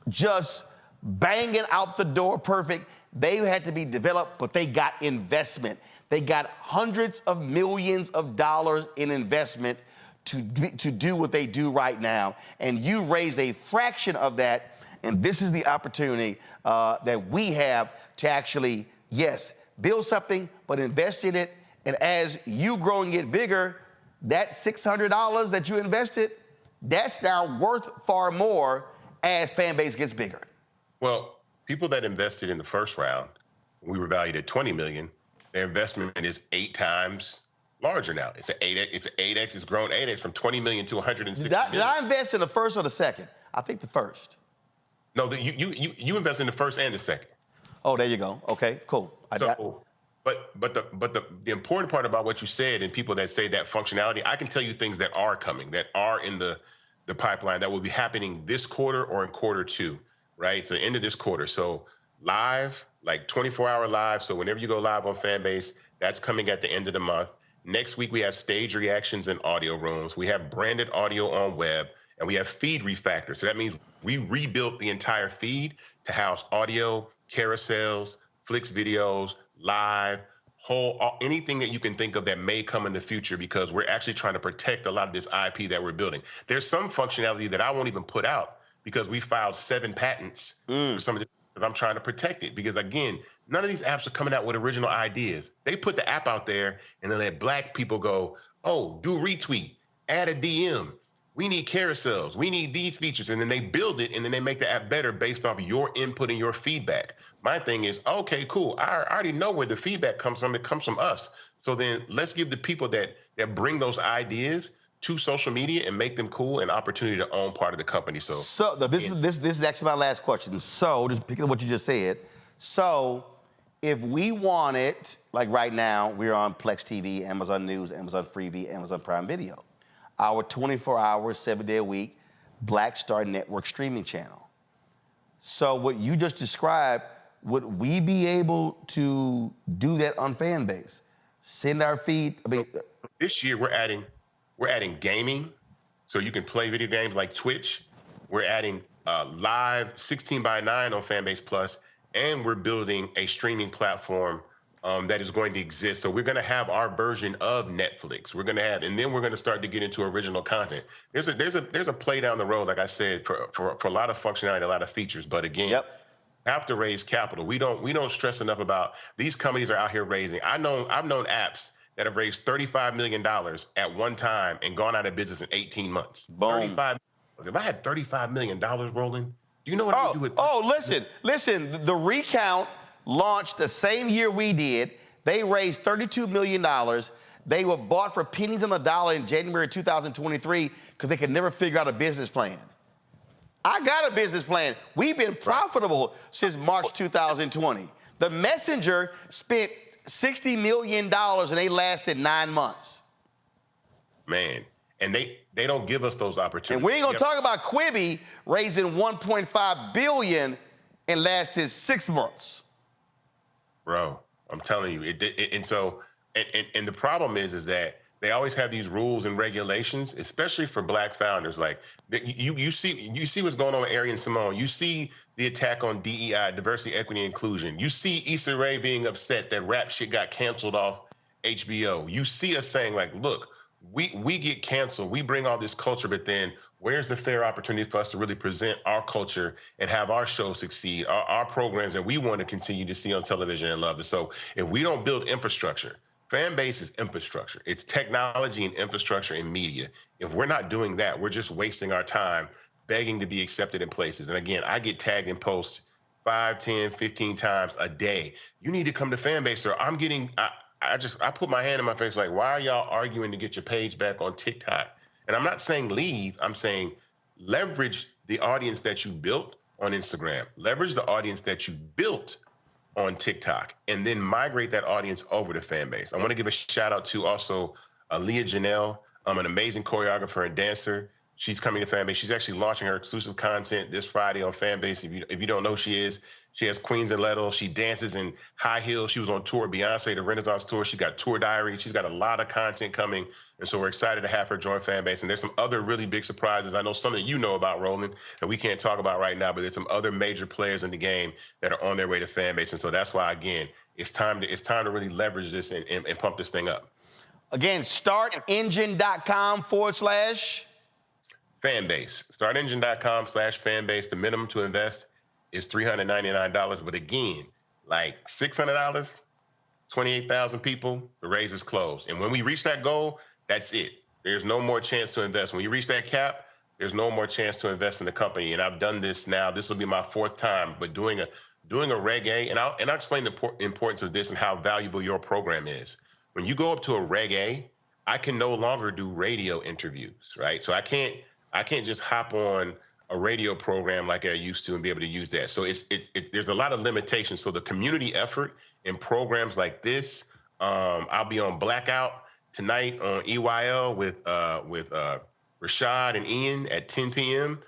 just banging out the door perfect. They had to be developed, but they got investment. They got hundreds of millions of dollars in investment to do what they do right now. And you raised a fraction of that, and this is the opportunity that we have to actually, yes, build something, but invest in it. And as you grow and get bigger, that $600 that you invested, that's now worth far more as Fanbase gets bigger. Well, People that invested in the first round, we were valued at $20 million. Their investment is 8 times larger now. It's an 8x. It's 8x. It's grown 8x from 20 million to 160 million. Did I invest in the first or the second? I think the first. No, you invest in the first and the second. Oh, there you go. Okay, cool. But the important part about what you said, and people that say that functionality, I can tell you things that are coming, that are in the pipeline, that will be happening this quarter or in quarter 2, right? So end of this quarter. So live, like 24-hour live. So whenever you go live on Fanbase, that's coming at the end of the month. Next week, we have stage reactions in audio rooms. We have branded audio on web, and we have feed refactor. So that means we rebuilt the entire feed to house audio, carousels, Flicks videos, live, anything that you can think of that may come in the future, because we're actually trying to protect a lot of this IP that we're building. There's some functionality that I won't even put out because we filed 7 patents for some of this, but I'm trying to protect it because, again, none of these apps are coming out with original ideas. They put the app out there and then let black people go, oh, do retweet, add a DM. We need carousels. We need these features. And then they build it, and then they make the app better based off your input and your feedback. My thing is, okay, cool. I already know where the feedback comes from. It comes from us. So then let's give the people that bring those ideas to social media and make them cool an opportunity to own part of the company. So this is actually my last question. So just picking up what you just said. So if we wanted, like right now, we're on Plex TV, Amazon News, Amazon Freevee, Amazon Prime Video, our 24-hour, 7-day-a-week Black Star Network streaming channel. So what you just described, would we be able to do that on Fanbase? Send our feed? I mean, this year we're adding gaming, so you can play video games like Twitch. We're adding live 16:9 on Fanbase Plus, and we're building a streaming platform that is going to exist. So we're going to have our version of Netflix. We're going to have, and then we're going to start to get into original content. There's a play down the road, like I said, for a lot of functionality, a lot of features. But again, have to raise capital. We don't stress enough about these companies are out here raising. I've known apps that have raised $35 million at one time and gone out of business in 18 months. Boom. If I had $35 million, Roland, do you know what I would do with? Oh, listen. The Recount launched the same year we did. They raised $32 million. They were bought for pennies on the dollar in January 2023 because they could never figure out a business plan. I got a business plan. We've been profitable since March 2020. The Messenger spent $60 million and they lasted 9 months. Man, and they don't give us those opportunities. And we ain't gonna talk about Quibi raising $1.5 billion and lasted 6 months. Bro, I'm telling you, and the problem is that they always have these rules and regulations, especially for black founders. Like you see what's going on with Ari and Simone. You see the attack on DEI, diversity, equity, inclusion. You see Issa Rae being upset that rap shit got canceled off HBO. You see us saying like, look, we get canceled. We bring all this culture, but then where's the fair opportunity for us to really present our culture and have our show succeed, our programs that we want to continue to see on television and love? And so if we don't build infrastructure, Fanbase is infrastructure. It's technology and infrastructure and media. If we're not doing that, we're just wasting our time begging to be accepted in places. And again, I get tagged in posts 5, 10, 15 times a day. You need to come to Fanbase, or I'm getting, I put my hand in my face like, why are y'all arguing to get your page back on TikTok? And I'm not saying leave, I'm saying leverage the audience that you built on Instagram, leverage the audience that you built on TikTok, and then migrate that audience over to Fanbase. I want to give a shout out to also Leah Janelle, an amazing choreographer and dancer. She's coming to Fanbase. She's actually launching her exclusive content this Friday on Fanbase. If you don't know who she is, she has Queens and Lettuce. She dances in high heels. She was on tour, Beyonce, the Renaissance tour. She got tour diary. She's got a lot of content coming. And so we're excited to have her join Fanbase. And there's some other really big surprises. I know some that you know about, Roland, that we can't talk about right now, but there's some other major players in the game that are on their way to Fanbase. And so that's why, again, it's time to really leverage this and pump this thing up. Again, startengine.com /Fanbase. Startengine.com /Fanbase. The minimum to invest is $399. But again, like $600, 28,000 people, the raise is closed. And when we reach that goal, that's it. There's no more chance to invest. When you reach that cap, there's no more chance to invest in the company. And I've done this now. This will be my 4th time, but doing a Reg A, and I'll explain the importance of this and how valuable your program is. When you go up to a Reg A, I can no longer do radio interviews, right? So I can't just hop on a radio program like I used to and be able to use that. So there's a lot of limitations. So the community effort in programs like this, I'll be on Blackout tonight on EYL with Rashad and Ian at 10 p.m.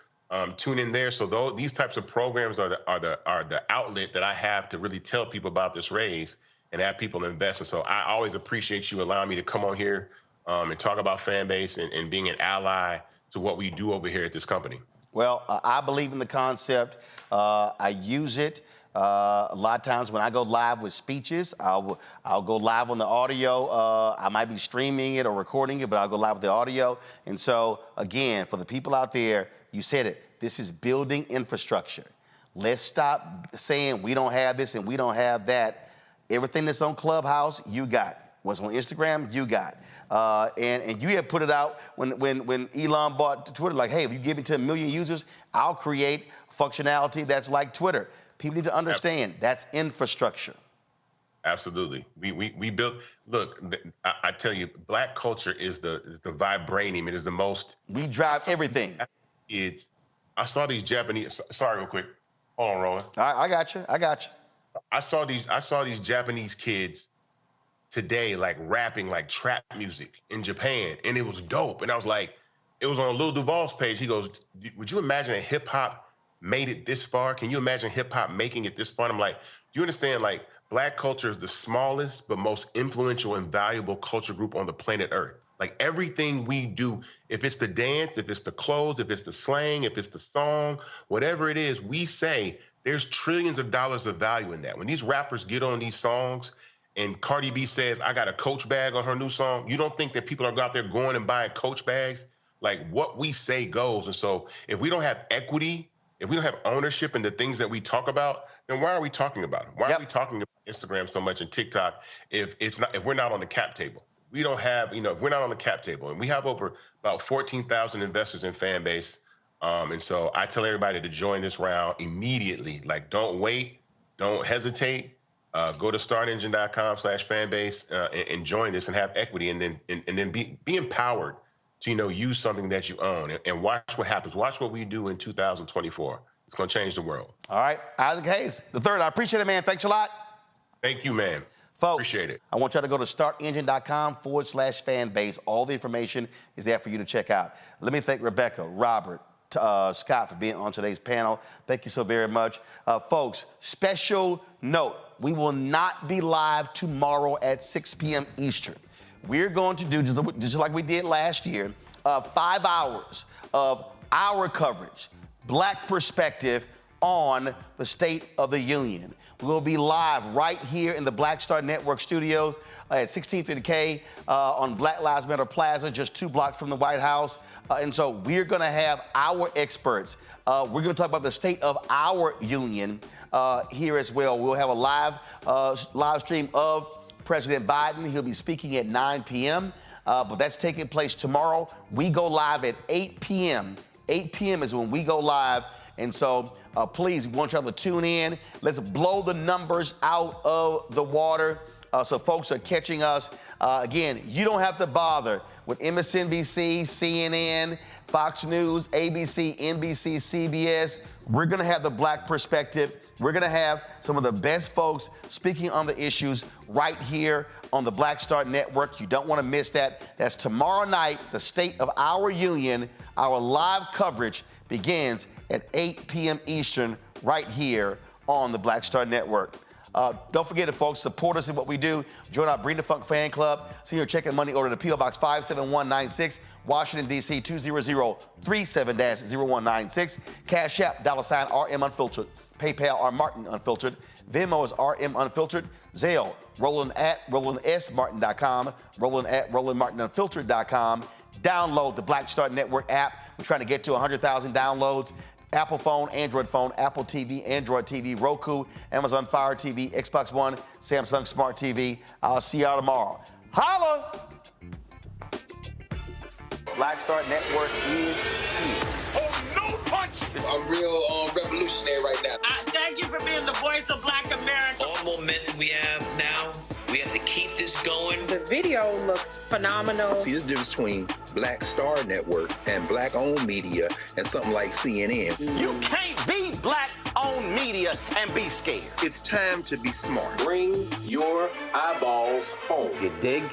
Tune in there. So these types of programs are the outlet that I have to really tell people about this raise and have people invest. And so I always appreciate you allowing me to come on here and talk about Fanbase and being an ally to what we do over here at this company. Well, I believe in the concept. I use it. A lot of times when I go live with speeches, I'll go live on the audio. I might be streaming it or recording it, but I'll go live with the audio. And so, again, for the people out there, you said it, this is building infrastructure. Let's stop saying we don't have this and we don't have that. Everything that's on Clubhouse, you got. What's on Instagram, you got. And you had put it out when Elon bought Twitter, like, hey, if you give it to 1 million users, I'll create functionality that's like Twitter. People need to understand that's infrastructure. Absolutely. We built, look, I tell you, Black culture is the vibranium. It is the most. We drive everything. I saw these Japanese, sorry, real quick. Hold on, Roland. I got you. I saw these Japanese kids today, like rapping like trap music in Japan, and it was dope. And I was like, it was on Lil Duval's page. He goes, would you imagine a hip hop made it this far? Can you imagine hip hop making it this far? And I'm like, do you understand? Like, Black culture is the smallest but most influential and valuable culture group on the planet Earth. Like, everything we do, if it's the dance, if it's the clothes, if it's the slang, if it's the song, whatever it is, we say there's trillions of dollars of value in that. When these rappers get on these songs and Cardi B says, I got a Coach bag on her new song, you don't think that people are out there going and buying Coach bags? Like, what we say goes. And so if we don't have equity, if we don't have ownership in the things that we talk about, then why are we talking about them? Why are we talking about Instagram so much and TikTok if we're not on the cap table? We don't have, if we're not on the cap table, and we have over about 14,000 investors in Fanbase. And so I tell everybody to join this round immediately. Like, don't wait, don't hesitate. Go to startengine.com/Fanbase and join this and have equity, and then be empowered to use something that you own and watch what happens. Watch what we do in 2024. It's going to change the world. All right, Isaac Hayes III. I appreciate it, man. Thanks a lot. Thank you, man. Folks, appreciate it. I want y'all to go to startengine.com/Fanbase. All the information is there for you to check out. Let me thank Rebecca, Robert, Scott for being on today's panel. Thank you so very much. Folks, special note, we will not be live tomorrow at 6 p.m. Eastern. We're going to do, just like we did last year, 5 hours of our coverage, Black perspective on the State of the Union. We'll be live right here in the Black Star Network studios at 16th and K on Black Lives Matter Plaza, just 2 blocks from the White House. And so we're going to have our experts. We're going to talk about the state of our union here as well. We'll have a live stream of President Biden. He'll be speaking at 9 p.m., but that's taking place tomorrow. We go live at 8 p.m. 8 p.m. is when we go live. And so please, we want y'all to tune in. Let's blow the numbers out of the water so folks are catching us. Again, you don't have to bother with MSNBC, CNN, Fox News, ABC, NBC, CBS. We're going to have the Black perspective. We're going to have some of the best folks speaking on the issues right here on the Black Star Network. You don't want to miss that. That's tomorrow night, the State of Our Union. Our live coverage begins at 8 p.m. Eastern right here on the Black Star Network. Don't forget, folks, support us in what we do. Join our Bring the Funk fan club. Send your check and money order to P.O. Box 57196, Washington, D.C. 20037-0196. Cash App, $RM Unfiltered. PayPal, R Martin Unfiltered. Venmo is RM Unfiltered. Zelle, Roland at RolandSMartin.com. Roland at RolandMartinUnfiltered.com. Download the Black Star Network app. We're trying to get to 100,000 downloads. Apple phone, Android phone, Apple TV, Android TV, Roku, Amazon Fire TV, Xbox One, Samsung Smart TV. I'll see y'all tomorrow. Holla! Black Star Network is here. Oh, no punch! I'm real revolutionary right now. Thank you for being the voice of Black America. All momentum we have now, we have to keep this going. The video looks phenomenal. See, there's a difference between Black Star Network and Black-owned media and something like CNN. You can't be Black-owned media and be scared. It's time to be smart. Bring your eyeballs home. You dig?